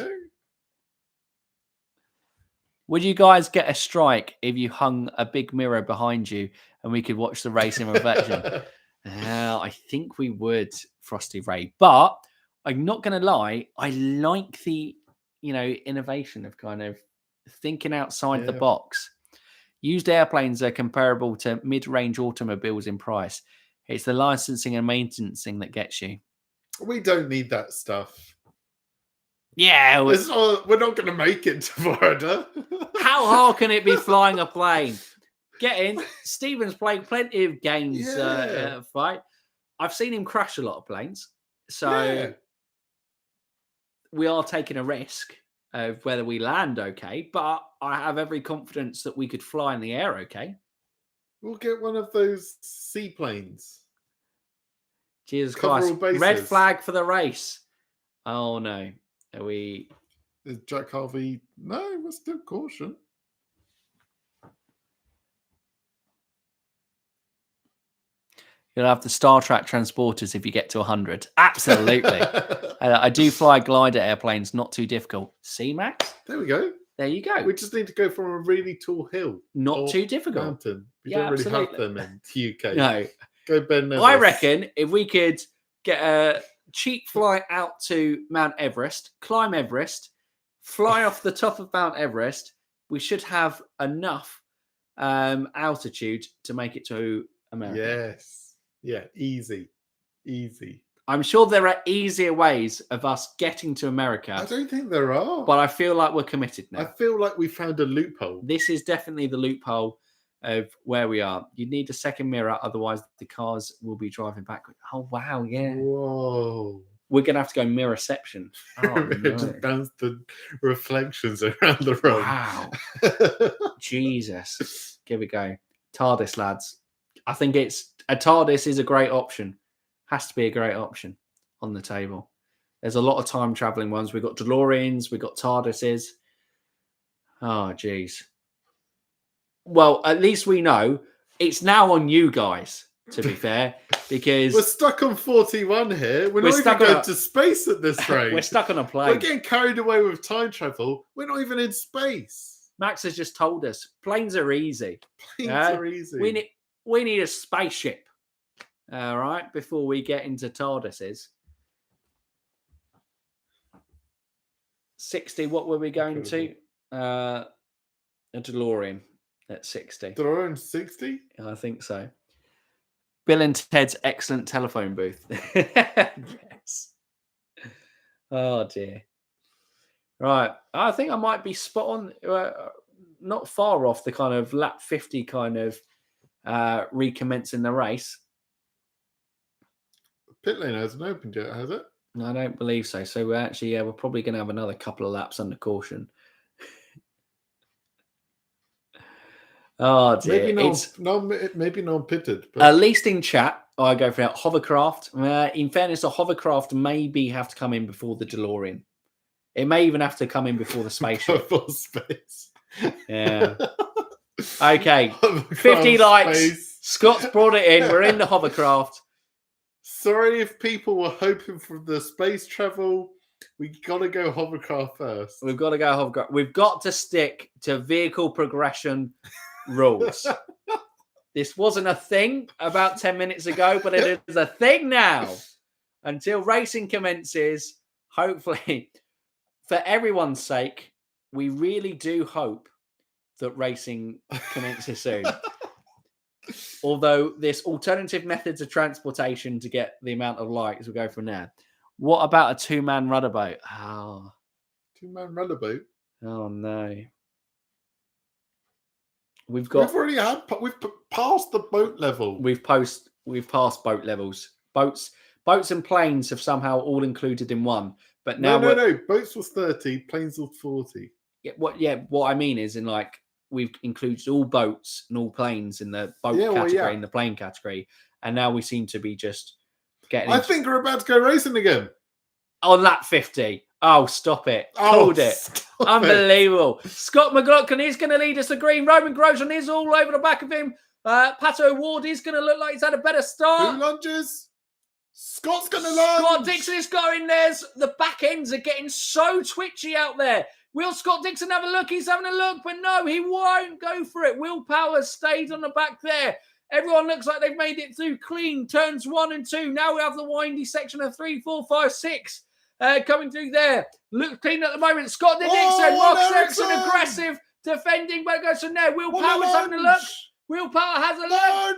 Would you guys get a strike if you hung a big mirror behind you and we could watch the race in reflection? I think we would, Frosty Ray. But I'm not going to lie. I like the, innovation of kind of thinking outside the box. Used airplanes are comparable to mid-range automobiles in price. It's the licensing and maintenance that gets you. We don't need that stuff. Yeah. We're not going to make it to Florida. How hard can it be flying a plane? Get in. Stephen's played plenty of games. Fight. I've seen him crash a lot of planes. So we are taking a risk of whether we land okay. But I have every confidence that we could fly in the air okay. We'll get one of those seaplanes. Jesus Christ. Red flag for the race. Oh, no. Are we... Is Jack Harvey... No, we're still caution. You'll have the Star Trek transporters if you get to 100. Absolutely. I do fly glider airplanes, not too difficult. See, Max? There we go. There you go. We just need to go from a really tall hill. Not too difficult. Mountain. We don't really have them in the UK. No. Go Ben Nevis. I reckon if we could get a cheap flight out to Mount Everest, climb Everest, fly off the top of Mount Everest, we should have enough altitude to make it to America. Yes. Yeah, easy. I'm sure there are easier ways of us getting to America. I don't think there are. But I feel like we're committed now. I feel like we found a loophole. This is definitely the loophole of where we are. You need a second mirror, otherwise the cars will be driving backwards. Oh, wow, yeah. Whoa. We're going to have to go mirrorception. Oh, no. Just bounce the reflections around the road. Wow. Jesus. Here we go. TARDIS, lads. I think a TARDIS is a great option. Has to be a great option on the table. There's a lot of time traveling ones. We've got DeLoreans, we've got TARDISes. Oh, geez. Well, at least we know it's now on you guys, to be fair, because we're stuck on 41 here. We're not even going to space at this rate. We're stuck on a plane. We're getting carried away with time travel. We're not even in space. Max has just told us planes are easy. Planes are easy. We need a spaceship. All right, before we get into TARDISes. 60, what were we going to? A DeLorean at 60. DeLorean 60? I think so. Bill and Ted's excellent telephone booth. Yes. Oh, dear. Right. I think I might be spot on, not far off the kind of lap 50 kind of recommencing the race. Pit lane hasn't opened yet, has it? No, I don't believe so. So we're actually, we're probably going to have another couple of laps under caution. Oh dear! Maybe non-pitted. But... At least in chat, I go for that hovercraft. In fairness, a hovercraft maybe have to come in before the DeLorean. It may even have to come in before the spaceship. Before space. Yeah. Okay. 50 likes. Space. Scott's brought it in. We're in the hovercraft. Sorry if people were hoping for the space travel. We got to go hovercraft first. We've got to go hovercraft. We've got to stick to vehicle progression rules. This wasn't a thing about 10 minutes ago, but it is a thing now. Until racing commences, hopefully, for everyone's sake, we really do hope that racing commences soon. Although there's alternative methods of transportation to get the amount of likes, we'll go from there. What about a two-man rudder boat? Oh. Two-man rudder boat? Oh, no. We've passed the boat level. We've passed boat levels. Boats and planes have somehow all included in one. But now no. Boats was 30, planes was 40. What I mean is we've included all boats and all planes in the boat category, in the plane category, and now we seem to be just getting. I think we're about to go racing again. On lap 50. Oh, stop it. Oh, Called it. stop Unbelievable. Scott McLaughlin is going to lead us to green. Romain Grosjean is all over the back of him. Pato Ward is going to look like he's had a better Who start. lunges? Scott's going to lunge. Scott Dixon is going. The back ends are getting so twitchy out there. Will Scott Dixon have a look? He's having a look, but no, he won't go for it. Will Power stayed on the back there. Everyone looks like they've made it through clean. Turns 1 and 2. Now we have the windy section of 3, 4, 5, 6 coming through there. Look clean at the moment. Scott Dixon, Marcus Ericsson, aggressive, defending, but goes from there. Will Power's having a look. Will Power has a look.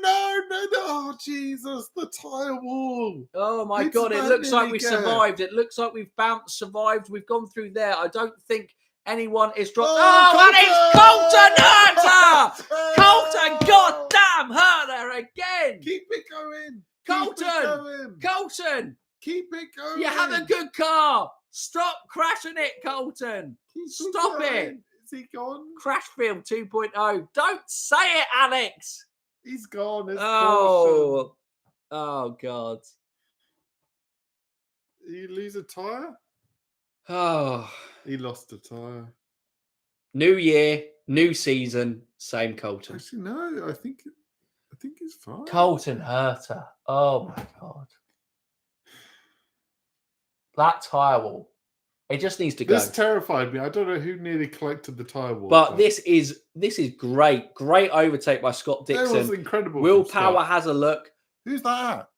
No. Oh, Jesus. The tyre wall. Oh, my It's God. It looks like we Vandenberg. survived. It looks like we've bounced, survived. We've gone through there. I don't think anyone is dropped. Oh, And it's Colton Hurter! Colton, goddamn Hurter again! Keep it going. Colton! Keep it going. You have a good car. Stop crashing it, Colton. Stop it. Is he gone? Crashfield 2.0. Don't say it, Alex. He's gone. It's Oh, caution. oh God. You lose a tyre? Oh, He lost a tyre. new year, new season, same Colton. Actually, no. I think he's fine. Colton Hurter. Oh my God. That tyre wall. It just needs to go. This terrified me. I don't know who nearly collected the tyre wall. But this is great. Great overtake by Scott That was Dixon. incredible. Will from Power Scott. has a look. Who's that?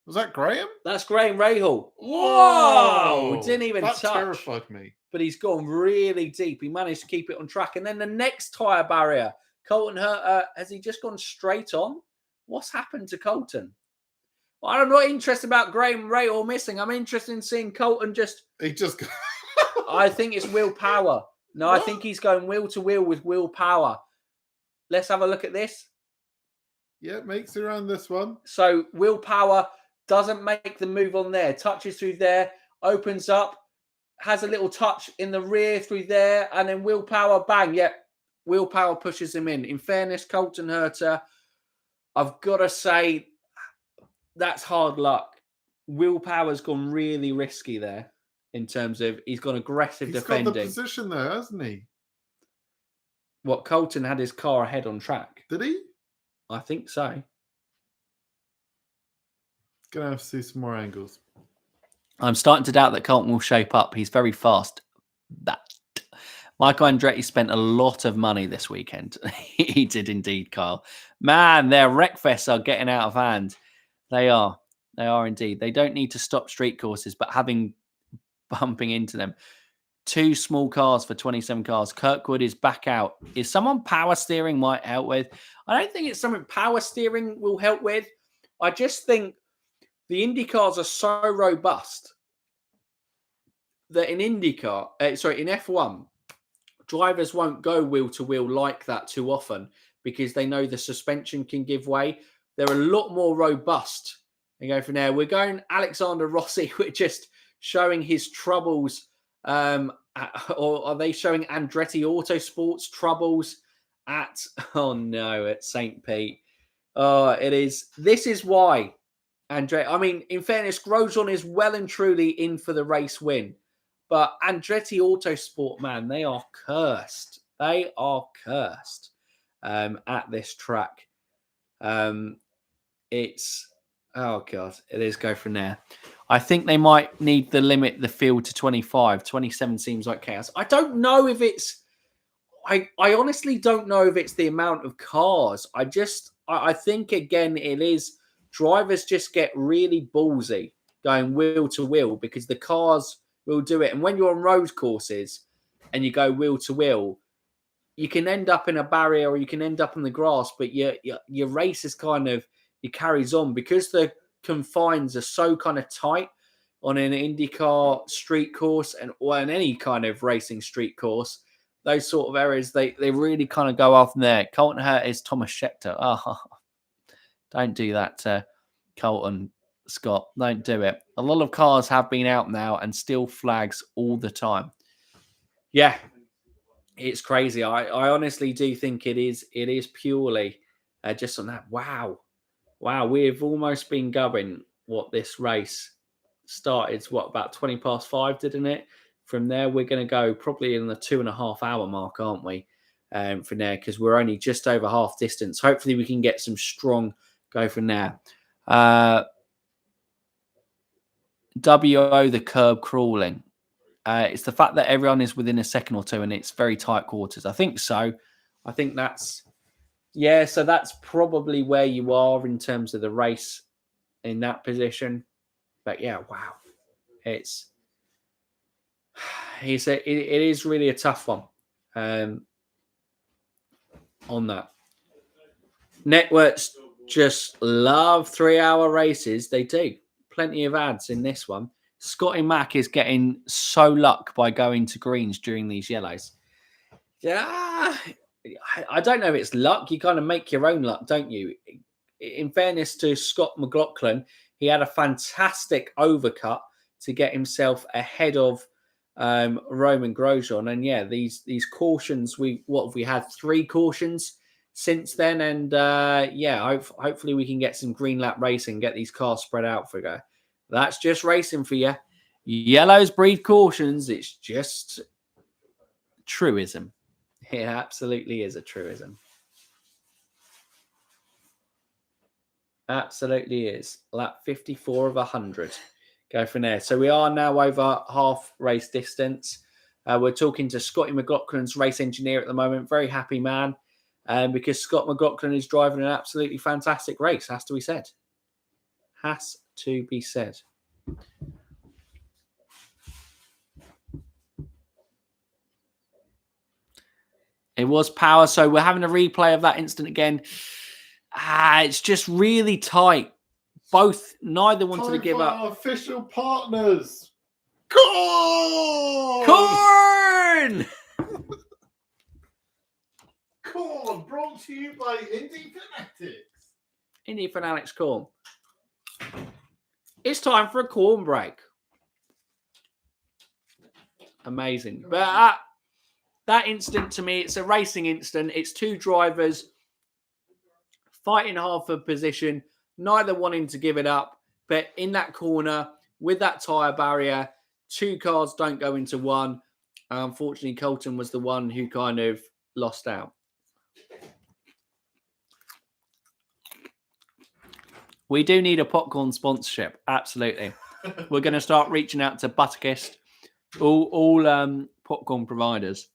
Was that Graham? That's Graham Rahal. Whoa! Whoa! Didn't even That touch. terrified me. But he's gone really deep. He managed to keep it on track. And then the next tyre barrier, Colton Hurter, has he just gone straight on? What's happened to Colton? Well, I'm not interested about Graham Rahal missing. I'm interested in seeing Colton just... He just... I think it's Will Power. No, What? I think he's going wheel to wheel with Will Power. Let's have a look at this. Yeah, makes it around this one. So Will Power doesn't make the move on there. Touches through there, opens up, has a little touch in the rear through there, and then Will Power, bang. Yeah, Will Power pushes him in. In fairness, Colton Hurter, I've got to say, that's hard luck. Will Power's gone really risky there in terms of he's gone aggressive He's defending. got the position there, hasn't he? What, Colton had his car ahead on track? Did he? I think so. Gonna have to see some more angles. I'm starting to doubt that Colton will shape up. He's very fast. That Michael Andretti spent a lot of money this weekend. He did indeed, Kyle. Man, their wreckfests are getting out of hand. They are. They are indeed. They don't need to stop street courses, but bumping into them. 2 small cars for 27 cars. Kirkwood is back out. Is someone power steering might help with? I don't think it's something power steering will help with. I just think the Indy cars are so robust that in IndyCar, in F1, drivers won't go wheel to wheel like that too often because they know the suspension can give way. They're a lot more robust. And go from there. We're going Alexander Rossi. We're just showing his troubles. Or are they showing Andretti Autosports troubles at St. Pete? Oh, it is. This is why Andretti. I mean, in fairness, Grosjean is well and truly in for the race win. But Andretti Autosport, man, they are cursed. They are cursed at this track. It's... Oh, God. It is go from there. I think they might need to limit the field to 25. 27 seems like chaos. I don't know if it's... I honestly don't know if it's the amount of cars. I think, again, it is... Drivers just get really ballsy going wheel to wheel because the cars will do it. And when you're on road courses and you go wheel to wheel, you can end up in a barrier or you can end up in the grass, but your race is kind of... It carries on because the confines are so kind of tight on an IndyCar street course or in any kind of racing street course. Those sort of areas, they really kind of go off from there. Colton Hurter is Thomas Scheckter. Oh, don't do that to Colton, Scott. Don't do it. A lot of cars have been out now and still flags all the time. Yeah, it's crazy. I honestly do think it is purely just on that. Wow, we've almost been going this race started, about 20 past 5, didn't it? From there, we're going to go probably in the 2.5 hour mark, aren't we? From there, because we're only just over half distance. Hopefully, we can get some strong go from there. WO, the curb crawling. It's the fact that everyone is within a second or two and it's very tight quarters. I think so. I think that's, so that's probably where you are in terms of the race in that position. But yeah, wow. It is really a tough one on that. Networks just love 3-hour races. They do. Plenty of ads in this one. Scotty Mack is getting so luck by going to greens during these yellows. Yeah, I don't know if it's luck. You kind of make your own luck, don't you? In fairness to Scott McLaughlin, he had a fantastic overcut to get himself ahead of Romain Grosjean. And yeah, these cautions, what have we had? 3 cautions since then. And hopefully we can get some green lap racing, get these cars spread out for go. That's just racing for you. Yellows breed cautions. It's just truism. It absolutely is a truism. Absolutely is. Lap 54 of 100. Go from there. So we are now over half race distance. We're talking to Scotty McLaughlin's race engineer at the moment. Very happy man. Because Scott McLaughlin is driving an absolutely fantastic race, has to be said. Has to be said. It was power. So we're having a replay of that incident again. It's just really tight. Neither wanted to give up. Our official partners. Corn! Corn, brought to you by Indy Fanatics. Indy Fanatics corn. It's time for a corn break. Amazing. But that incident, to me, it's a racing incident. It's 2 drivers fighting hard for position, neither wanting to give it up. But in that corner, with that tyre barrier, 2 cars don't go into one. Unfortunately, Colton was the one who kind of lost out. We do need a popcorn sponsorship. Absolutely. We're going to start reaching out to Butterkist, all popcorn providers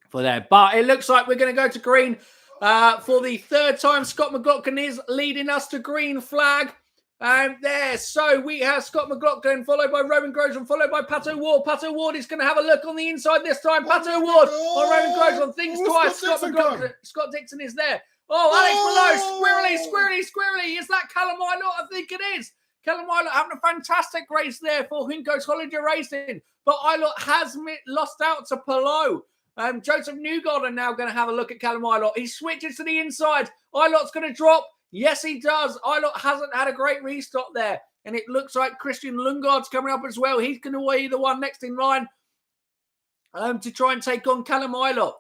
for there. But it looks like we're going to go to green for the 3rd time. Scott McLaughlin is leading us to green flag. There. So we have Scott McLaughlin, followed by Romain Grosjean, followed by Pato Ward. Pato Ward is going to have a look on the inside this time. Pato Ward on Romain Grosjean. Thinks twice. Scott Dixon is there. Oh, Alex below. Squirrely. Is that Callum Eilert? I think it is. Callum Eilert having a fantastic race there for Hunko's Holiday Racing. But Eilert has lost out to Pelot. Joseph Newgarden now going to have a look at Callum Eilert. He switches to the inside. Eilert's going to drop. Yes, he does. Eilert hasn't had a great restart there. And it looks like Christian Lundgaard's coming up as well. He's going to be the one next in line to try and take on Callum Eilert.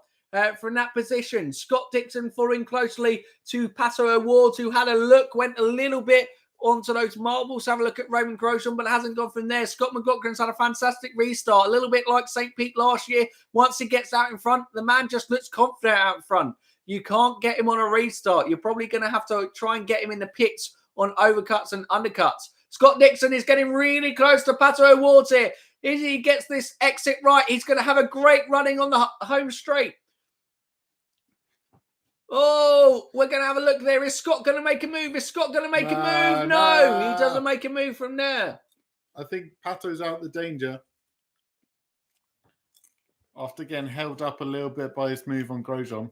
From that position, Scott Dixon following closely to Pato O'Ward, who had a look, went a little bit onto those marbles. Have a look at Romain Grosjean, but hasn't gone from there. Scott McLaughlin's had a fantastic restart, a little bit like St. Pete last year. Once he gets out in front, the man just looks confident out in front. You can't get him on a restart. You're probably going to have to try and get him in the pits on overcuts and undercuts. Scott Dixon is getting really close to Pato O'Ward here. If he gets this exit right, he's going to have a great running on the home straight. Oh, we're going to have a look there. Is Scott going to make a move? Is Scott going to make a move? No, he doesn't make a move from there. I think Pato's out the danger. After getting held up a little bit by his move on Grosjean.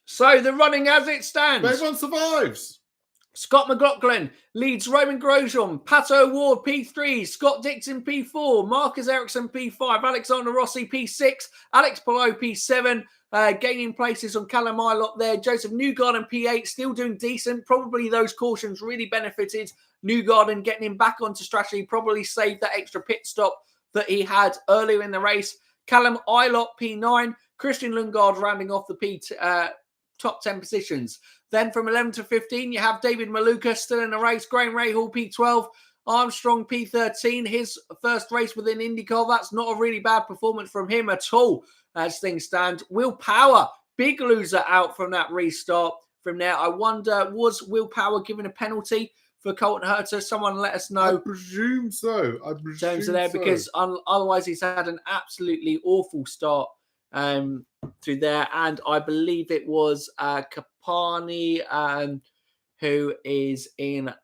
So the running as it stands. Everyone survives. Scott McLaughlin leads Romain Grosjean, Pato O'Ward P3, Scott Dixon P4, Marcus Ericsson P5, Alexander Rossi P6, Alex Pelot P7, gaining places on Callum Eilert there. Joseph Newgarden P8, still doing decent. Probably those cautions really benefited Newgarden, getting him back onto strategy, probably saved that extra pit stop that he had earlier in the race. Callum Eilert P9, Christian Lundgaard rounding off the top 10 positions. Then from 11 to 15, you have David Maluka still in the race. Graham Rahal, P12. Armstrong P13, his first race within IndyCar. That's not a really bad performance from him at all as things stand. Will Power, big loser out from that restart. From there, I wonder, was Will Power given a penalty for Colton Herta? Someone let us know. I presume so. Because otherwise he's had an absolutely awful start through there. And I believe it was Capani who is in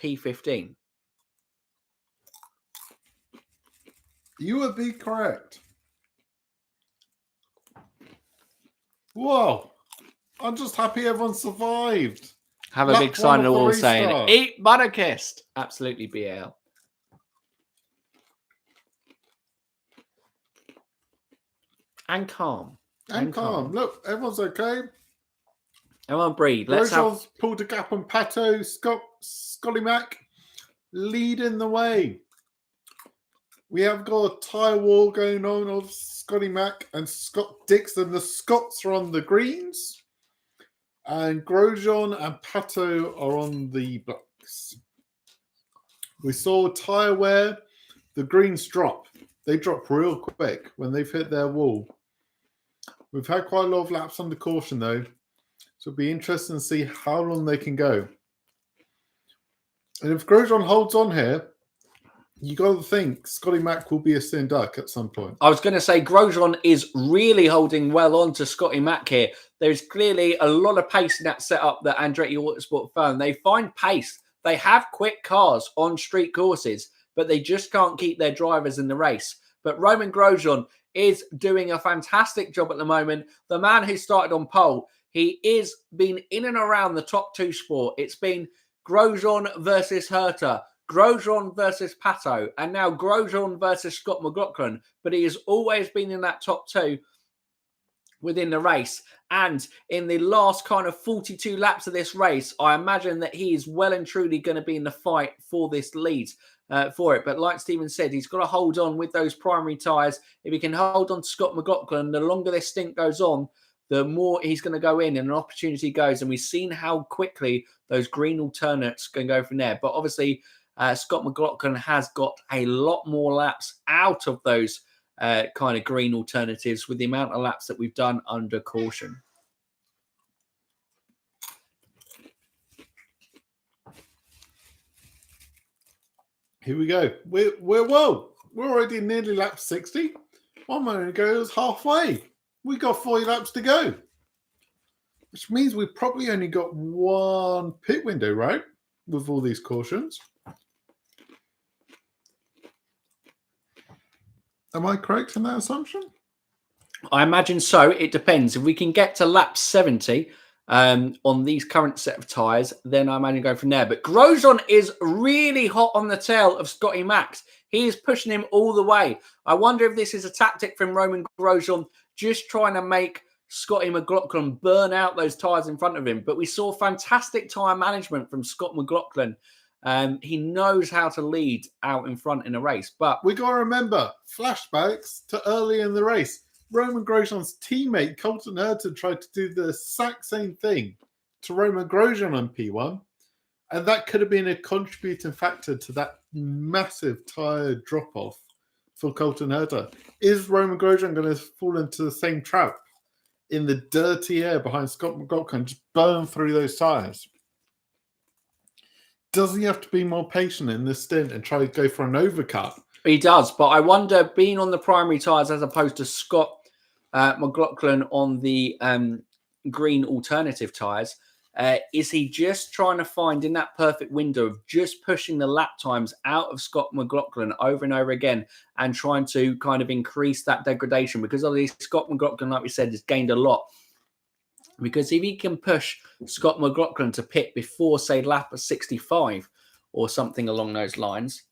P15. You would be correct. Whoa. I'm just happy everyone survived. Have a big sign on the wall saying, eat Monarchist. Absolutely, BL. And calm. And calm. Look, everyone's okay. Everyone breathe. Grosjean's pulled a gap on Pato. Scotty Mac leading the way. We have got a tyre war going on of Scotty Mac and Scott Dixon. The Scots are on the greens. And Grosjean and Pato are on the blacks. We saw tyre wear. The greens drop. They drop real quick when they've hit their wall. We've had quite a lot of laps under caution, though. So it'll be interesting to see how long they can go. And if Grosjean holds on here, you got to think Scotty Mac will be a sitting duck at some point. I was going to say Grosjean is really holding well on to Scotty Mac here. There's clearly a lot of pace in that setup that Andretti Autosport found. They find pace. They have quick cars on street courses, but they just can't keep their drivers in the race. But Romain Grosjean is doing a fantastic job at the moment. The man who started on pole, he is been in and around the top two sport. It's been Grosjean versus Herta, Grosjean versus Pato, and now Grosjean versus Scott McLaughlin. But he has always been in that top two within the race. And in the last kind of 42 laps of this race, I imagine that he is well and truly going to be in the fight for this lead for it. But like Stephen said, he's got to hold on with those primary tyres. If he can hold on to Scott McLaughlin, the longer this stint goes on, the more he's going to go in and an opportunity goes. And we've seen how quickly those green alternates can go from there. But obviously, Scott McLaughlin has got a lot more laps out of those kind of green alternatives with the amount of laps that we've done under caution. Here we go. We're already nearly lap 60. 1 moment ago, it was halfway. We got 40 laps to go, which means we've probably only got one pit window, right? With all these cautions. Am I correct in that assumption? I imagine so. It depends. If we can get to lap 70 on these current set of tyres, then I imagine go from there. But Grosjean is really hot on the tail of Scotty Max. He is pushing him all the way. I wonder if this is a tactic from Romain Grosjean, just trying to make Scotty McLaughlin burn out those tyres in front of him. But we saw fantastic tyre management from Scott McLaughlin. He knows how to lead out in front in a race. But we got to remember, flashbacks to early in the race. Romain Grosjean's teammate, Colton Herta, tried to do the exact same thing to Romain Grosjean on P1. And that could have been a contributing factor to that massive tyre drop-off for Colton Herta. Is Romain Grosjean going to fall into the same trap in the dirty air behind Scott McLaughlin, just burn through those tyres? Does he have to be more patient in this stint and try to go for an overcut? He does, but I wonder, being on the primary tyres as opposed to Scott McLaughlin on the green alternative tyres, is he just trying to find in that perfect window of just pushing the lap times out of Scott McLaughlin over and over again and trying to kind of increase that degradation? Because obviously Scott McLaughlin, like we said, has gained a lot. Because if he can push Scott McLaughlin to pit before, say, lap 65 or something along those lines,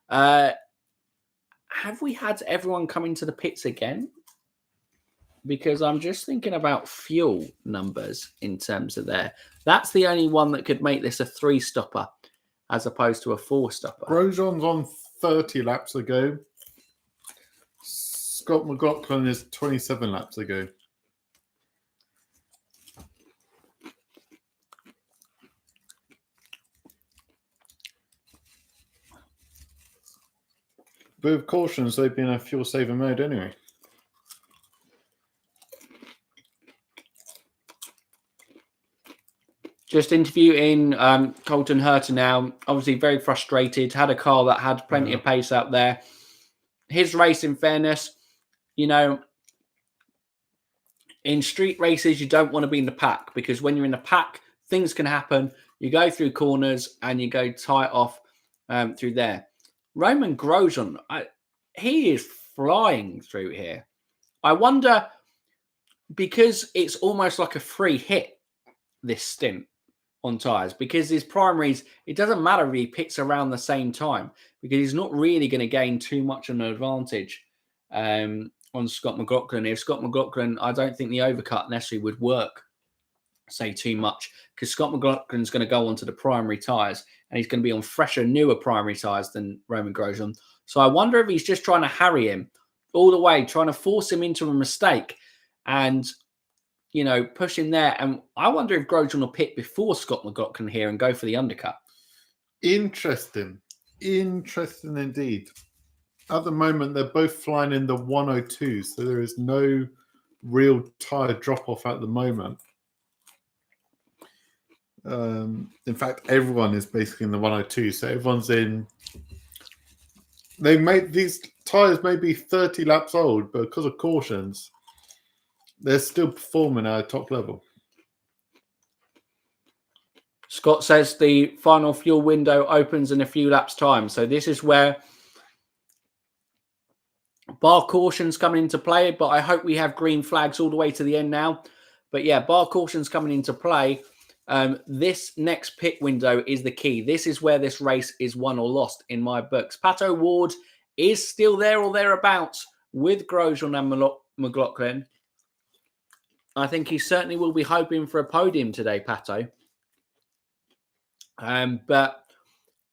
have we had everyone come into the pits again? Because I'm just thinking about fuel numbers in terms of there. That's the only one that could make this a 3-stopper as opposed to a 4-stopper. Grosjean's on 30 laps ago. Scott McLaughlin is 27 laps ago. But with cautions, they've been in fuel saving mode anyway. Just interviewing Colton Herta now. Obviously very frustrated. Had a car that had plenty of pace out there. His race, in fairness, you know, in street races, you don't want to be in the pack because when you're in the pack, things can happen. You go through corners and you go tight off through there. Romain Grosjean, he is flying through here. I wonder, because it's almost like a free hit, this stint on tyres, because his primaries, it doesn't matter if he pits around the same time because he's not really going to gain too much of an advantage on Scott McLaughlin. If Scott McLaughlin, I don't think the overcut necessarily would work, say, too much, because Scott McLaughlin's going to go onto the primary tyres and he's going to be on fresher, newer primary tyres than Romain Grosjean. So I wonder if he's just trying to harry him all the way, trying to force him into a mistake and, you know, push him there. And I wonder if Grosjean will pit before Scott McLaughlin here and go for the undercut. Interesting. Interesting indeed. At the moment, they're both flying in the 102, so there is no real tyre drop-off at the moment. In fact, everyone is basically in the 102, so everyone's in. They make these tyres may be 30 laps old, but because of cautions, they're still performing at a top level. Scott says the final fuel window opens in a few laps' time. So this is where bar cautions coming into play, but I hope we have green flags all the way to the end now. But yeah, bar cautions coming into play. This next pit window is the key. This is where this race is won or lost in my books. Pato Ward is still there or thereabouts with Grosjean and McLaughlin. I think he certainly will be hoping for a podium today, Pato. But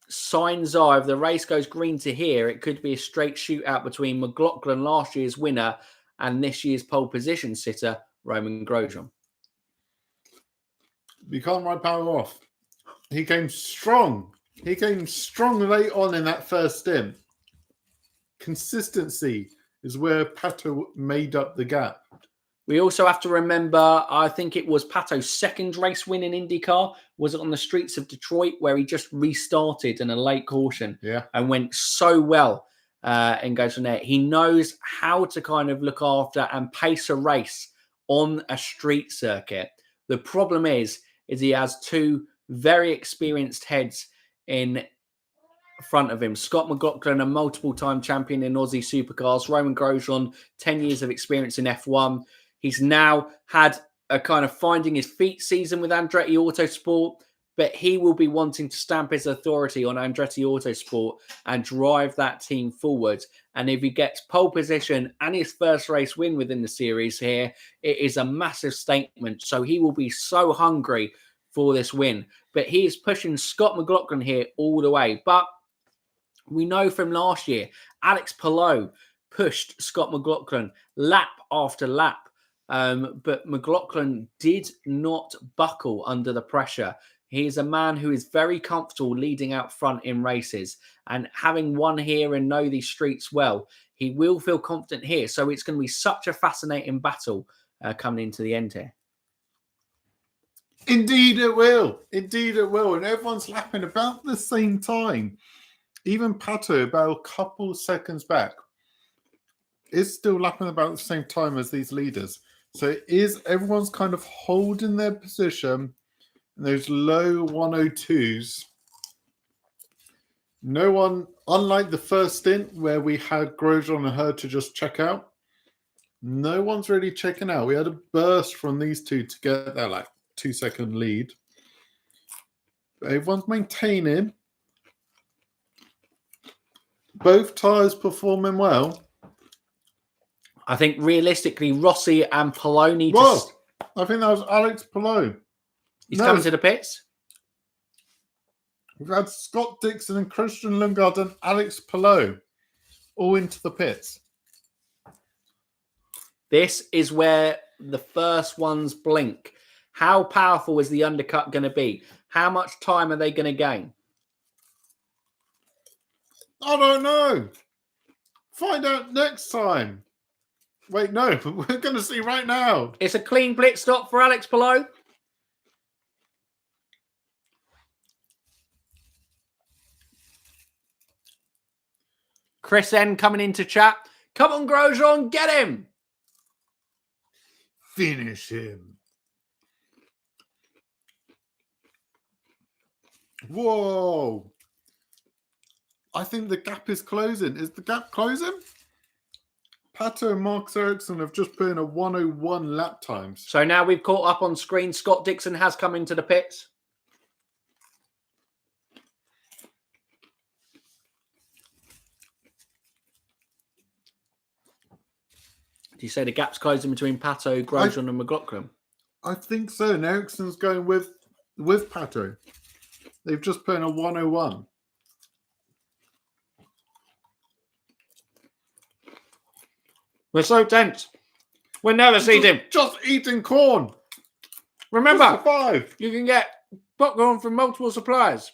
signs are, if the race goes green to here, it could be a straight shootout between McLaughlin, last year's winner, and this year's pole position sitter, Romain Grosjean. You can't write power off. He came strong. He came strong late on in that first stint. Consistency is where Pato made up the gap. We also have to remember, I think it was Pato's second race win in IndyCar. Was it on the streets of Detroit where he just restarted in a late caution and went so well and goes from there. He knows how to kind of look after and pace a race on a street circuit. The problem is he has two very experienced heads in front of him. Scott McLaughlin, a multiple-time champion in Aussie Supercars. Romain Grosjean, 10 years of experience in F1. He's now had a kind of finding his feet season with Andretti Autosport, but he will be wanting to stamp his authority on Andretti Autosport and drive that team forward. And if he gets pole position and his first race win within the series here, it is a massive statement. So he will be so hungry for this win. But he is pushing Scott McLaughlin here all the way. But we know from last year, Alex Palou pushed Scott McLaughlin lap after lap. But McLaughlin did not buckle under the pressure. He is a man who is very comfortable leading out front in races, and having won here and know these streets well, he will feel confident here. So it's going to be such a fascinating battle coming into the end here. Indeed it will. Indeed it will. And everyone's lapping about the same time. Even Pato, about a couple seconds back, is still lapping about the same time as these leaders. So it is everyone's kind of holding their position in those low 102s. No one, unlike the first stint where we had Grosjean and Herta just check out, no one's really checking out. We had a burst from these two to get that like 2-second lead. But everyone's maintaining. Both tyres performing well. I think realistically, Rossi and Palou need to... I think that was Alex Palou. He's coming to the pits. We've had Scott Dixon and Christian Lundgaard and Alex Palou all into the pits. This is where the first ones blink. How powerful is the undercut going to be? How much time are they going to gain? I don't know. Find out next time. Wait, no, we're going to see right now. It's a clean blitz stop for Alex Palou. Chris N coming into chat. Come on, Grosjean, get him. Finish him. Whoa. I think the gap is closing. Is the gap closing? Pato and Marcus Ericsson have just put in a 101 lap times. So now we've caught up on screen. Scott Dixon has come into the pits. Do you say the gap's closing between Pato, Grosjean and McLaughlin? I think so. And Ericsson's going with Pato. They've just put in a 101. We're so tense. We're nervous eating. Just eating corn. Remember, 5. you can get popcorn from multiple suppliers.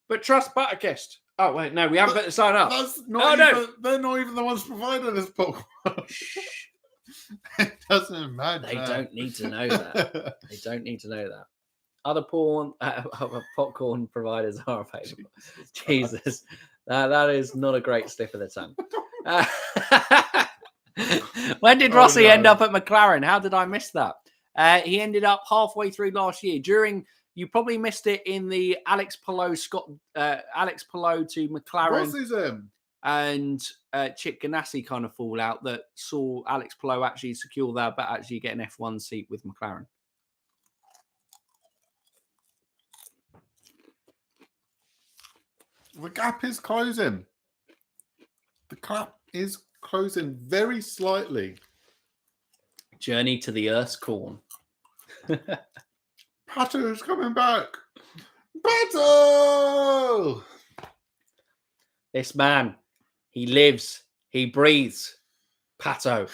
But trust Butterkist. Oh, wait, no, we haven't put the sign up. That's not they're not even the ones providing this popcorn. It doesn't matter. They don't need to know that. They don't need to know that. Other popcorn providers are available. Jesus. That is not a great slip of the tongue. When did Rossi end up at McLaren? How did I miss that? He ended up halfway through last year. You probably missed it in the Alex Palou to McLaren. Rossi's him. And Chip Ganassi kind of fallout that saw Alex Palou actually secure that, but actually get an F1 seat with McLaren. The gap is closing. The gap is closing very slightly. Journey to the Earth's corn. Pato is coming back. Pato! This man, he lives, he breathes. Pato.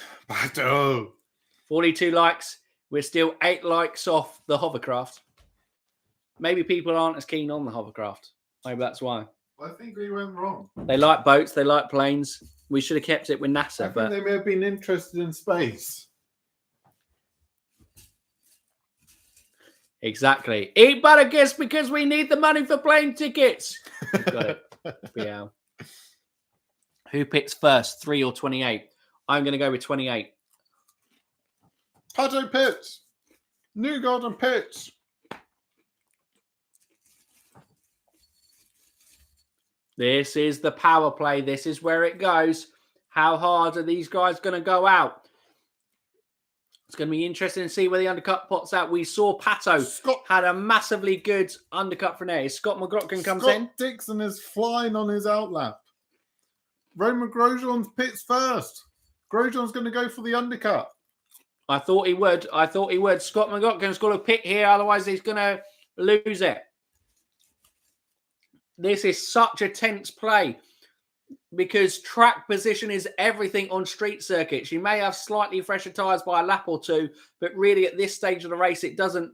42 likes. We're still 8 likes off the hovercraft. Maybe people aren't as keen on the hovercraft. Maybe that's why. I think we went wrong. They like boats. They like planes. We should have kept it with NASA. I think they may have been interested in space. Exactly. Eat Butterkist because we need the money for plane tickets. Got it. Yeah. Who picks first, 3 or 28? I'm going to go with 28. Pato pits. New Golden pits. This is the power play. This is where it goes. How hard are these guys going to go out? It's going to be interesting to see where the undercut pots out. We saw Pato had a massively good undercut from there. Scott McLaughlin comes in. Scott Dixon is flying on his outlap. Romain Grosjean pits first. Grosjean's going to go for the undercut. I thought he would. Scott McLaughlin's got to pit here. Otherwise, he's going to lose it. This is such a tense play because track position is everything on street circuits. You may have slightly fresher tyres by a lap or two, but really at this stage of the race, it doesn't.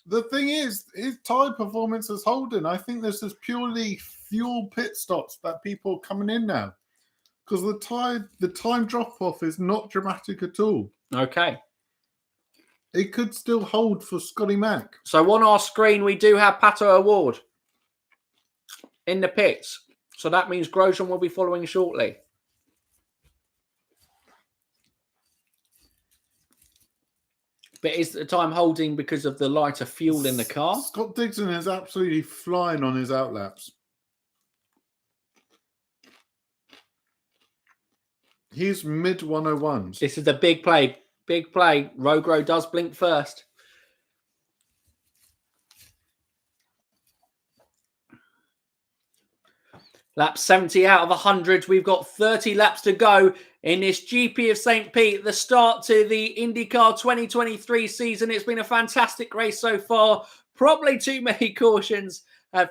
The thing is, his tyre performance is holding. I think this is purely fuel pit stops that people are coming in now because the time drop off is not dramatic at all. Okay. It could still hold for Scotty Mac. So on our screen, we do have Pato Award in the pits. So that means Grosjean will be following shortly. But is the time holding because of the lighter fuel in the car? Scott Dixon is absolutely flying on his outlaps. He's mid 101s. This is the big play. Big play. Rogro does blink first. Lap 70 out of 100. We've got 30 laps to go in this GP of St. Pete. The start to the IndyCar 2023 season. It's been a fantastic race so far. Probably too many cautions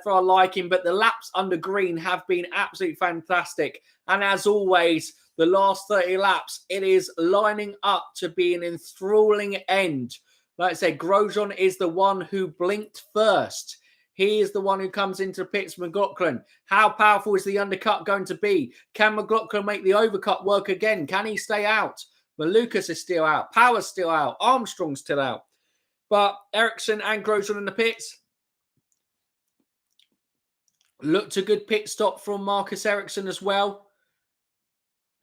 for our liking, but the laps under green have been absolutely fantastic. And as always, the last 30 laps, it is lining up to be an enthralling end. Like I said, Grosjean is the one who blinked first. He is the one who comes into pits. McLaughlin. How powerful is the undercut going to be? Can McLaughlin make the overcut work again? Can he stay out? Malukas is still out. Power's still out. Armstrong's still out. But Ericsson and Grosjean in the pits. Looked a good pit stop from Marcus Ericsson as well.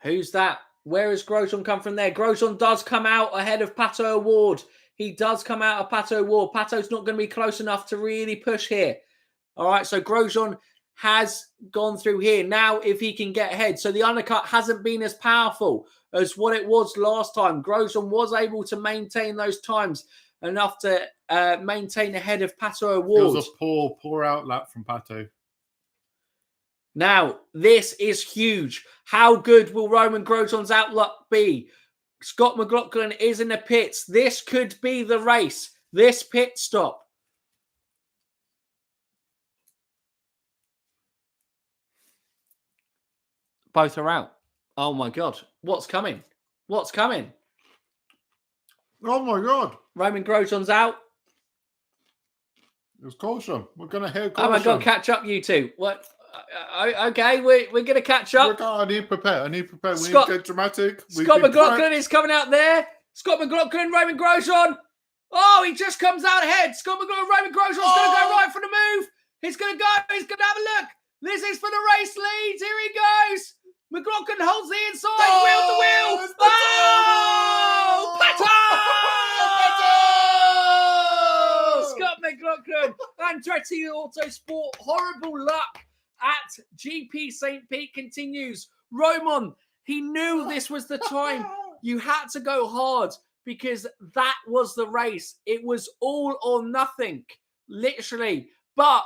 Who's that? Where has Grosjean come from there? Grosjean does come out ahead of Pato O'Ward. He does come out of Pato O'Ward. Pato's not going to be close enough to really push here. All right, so Grosjean has gone through here. Now, if he can get ahead. So the undercut hasn't been as powerful as what it was last time. Grosjean was able to maintain those times enough to maintain ahead of Pato O'Ward. It was a poor outlap from Pato. Now, this is huge. How good will Romain Grosjean's outlook be? Scott McLaughlin is in the pits. This could be the race. This pit stop. Both are out. Oh my God. What's coming? What's coming? Oh my God. Romain Grosjean's out. It's caution. We're going to hear caution. Oh my God, catch up, you two. What? Okay, we're going to catch up. I need to prepare. We need to get dramatic. Scott McLaughlin is coming out there. Scott McLaughlin, Romain Grosjean. Oh, he just comes out ahead. Scott McLaughlin, Romain Grosjean's going to go right for the move. He's going to go. He's going to have a look. This is for the race leads. Here he goes. McLaughlin holds the inside. Wheel to wheel. Oh! Pato! Scott McLaughlin. Andretti Autosport. Horrible luck at GP St. Pete continues. Romain, he knew this was the time. You had to go hard because that was the race. It was all or nothing, literally. But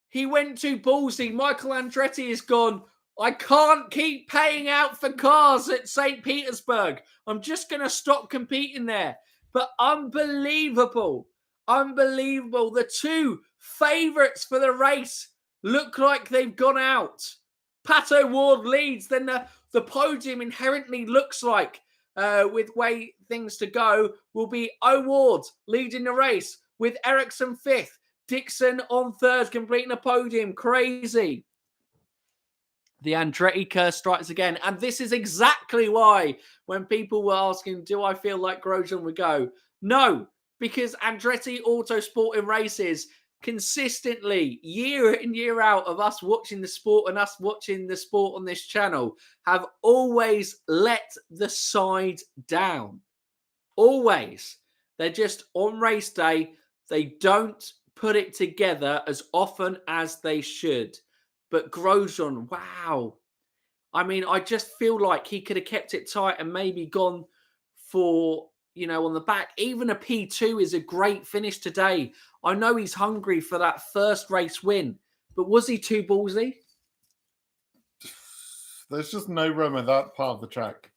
he went too ballsy. Michael Andretti is gone. I can't keep paying out for cars at St. Petersburg. I'm just going to stop competing there. But unbelievable. Unbelievable. The two favourites for the race look like they've gone out. Pato O'Ward leads. Then the podium inherently looks like, with way things to go, will be O'Ward leading the race with Ericsson fifth. Dixon on third, completing a podium. Crazy. The Andretti curse strikes again. And this is exactly why when people were asking, do I feel like Grosjean would go? No, because Andretti Autosport in races consistently, year in, year out, of us watching the sport and us watching the sport on this channel, have always let the side down. Always. They're just on race day. They don't put it together as often as they should. But Grosjean, wow. I mean, I just feel like he could have kept it tight and maybe gone for, on the back. Even a P2 is a great finish today. I know he's hungry for that first race win, but was he too ballsy? There's just no room in that part of the track.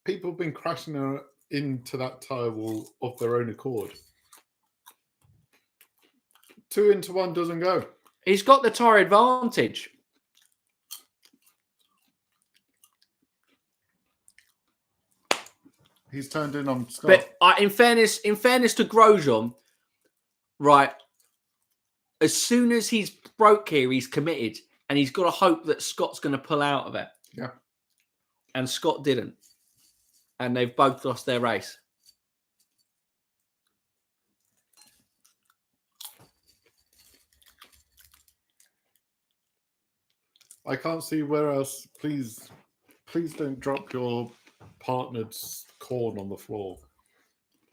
People have been crashing into that tyre wall of their own accord. 2 into 1 doesn't go. He's got the tyre advantage. He's turned in on Scott. But in fairness to Grosjean, right, as soon as he's broke here, he's committed. And he's got to hope that Scott's going to pull out of it. Yeah. And Scott didn't. And they've both lost their race. I can't see where else. Please don't drop your partnered's corn on the floor.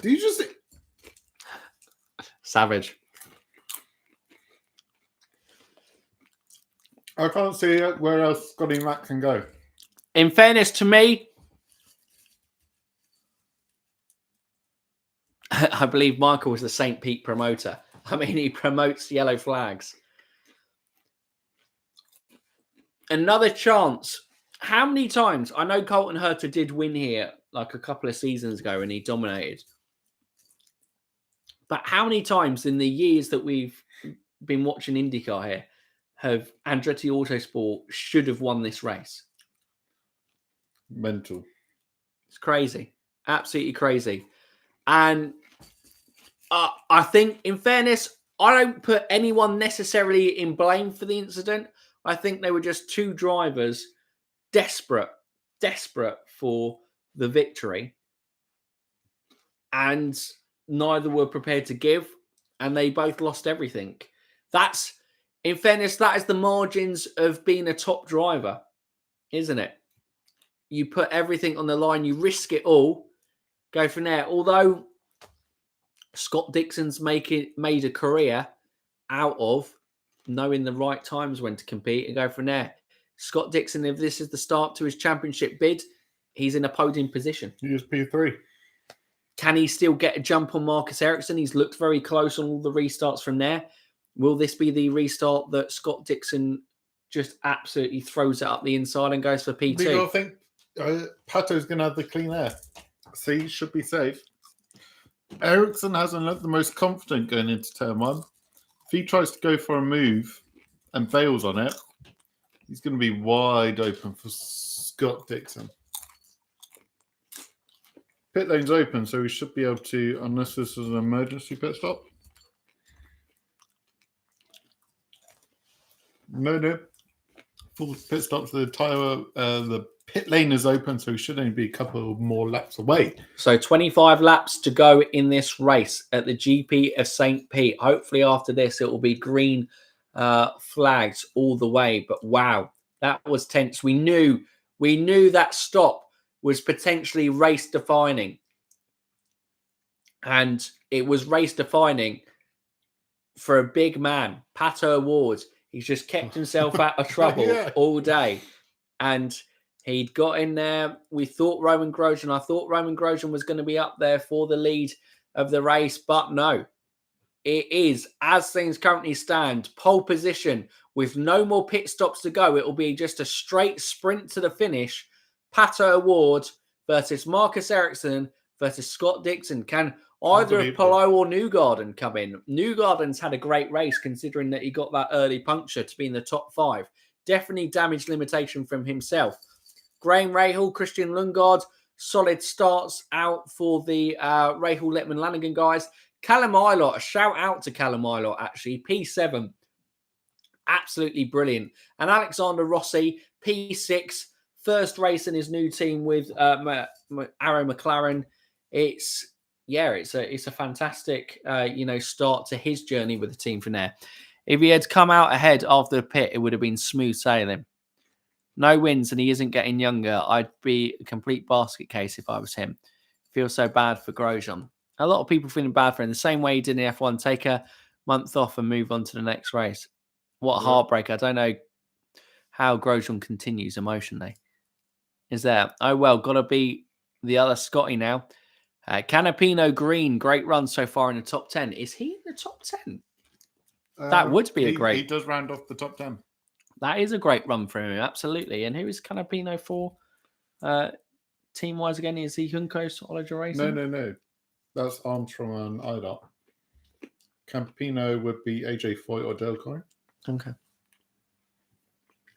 Do you just... Savage. I can't see where else Scotty Mac can go. In fairness to me, I believe Michael was the St. Pete promoter. I mean, he promotes yellow flags. Another chance. How many times? I know Colton Herta did win here like a couple of seasons ago and he dominated. But how many times in the years that we've been watching IndyCar here have Andretti Autosport should have won this race? Mental. It's crazy. Absolutely crazy. And I think, in fairness, I don't put anyone necessarily in blame for the incident. I think they were just two drivers desperate for the victory, and neither were prepared to give, and they both lost everything. That's, in fairness, that is the margins of being a top driver, isn't it? You put everything on the line, you risk it all, go from there. Although Scott Dixon's made a career out of knowing the right times when to compete and go from there. Scott Dixon, if this is the start to his championship bid, he's in a podium position. He is P3. Can he still get a jump on Marcus Ericsson? He's looked very close on all the restarts from there. Will this be the restart that Scott Dixon just absolutely throws it up the inside and goes for P2? Do you think Pato's going to have the clean air? So he should be safe. Ericsson hasn't looked the most confident going into turn one. If he tries to go for a move and fails on it, he's going to be wide open for Scott Dixon. Pit lane's open, so we should be able to, unless this is an emergency pit stop. No. Full pit stop for the tyre. The pit lane is open, so we should only be a couple more laps away. So 25 laps to go in this race at the GP of St. Pete. Hopefully after this, it will be green flags all the way. But wow, that was tense. We knew that stop was potentially race defining. And it was race defining for a big man, Pato O'Ward. He's just kept himself out of trouble all day. And he'd got in there. We thought Romain Grosjean. I thought Romain Grosjean was going to be up there for the lead of the race, but no. It is, as things currently stand, pole position with no more pit stops to go. It will be just a straight sprint to the finish. Pato O'Ward versus Marcus Ericsson versus Scott Dixon. Can either of Palou or Newgarden come in? Newgarden's had a great race considering that he got that early puncture to be in the top 5. Definitely damage limitation from himself. Graham Rahal, Christian Lundgaard, solid starts out for the Rahal, Littman, Lanigan guys. Callum Ilott, a shout out to Callum Ilott actually, P7. Absolutely brilliant. And Alexander Rossi, P6. First race in his new team with Arrow McLaren. It's a fantastic start to his journey with the team from there. If he had come out ahead after the pit, it would have been smooth sailing. No wins and he isn't getting younger. I'd be a complete basket case if I was him. Feel so bad for Grosjean. A lot of people feeling bad for him. The same way he did in F1, take a month off and move on to the next race. What a heartbreak. I don't know how Grosjean continues emotionally. Is there? Oh, well, got to be the other Scotty now. Canapino Green, great run so far in the top 10. Is he in the top 10? That would be a great... He does round off the top 10. That is a great run for him, absolutely. And who is Canapino for team-wise again? Is he Juncos Oliver Racing? No. That's Armstrong and Idot. Campino would be AJ Foyt or Dale Coyne. Okay.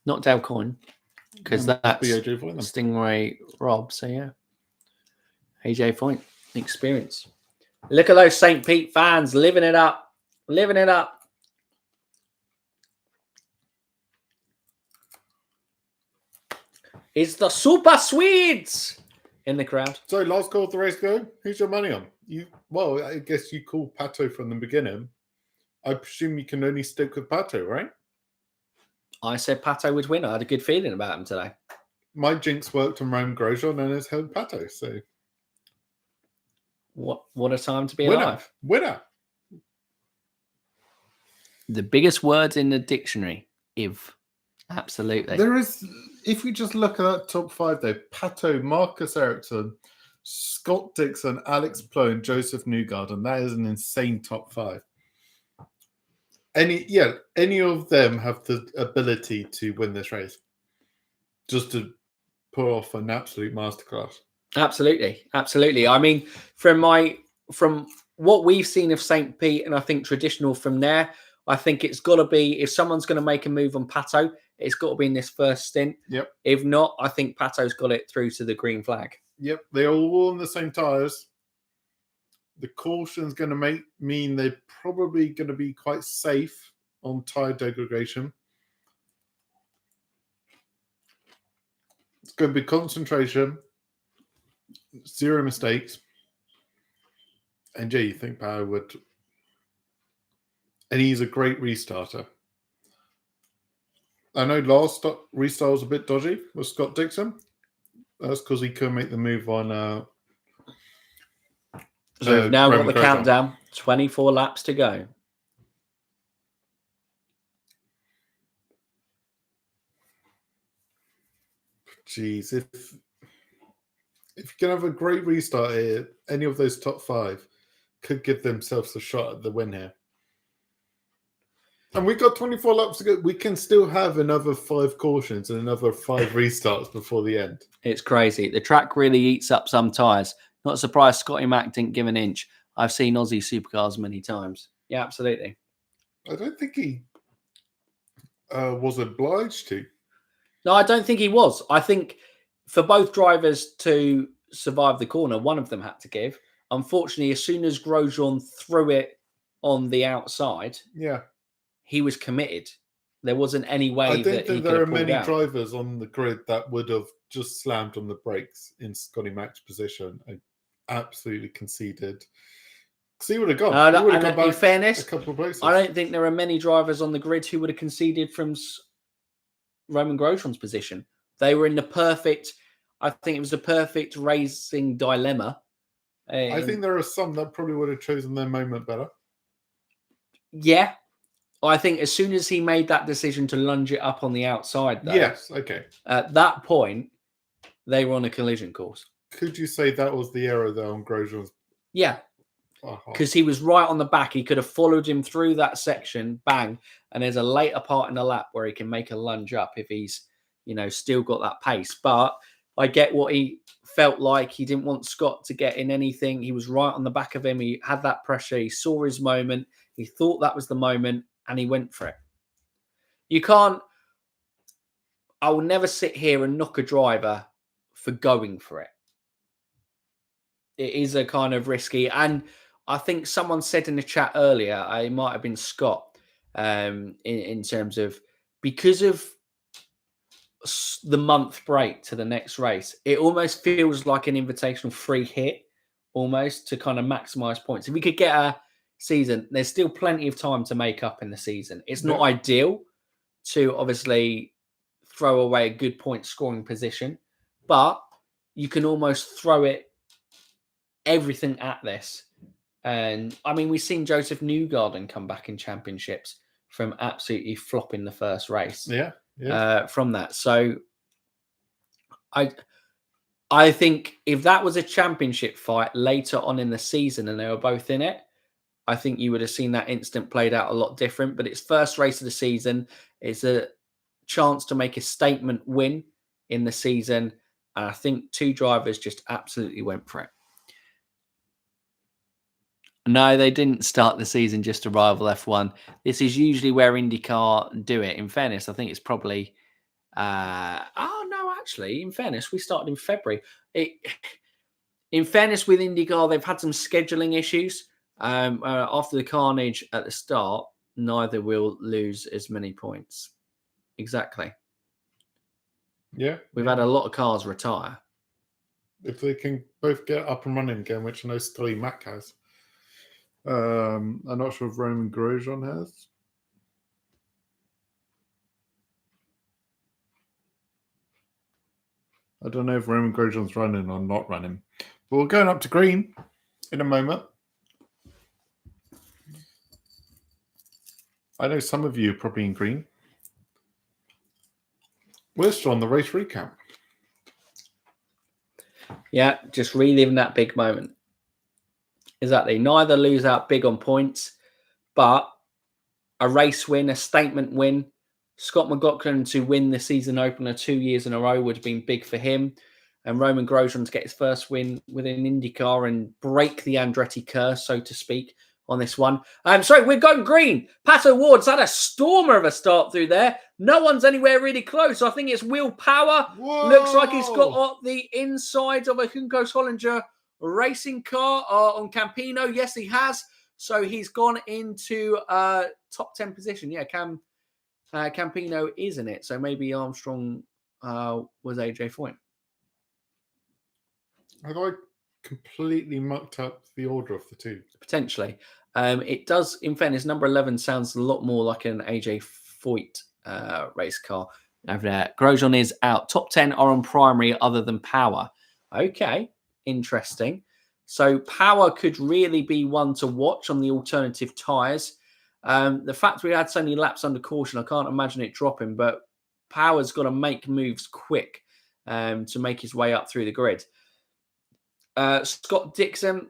Not Dale Coyne, because that's AJ Foyt, Stingray Rob, so yeah. AJ Foyt, experience. Look at those St. Pete fans living it up. Living it up. It's the Super Swedes in the crowd. So last call of the race go. Who's your money on? Well, I guess you call Pato from the beginning. I presume you can only stick with Pato, right? I said Pato would win. I had a good feeling about him today. My jinx worked on Romain Grosjean and it's held Pato. So what a time to be alive. Winner. The biggest words in the dictionary. If. Absolutely. There is, if we just look at that top 5 though, Pato, Marcus Ericsson, Scott Dixon, Alex Palou, and Joseph Newgarden. That is an insane top 5. Any of them have the ability to win this race. Just to pull off an absolute masterclass. Absolutely. I mean, from what we've seen of St. Pete, and I think traditional from there, I think it's got to be, if someone's going to make a move on Pato, it's got to be in this first stint. Yep. If not, I think Pato's got it through to the green flag. Yep. They're all on the same tyres. The caution's going to mean they're probably going to be quite safe on tyre degradation. It's going to be concentration, 0 mistakes. And you think Power would... And he's a great restarter. I know last restart was a bit dodgy with Scott Dixon. That's because he couldn't make the move on... So we've now got the Grosjean. countdown. 24 laps to go. Jeez, if you can have a great restart here, any of those top 5 could give themselves a shot at the win here. And we've got 24 laps to go. We can still have another 5 cautions and another 5 restarts before the end. It's crazy. The track really eats up some tyres. Not surprised Scotty Mack didn't give an inch. I've seen Aussie supercars many times. Yeah, absolutely. I don't think he was obliged to. No, I don't think he was. I think for both drivers to survive the corner, one of them had to give. Unfortunately, as soon as Grosjean threw it on the outside, he was committed. There wasn't any way I don't that he think could there are have pulled many out. drivers on the grid that would have just slammed on the brakes in Scotty Mack's position and absolutely conceded. Because he would have gone. He would have gone back in fairness, a couple of places. I don't think there are many drivers on the grid who would have conceded from Romain Grosjean's position. They were in the perfect... I think it was the perfect racing dilemma. I think there are some that probably would have chosen their moment better. Yeah. I think as soon as he made that decision to lunge it up on the outside, though, yes, okay. At that point, they were on a collision course. Could you say that was the error, though, on Grosjean's? Yeah. Because he was right on the back. He could have followed him through that section, bang, and there's a later part in the lap where he can make a lunge up if he's, still got that pace. But I get what he felt like. He didn't want Scott to get in anything. He was right on the back of him. He had that pressure. He saw his moment. He thought that was the moment, and he went for it. I will never sit here and knock a driver for going for it. It is a kind of risky. And I think someone said in the chat earlier, it might have been Scott, in terms of, because of the month break to the next race, it almost feels like an invitational free hit, almost, to kind of maximize points. If we could get a season, there's still plenty of time to make up in the season. It's not ideal to obviously throw away a good point scoring position, but you can almost throw everything at this. And I mean, we've seen Joseph Newgarden come back in championships from absolutely flopping the first race. From that. So I think if that was a championship fight later on in the season and they were both in it, I think you would have seen that instant played out a lot different. But it's first race of the season. It's a chance to make a statement win in the season. And I think 2 drivers just absolutely went for it. No, they didn't start the season just to rival F1. This is usually where IndyCar do it. In fairness, I think it's probably... in fairness, we started in February. In fairness, with IndyCar, they've had some scheduling issues. After the carnage at the start, neither will lose as many points. Exactly. Yeah. We've had a lot of cars retire. If they can both get up and running again, which I know Scotty Mack has. I'm not sure if Romain Grosjean has. I don't know if Romain Grosjean's running or not running. But we're going up to green in a moment. I know some of you are probably in green. We're still on the race recap. Yeah, just reliving that big moment. Exactly. Neither lose out big on points, but a race win, a statement win. Scott McLaughlin to win the season opener 2 years in a row would have been big for him. And Romain Grosjean to get his first win within IndyCar and break the Andretti curse, so to speak, on this one. Sorry, we're going green. Pato Ward's had a stormer of a start through there. No one's anywhere really close. I think it's Will Power. Whoa. Looks like he's got the inside of a Juncos Hollinger racing car on Campino? Yes, he has. So he's gone into top 10 position. Yeah, Campino is in it. So maybe Armstrong was AJ Foyt. Have I completely mucked up the order of the two? Potentially. It does, in fairness, number 11 sounds a lot more like an AJ Foyt race car over there. Grosjean is out. Top 10 are on primary other than power. Okay, interesting. So power could really be one to watch on the alternative tyres. The fact we had so many laps under caution, I can't imagine it dropping, but power's got to make moves quick to make his way up through the grid. Scott Dixon,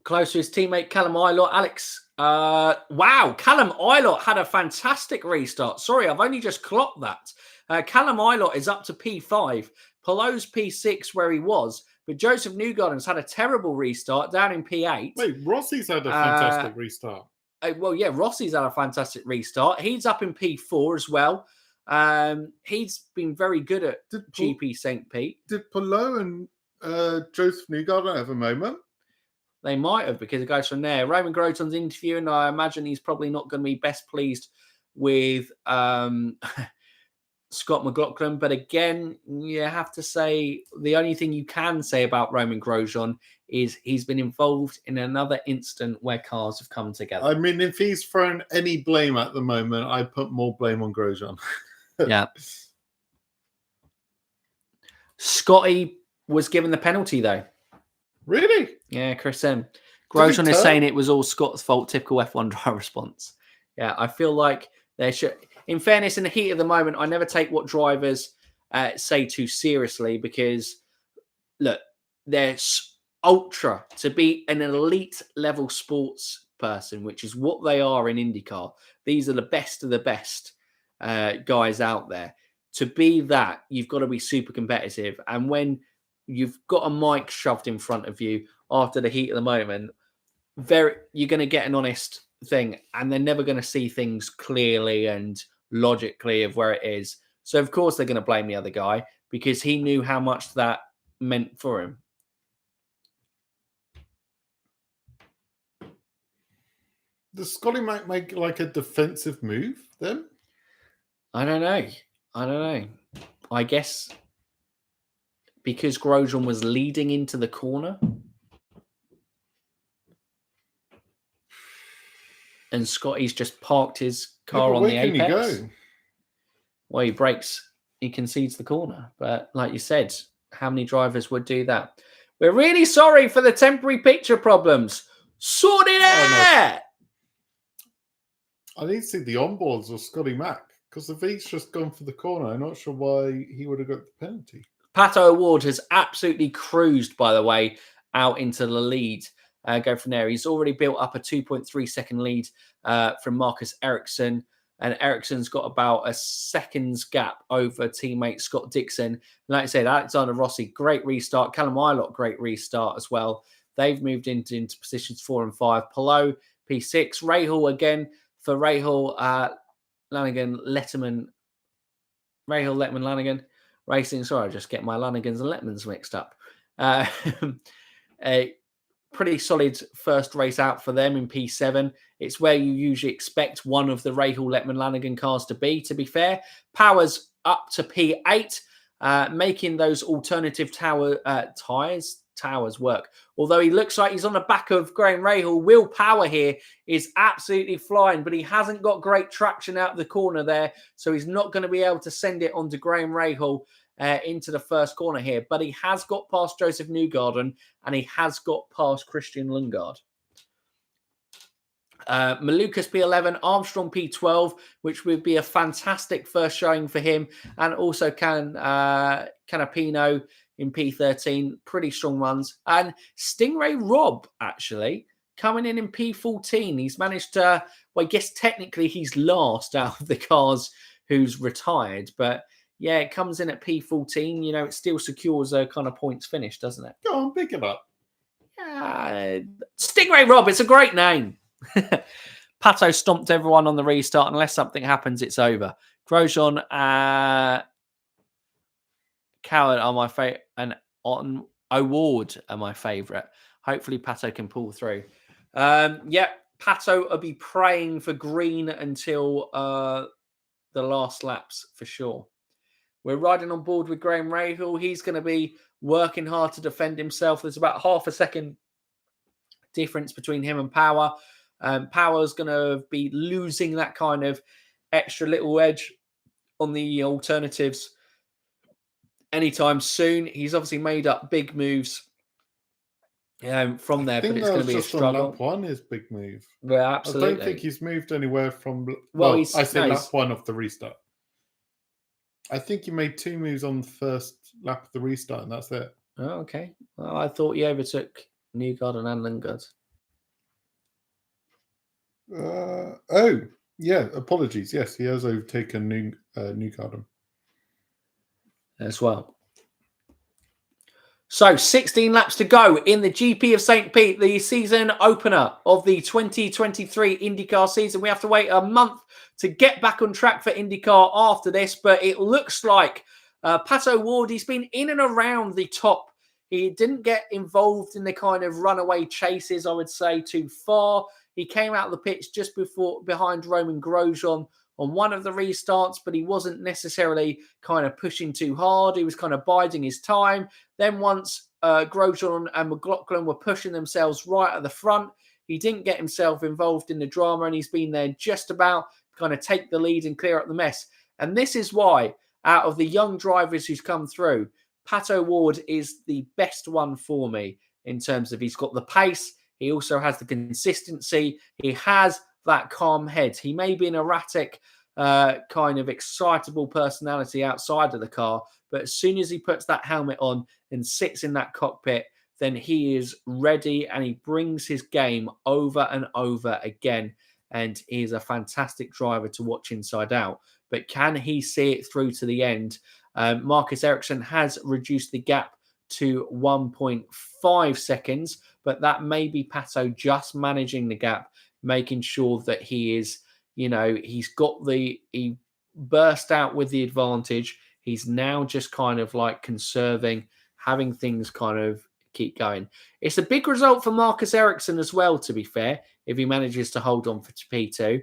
close to his teammate Callum Eilert. Alex, wow, Callum Eilert had a fantastic restart. Sorry, I've only just clocked that. Callum Eilert is up to P5. Pallou's P6 where he was, but Joseph Newgarden's had a terrible restart down in P8. Wait, Rossi's had a fantastic restart. Well, yeah, Rossi's had a fantastic restart. He's up in P4 as well. He's been very good at GP St. Pete. Did Palou and Joseph Newgarden have a moment? They might have, because it goes from there. Romain Grosjean's interview, and I imagine he's probably not going to be best pleased with Scott McLaughlin. But again, you have to say the only thing you can say about Romain Grosjean is he's been involved in another instant where cars have come together. I mean, if he's thrown any blame at the moment, I put more blame on Grosjean. Yeah. Scotty was given the penalty, though. Really? Yeah, Chris M. Grosjean is saying it was all Scott's fault. Typical F1 driver response. Yeah, I feel like there should... In fairness, in the heat of the moment, I never take what drivers say too seriously because, look, they're ultra to be an elite level sports person, which is what they are in IndyCar. These are the best of the best guys out there. To be that, you've got to be super competitive. And when you've got a mic shoved in front of you after the heat of the moment, you're going to get an honest thing, and they're never going to see things clearly and logically of where it is. So, of course, they're going to blame the other guy because he knew how much that meant for him. Does Scotty Mac make like a defensive move then? I don't know. I guess because Grosjean was leading into the corner and Scotty's just parked his car on the apex. Go? Well, he brakes, he concedes the corner. But like you said, how many drivers would do that? We're really sorry for the temporary picture problems. Sort it out! I need to see the onboards of Scotty Mac because if he's just gone for the corner, I'm not sure why he would have got the penalty. Pato O'Ward has absolutely cruised, by the way, out into the lead. Go from there. He's already built up a 2.3 second lead from Marcus Ericsson. And Ericsson's got about a second's gap over teammate Scott Dixon. And like I said, Alexander Rossi, great restart. Callum Eilert, great restart as well. They've moved into positions 4 and 5. Palou, P6. Rahal again for Rahal, Lanigan, Letterman. Rahal, Letterman, Lanigan. Racing. Sorry, I just get my Lanigans and Letmans mixed up. A pretty solid first race out for them in P7. It's where you usually expect one of the Rahal, Letman, Lanigan cars to be fair. Power's up to P8, making those alternative towers work. Although he looks like he's on the back of Graham Rahal, Will Power here is absolutely flying, but he hasn't got great traction out of the corner there, so he's not going to be able to send it onto Graham Rahal into the first corner here. But he has got past Joseph Newgarden, and he has got past Christian Lundgaard. Malukas P11, Armstrong P12, which would be a fantastic first showing for him, and also Canapino in P13, pretty strong runs. And Stingray Robb, actually, coming in P14. He's managed to, well, I guess technically he's last out of the cars who's retired, but yeah, it comes in at P14. You know, it still secures a kind of points finish, doesn't it? Go on, pick it up. Stingray Robb, it's a great name. Pato stomped everyone on the restart. Unless something happens, it's over. Grosjean, Coward are my favourite, and on Award are my favourite. Hopefully Pato can pull through. Pato will be praying for green until the last laps for sure. We're riding on board with Graham Rahal. He's going to be working hard to defend himself. There's about half a second difference between him and Power. Power's going to be losing that kind of extra little edge on the alternatives anytime soon. He's obviously made up big moves from there, but it's going to be a struggle. On lap one is big move. Yeah, absolutely. I don't think he's moved anywhere from. Lap one of the restart. I think he made 2 moves on the first lap of the restart, and that's it. Oh, okay. Well, I thought he overtook Newgarden and Lundgaard. Apologies. Yes, he has overtaken Newgarden as well. So 16 laps to go in the GP of St. Pete, the season opener of the 2023 IndyCar season. We have to wait a month to get back on track for IndyCar after this, but it looks like Pato O'Ward, he's been in and around the top. He didn't get involved in the kind of runaway chases, I would say, too far. He came out of the pits just behind Romain Grosjean on one of the restarts, but he wasn't necessarily kind of pushing too hard. He was kind of biding his time. Then once Grosjean and McLaughlin were pushing themselves right at the front, he didn't get himself involved in the drama, and he's been there just about to kind of take the lead and clear up the mess. And this is why, out of the young drivers who's come through, Pato O'Ward is the best one for me in terms of he's got the pace. He also has the consistency. He has that calm head. He may be an erratic, kind of excitable personality outside of the car, but as soon as he puts that helmet on and sits in that cockpit, then he is ready and he brings his game over and over again. And he is a fantastic driver to watch inside out. But can he see it through to the end? Marcus Ericsson has reduced the gap to 1.5 seconds, but that may be Pato just managing the gap, making sure that he is, he burst out with the advantage. He's now just kind of like conserving, having things kind of keep going. It's a big result for Marcus Ericsson as well, to be fair, if he manages to hold on for P2.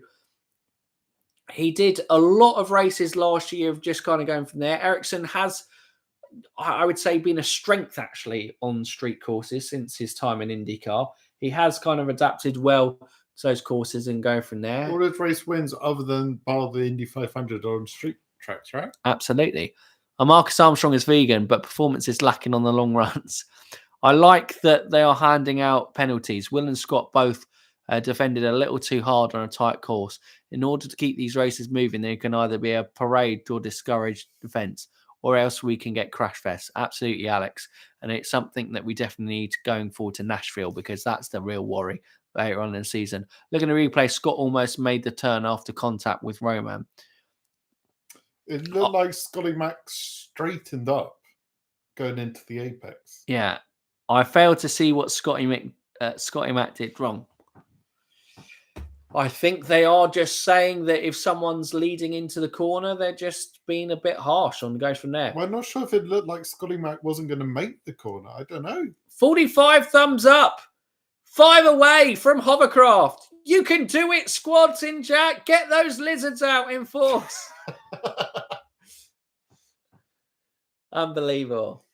He did a lot of races last year of just kind of going from there. Ericsson has, I would say, been a strength actually on street courses since his time in IndyCar. He has kind of adapted well to those courses and go from there. All his race wins other than the Indy 500 on street tracks, right? Absolutely. Marcus Armstrong is vegan, but performance is lacking on the long runs. I like that they are handing out penalties. Will and Scott both defended a little too hard on a tight course. In order to keep these races moving, there can either be a parade or discouraged defence, or else we can get crash fests. Absolutely, Alex. And it's something that we definitely need going forward to Nashville, because that's the real worry later on in the season. Looking at the replay, Scott almost made the turn after contact with Roman. It looked like Scotty Mac straightened up going into the apex. Yeah. I failed to see what Scotty Mac did wrong. I think they are just saying that if someone's leading into the corner, they're just being a bit harsh on goes from there. Well, I'm not sure if it looked like Scotty Mac wasn't going to make the corner. I don't know. 45 thumbs up. 5 away from Hovercraft. You can do it, squads in Jack. Get those lizards out in force. Unbelievable.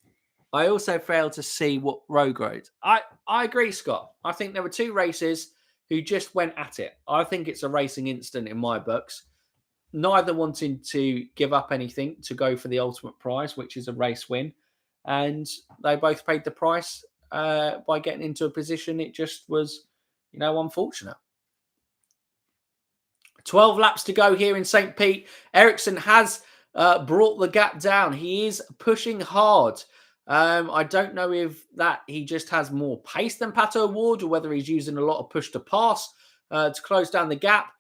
I also failed to see what road road. I agree, Scott. I think there were 2 races who just went at it. I think it's a racing incident in my books. Neither wanting to give up anything to go for the ultimate prize, which is a race win. And they both paid the price by getting into a position. It just was, unfortunate. 12 laps to go here in St. Pete. Ericsson has brought the gap down. He is pushing hard. I don't know if that he just has more pace than Pato O'Ward, or whether he's using a lot of push to pass to close down the gap.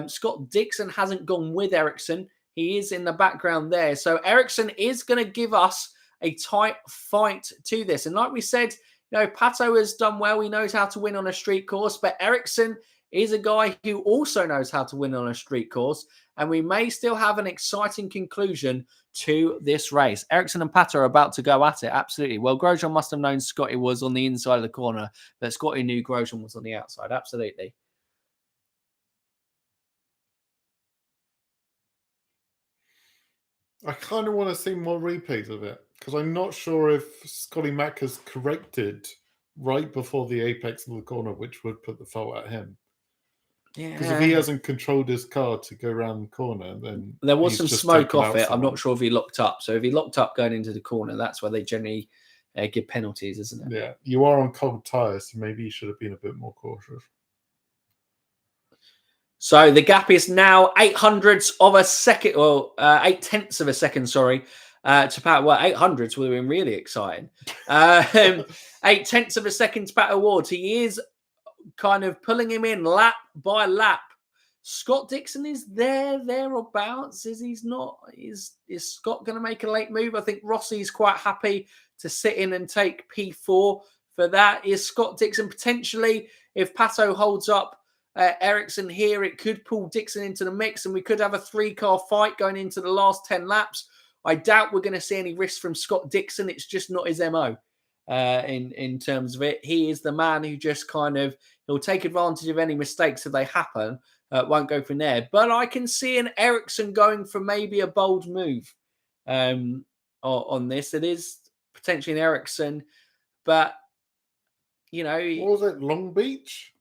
Scott Dixon hasn't gone with Ericsson. He is in the background there. So Ericsson is going to give us a tight fight to this. And like we said, Pato has done well. He knows how to win on a street course, but Ericsson is a guy who also knows how to win on a street course. And we may still have an exciting conclusion to this race. Ericsson and Pato are about to go at it. Absolutely. Well, Grosjean must have known Scotty was on the inside of the corner, but Scotty knew Grosjean was on the outside. Absolutely. I kind of want to see more replays of it because I'm not sure if Scotty Mack has corrected right before the apex of the corner, which would put the fault at him. Yeah. Because if he hasn't controlled his car to go around the corner, then there was he's some just smoke taken off out it. I'm someone. not sure if he locked up. So if he locked up going into the corner, that's where they generally give penalties, isn't it? Yeah, you are on cold tyres, so maybe you should have been a bit more cautious. So the gap is now 0.08 of a second, or 0.8 of a second, sorry, to Pat. Well, 800s would have been really exciting. 0.8 of a second to Pat Awards. He is kind of pulling him in lap by lap. Scott Dixon is thereabouts. He's not? Is Scott going to make a late move? I think Rossi's quite happy to sit in and take P4 for that. Is Scott Dixon potentially, if Pato holds up Ericsson here, it could pull Dixon into the mix and we could have a 3-car fight going into the last 10 laps. I doubt we're going to see any risk from Scott Dixon. It's just not his MO in terms of it. He is the man who just kind of, he'll take advantage of any mistakes if they happen. Won't go from there. But I can see an Ericsson going for maybe a bold move on this. It is potentially an Ericsson, but, you know. What was it, Long Beach?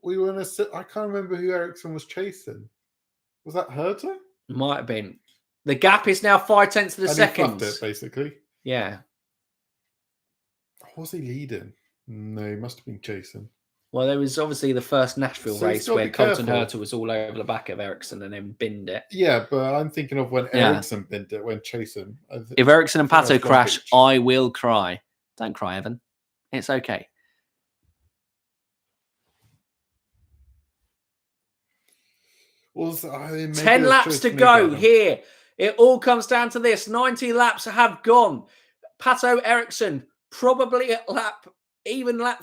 We were in I can't remember who Ericsson was chasing. Was that Herta? Might have been. The gap is now 0.5 of a second. He fluffed it, basically. Yeah. Was he leading? No, he must have been chasing. Well, there was obviously the first Nashville race where Colton Herta was all over the back of Ericsson and then binned it. Yeah, but I'm thinking of when Ericsson binned it, when chasing. If Ericsson and Pato crash, I will cry. Don't cry, Evan. It's okay. Well, 10 laps to go here. It all comes down to this. 90 laps have gone. Pato, Ericsson, probably at lap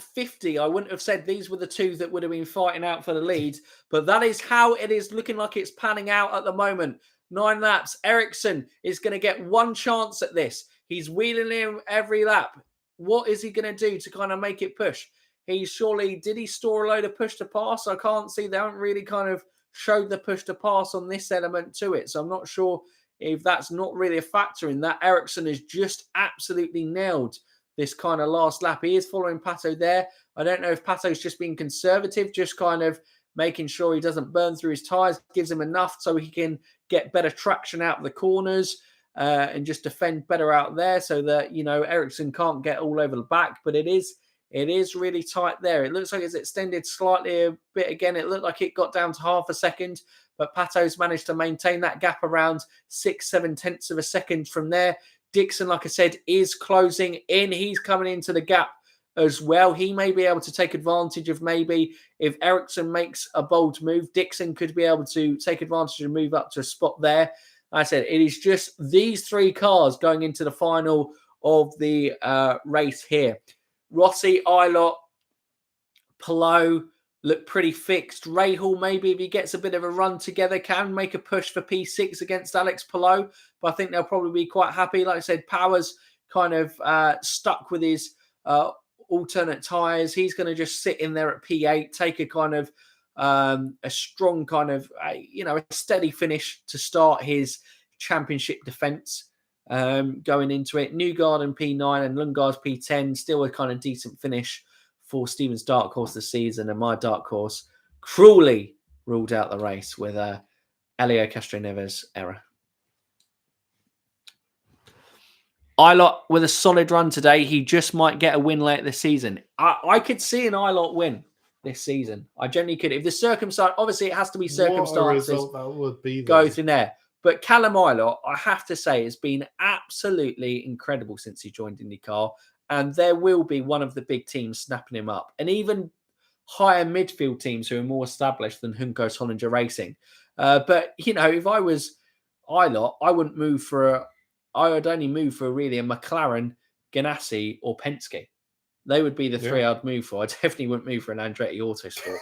50. I wouldn't have said these were the two that would have been fighting out for the lead, but that is how it is looking like it's panning out at the moment. 9 laps. Ericsson is going to get one chance at this. He's wheeling him every lap. What is he going to do to kind of make it push? Did he store a load of push to pass? I can't see. They haven't really kind of showed the push to pass on this element to it. So I'm not sure if that's not really a factor in that. Ericsson has just absolutely nailed this kind of last lap. He is following Pato there. I don't know if Pato's just being conservative, just kind of making sure he doesn't burn through his tyres, gives him enough so he can get better traction out of the corners and just defend better out there so that, you know, Ericsson can't get all over the back. But it is really tight there. It looks like it's extended slightly a bit again. It looked like it got down to 0.5 second, but Pato's managed to maintain that gap around 6-7 of a second from there. Dixon, like I said, is closing in. He's coming into the gap as well. He may be able to take advantage of maybe if Ericsson makes a bold move, Dixon could be able to take advantage and move up to a spot there. Like I said, it is just these 3 cars going into the final of the race here. Rossi, Ilott, Palou look pretty fixed. Rahal, maybe if he gets a bit of a run together, can make a push for P6 against Alex Palou. But I think they'll probably be quite happy. Like I said, Power's kind of stuck with his alternate tyres. He's going to just sit in there at P8, take a kind of a strong kind of, a steady finish to start his championship defence. Going into it, Newgarden P9 and Lundgaard's P10, still a kind of decent finish for Stevens' dark horse this season, and my dark horse cruelly ruled out the race with a Elio Castroneves error. Ilott with a solid run today. He just might get a win late this season. I could see an Ilott win this season. I generally could. If the circumstance, obviously it has to be circumstances. What a result that would be. Go through there. But Callum Ilott, I have to say, has been absolutely incredible since he joined IndyCar. And there will be one of the big teams snapping him up. And even higher midfield teams who are more established than Juncos Hollinger Racing. But, you know, if I was Ilott, I would only move for really a McLaren, Ganassi or Penske. They would be the 3 I'd move for. I definitely wouldn't move for an Andretti Autosport.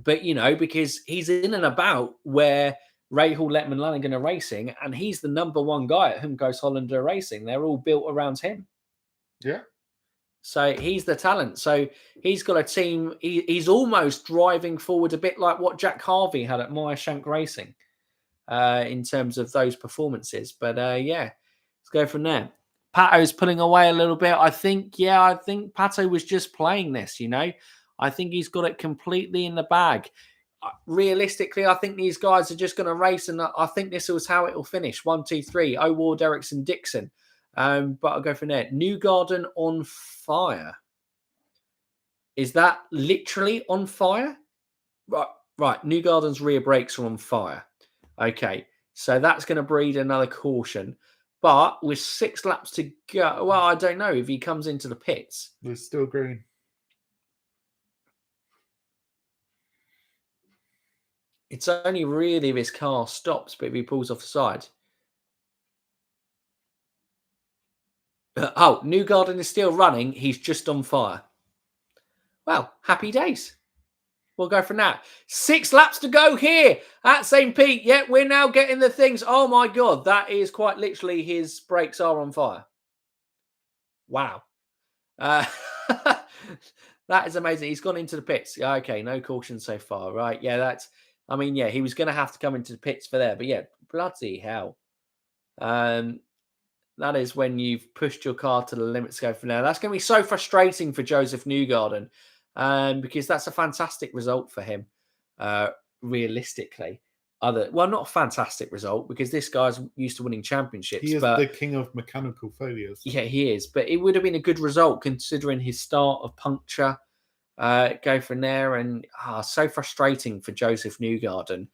But, you know, because he's in and about where Rahal, Letman, Lanigan Racing, and he's the number one guy at Humco's Hollander Racing. They're all built around him. Yeah. So he's the talent. So he's got a team. He's almost driving forward a bit like what Jack Harvey had at Meyer-Shank Racing in terms of those performances. But yeah, let's go from there. Pato's pulling away a little bit. I think Pato was just playing this, I think he's got it completely in the bag. Realistically, I think these guys are just going to race, and I think this is how it will finish. 1, 2, 3. O'Ward, Ericsson, Dixon. But I'll go from there. Newgarden on fire. Is that literally on fire? Right. Newgarden's rear brakes are on fire. Okay, so that's going to breed another caution. But with 6 laps to go, well, I don't know if he comes into the pits. It's still green. It's only really if his car stops, but if he pulls off the side. Newgarden is still running. He's just on fire. Well, happy days. We'll go from that. 6 laps to go here at St. Pete. Yet we're now getting the things. Oh my God, that is quite literally his brakes are on fire. Wow. That is amazing. He's gone into the pits. Okay, no caution so far, right? Yeah, he was going to have to come into the pits for there. But yeah, bloody hell. That is when you've pushed your car to the limits to go from there. That's going to be so frustrating for Joseph Newgarden because that's a fantastic result for him, realistically. Not a fantastic result because this guy's used to winning championships. He is the king of mechanical failures. Yeah, he is. But it would have been a good result considering his start of puncture. Go from there. And so frustrating for Joseph Newgarden.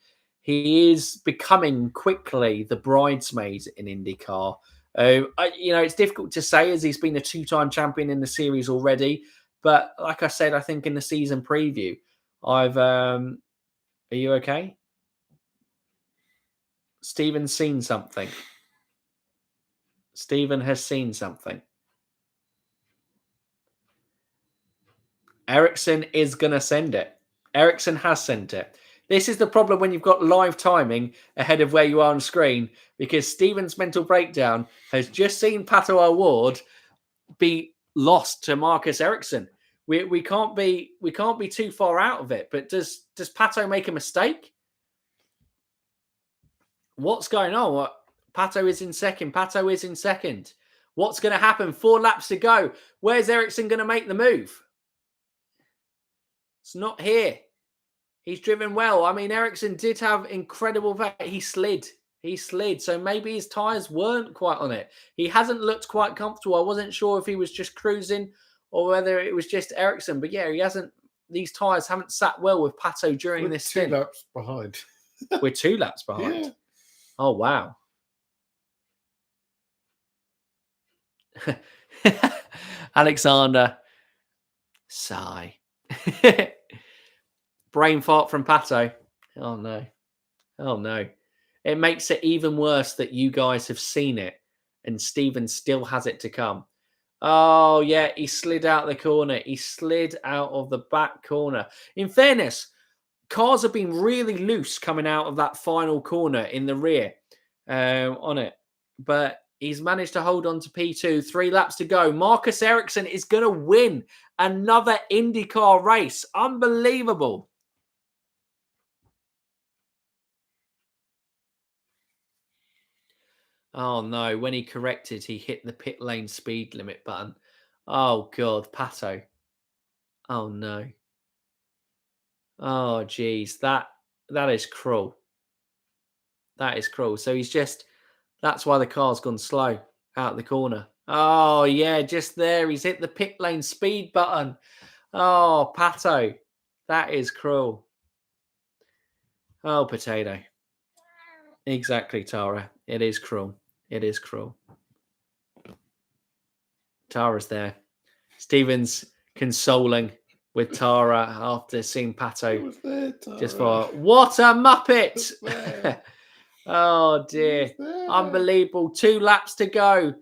He is becoming quickly the bridesmaid in IndyCar. It's difficult to say as he's been a 2-time champion in the series already. But like I said, I think in the season preview, are you okay? Stephen's seen something. Stephen has seen something. Ericsson is going to send it. Ericsson has sent it. This is the problem when you've got live timing ahead of where you are on screen, because Stephen's mental breakdown has just seen Pato O'Ward be lost to Marcus Ericsson. We can't be too far out of it. But does Pato make a mistake? What's going on? Pato is in second. What's going to happen? 4 laps to go. Where's Ericsson going to make the move? It's not here. He's driven well. I mean, Ericsson did have incredible... He slid. So maybe his tyres weren't quite on it. He hasn't looked quite comfortable. I wasn't sure if he was just cruising or whether it was just Ericsson. But yeah, he hasn't... These tyres haven't sat well with Pato during this stint. 2 laps behind. We're 2 laps behind. Yeah. Oh, wow. Alexander. Sigh. Brain fart from Pato. Oh, no. It makes it even worse that you guys have seen it and Stephen still has it to come. Oh, yeah, he slid out the corner. He slid out of the back corner. In fairness, cars have been really loose coming out of that final corner in the rear on it. But he's managed to hold on to P2. 3 laps to go. Marcus Ericsson is going to win another IndyCar race. Unbelievable. Oh, no. When he corrected, he hit the pit lane speed limit button. Oh, God. Pato. Oh, no. Oh, geez. That is cruel. That is cruel. So that's why the car's gone slow out the corner. Oh, yeah, just there. He's hit the pit lane speed button. Oh, Pato. That is cruel. Oh, potato. Exactly, Tara. It is cruel. Tara's there. Stephen's consoling with Tara after seeing Pato. Just for, what a muppet! Oh, dear. Unbelievable. 2 laps to go.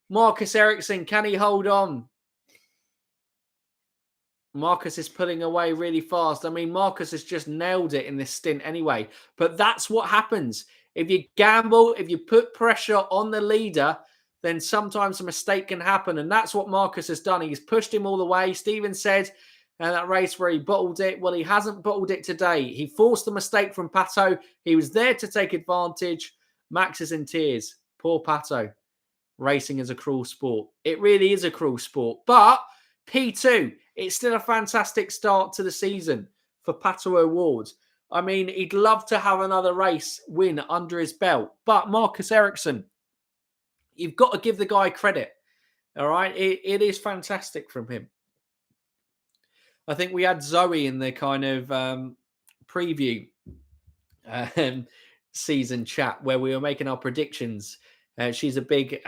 Marcus Ericsson, can he hold on? Marcus is pulling away really fast. I mean, Marcus has just nailed it in this stint anyway. But that's what happens. If you gamble, if you put pressure on the leader, then sometimes a mistake can happen. And that's what Marcus has done. He's pushed him all the way. Steven said that race where he bottled it. Well, he hasn't bottled it today. He forced the mistake from Pato. He was there to take advantage. Max is in tears. Poor Pato. Racing is a cruel sport. It really is a cruel sport. But P2, it's still a fantastic start to the season for Pato O'Ward. I mean, he'd love to have another race win under his belt. But Marcus Ericsson, you've got to give the guy credit. All right? It is fantastic from him. I think we had Zoe in the kind of preview season chat where we were making our predictions. She's a big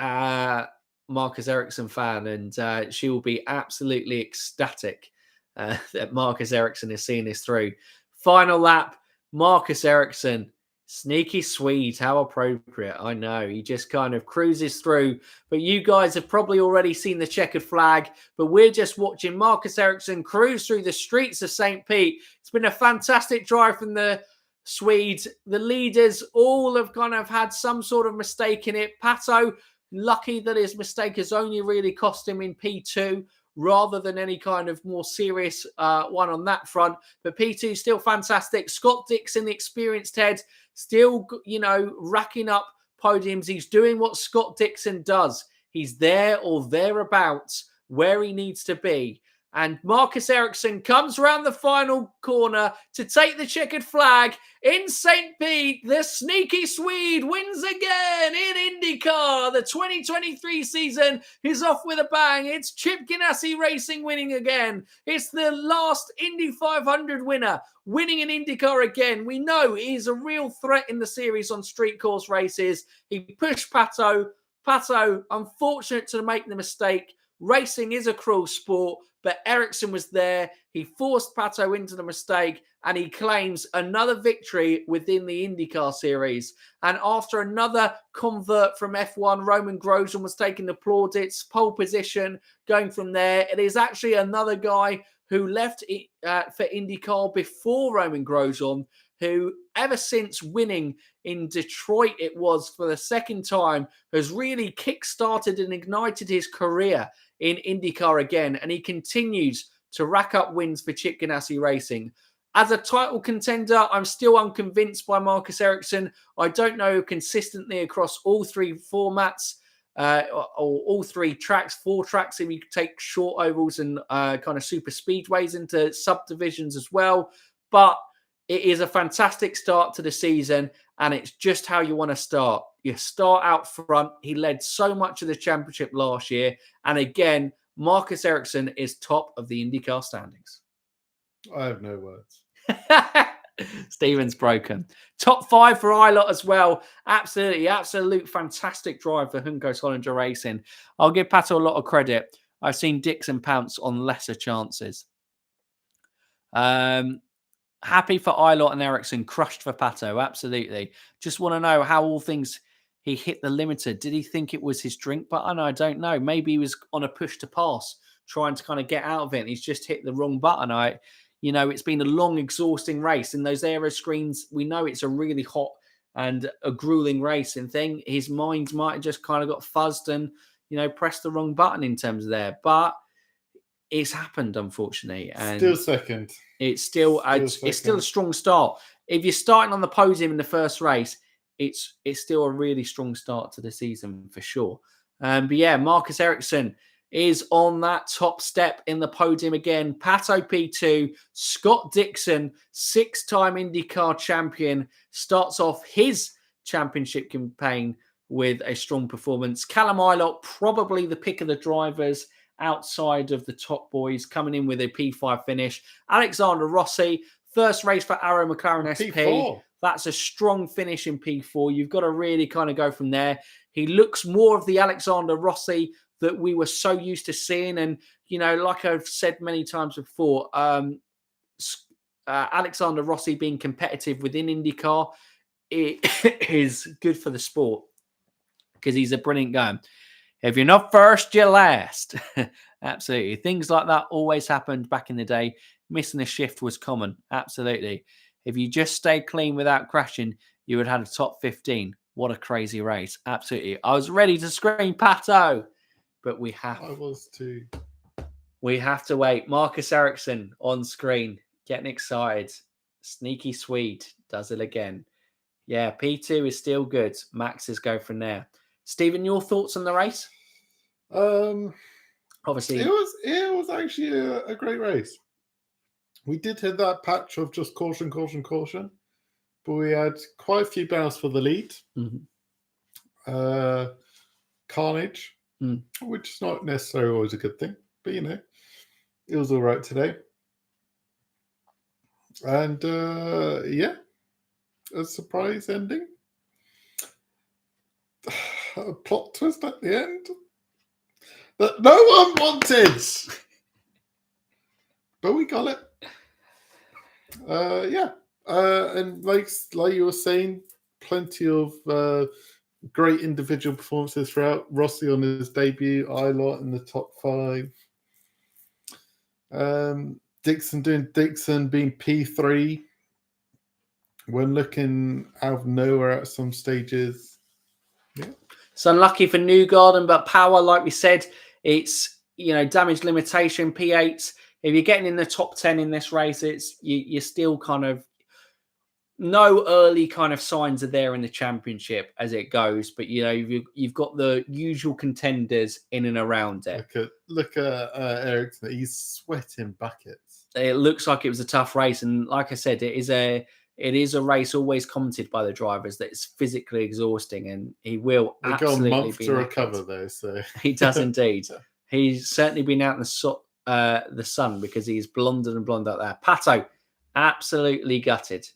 Marcus Ericsson fan, and she will be absolutely ecstatic that Marcus Ericsson is seeing this through. Final lap, Marcus Ericsson, sneaky Swede, how appropriate. I know, he just kind of cruises through, but you guys have probably already seen the checkered flag, but we're just watching Marcus Ericsson cruise through the streets of St. Pete. It's been a fantastic drive from the Swedes. The leaders all have kind of had some sort of mistake in it. Pato, lucky that his mistake has only really cost him in P2 rather than any kind of more serious one on that front. But P2 still fantastic. Scott Dixon, the experienced head, still, racking up podiums. He's doing what Scott Dixon does. He's there or thereabouts where he needs to be. And Marcus Ericsson comes around the final corner to take the checkered flag in St. Pete. The sneaky Swede wins again in IndyCar. The 2023 season is off with a bang. It's Chip Ganassi Racing winning again. It's the last Indy 500 winner winning in IndyCar again. We know he's a real threat in the series on street course races. He pushed Pato. Pato, unfortunate to make the mistake. Racing is a cruel sport, but Ericsson was there. He forced Pato into the mistake, and he claims another victory within the IndyCar series. And after another convert from F1, Romain Grosjean was taking the plaudits, pole position, going from there. It is actually another guy who left for IndyCar before Romain Grosjean, who ever since winning in Detroit, it was for the second time, has really kick-started and ignited his career in IndyCar again, and he continues to rack up wins for Chip Ganassi Racing. As a title contender, I'm still unconvinced by Marcus Ericsson. I don't know consistently across all three formats, or all three tracks, four tracks if you take short ovals and kind of super speedways into subdivisions as well. But it is a fantastic start to the season, and it's just how you want to start. You start out front. He led so much of the championship last year. And again, Marcus Ericsson is top of the IndyCar standings. I have no words. Steven's broken. Top 5 for Ilott as well. Absolute fantastic drive for Juncos Hollinger Racing. I'll give Pato a lot of credit. I've seen Dixon pounce on lesser chances. Happy for Ilott and Ericsson, crushed for Pato, absolutely. Just want to know how all things he hit the limiter. Did he think it was his drink button? I don't know. Maybe he was on a push to pass, trying to kind of get out of it, and he's just hit the wrong button. It's been a long, exhausting race. In those aero screens, we know it's a really hot and a grueling racing thing. His mind might have just kind of got fuzzed and, pressed the wrong button in terms of there. But it's happened, unfortunately. And still second. It's still a strong start. If you're starting on the podium in the first race, it's still a really strong start to the season for sure. But yeah, Marcus Ericsson is on that top step in the podium again. Pato P2, Scott Dixon, 6-time IndyCar champion, starts off his championship campaign with a strong performance. Callum Ilott, probably the pick of the drivers outside of the top boys, coming in with a P5 finish. Alexander Rossi, first race for Arrow McLaren SP. P4. That's a strong finish in P4. You've got to really kind of go from there. He looks more of the Alexander Rossi that we were so used to seeing. And, like I've said many times before, Alexander Rossi being competitive within IndyCar, it is good for the sport because he's a brilliant guy. If you're not first, you're last. Absolutely. Things like that always happened back in the day. Missing a shift was common. Absolutely. If you just stayed clean without crashing, you would have had a top 15. What a crazy race. Absolutely. I was ready to scream Pato, but I was too. we have to wait. Marcus Ericsson on screen, getting excited. Sneaky Swede does it again. Yeah, P2 is still good. Maxes go from there. Stephen, your thoughts on the race? Obviously, it was actually a great race. We did hit that patch of just caution, but we had quite a few bounds for the lead. Mm-hmm. Carnage, which is not necessarily always a good thing, but it was all right today. And a surprise ending. A plot twist at the end that no one wanted, but we got it. And like you were saying, plenty of great individual performances throughout. Rossi on his debut, Ilott in the top 5. Dixon being P3 when looking out of nowhere at some stages. Yeah. It's unlucky for Newgarden, but power, like we said, it's damage limitation, P8s. If you're getting in the top 10 in this race, you're still kind of no early kind of signs are there in the championship as it goes, but you've got the usual contenders in and around it. Look at Ericsson; he's sweating buckets. It looks like it was a tough race, and like I said, it is a race always commented by the drivers that it's physically exhausting, and he will absolutely got a month be to recover though. So he does indeed. He's certainly been out in the sun because he's blonder and blonde out there. Pato, absolutely gutted.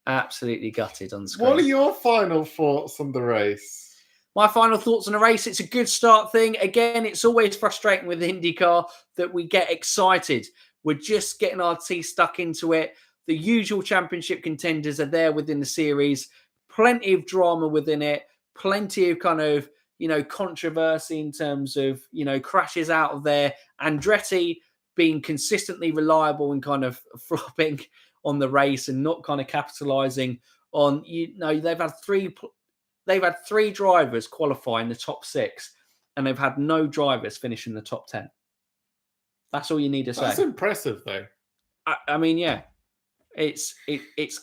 Absolutely gutted on screen. What are your final thoughts on the race? My final thoughts on the race, it's a good start thing. Again, it's always frustrating with IndyCar that we get excited. We're just getting our teeth stuck into it. The usual championship contenders are there within the series. Plenty of drama within it. Plenty of kind of, controversy in terms of, crashes out of there. Andretti being consistently reliable and kind of flopping on the race and not kind of capitalizing on, they've had three drivers qualify in the top 6 and they've had no drivers finish in the top 10. That's all you need to say. That's impressive though. I mean, yeah, it's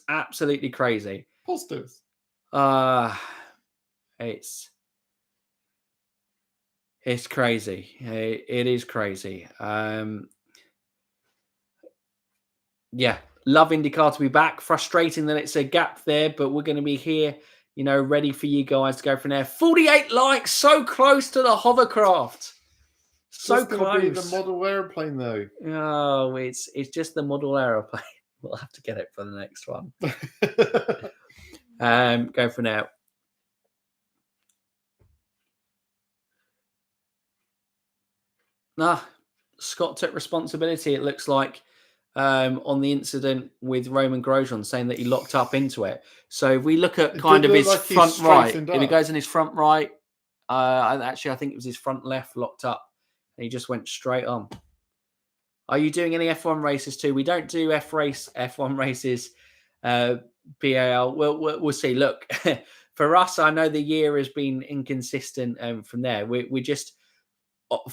absolutely crazy. Positives. It's crazy. It is crazy. Yeah. Love IndyCar to be back. Frustrating that it's a gap there, but we're going to be here, ready for you guys to go from there. 48 likes, so close to the hovercraft. So close. Be the model aeroplane, though. Oh, it's just the model aeroplane. We'll have to get it for the next one. Go for now. Scott took responsibility, it looks like, on the incident with Romain Grosjean, saying that he locked up into it. So if we look at kind of his front right, if he goes in his front right, I think it was his front left locked up, and he just went straight on. Are you doing any F1 races too? We don't do F1 races, BAL. We'll see. Look, for us, I know the year has been inconsistent from there. We just,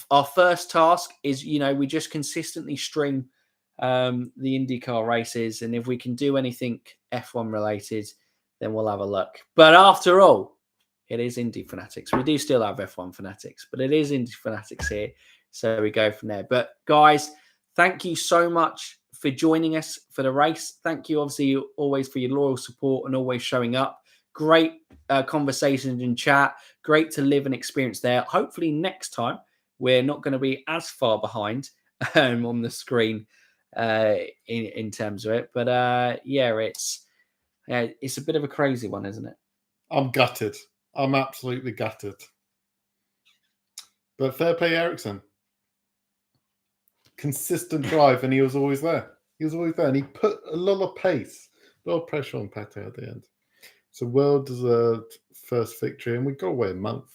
our first task is, we just consistently stream the IndyCar races, and if we can do anything F1 related, then we'll have a look. But after all, it is Indy Fanatics. We do still have F1 Fanatics, but it is Indy Fanatics here, so we go from there. But guys, thank you so much for joining us for the race. Thank you, obviously, always for your loyal support and always showing up. Great conversations in chat. Great to live and experience there. Hopefully next time we're not going to be as far behind on the screen in terms of it, but it's a bit of a crazy one, isn't it? I'm gutted. I'm absolutely gutted. But fair play, Ericsson. Consistent drive, and he was always there. And he put a lot of pace, a lot of pressure on Pato at the end. So well deserved first victory, and we got away a month.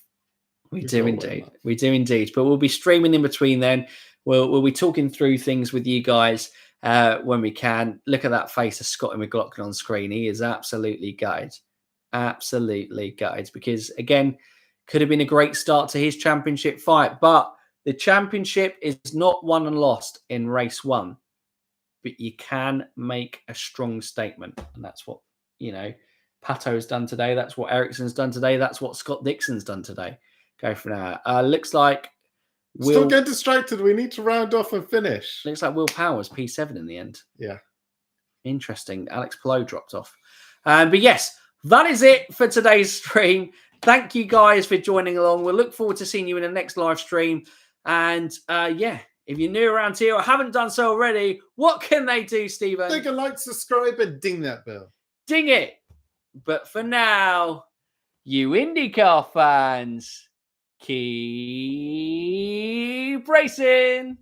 We He's do rolling, indeed. man. We do indeed. But we'll be streaming in between then. We'll be talking through things with you guys when we can. Look at that face of Scotty McLaughlin on screen. He is absolutely gutted. Absolutely gutted. Because, again, could have been a great start to his championship fight. But the championship is not won and lost in race one. But you can make a strong statement. And that's what, Pato's done today. That's what Ericsson's done today. That's what Scott Dixon's done today. Go for now. Looks like Still get distracted. We need to round off and finish. Looks like Will Powers P7 in the end. Yeah. Interesting. Alex Palou dropped off. But yes, that is it for today's stream. Thank you guys for joining along. We'll look forward to seeing you in the next live stream. And if you're new around here or haven't done so already, what can they do, Stephen? They can like, subscribe, and ding that bell. Ding it. But for now, you IndyCar fans, keep racing.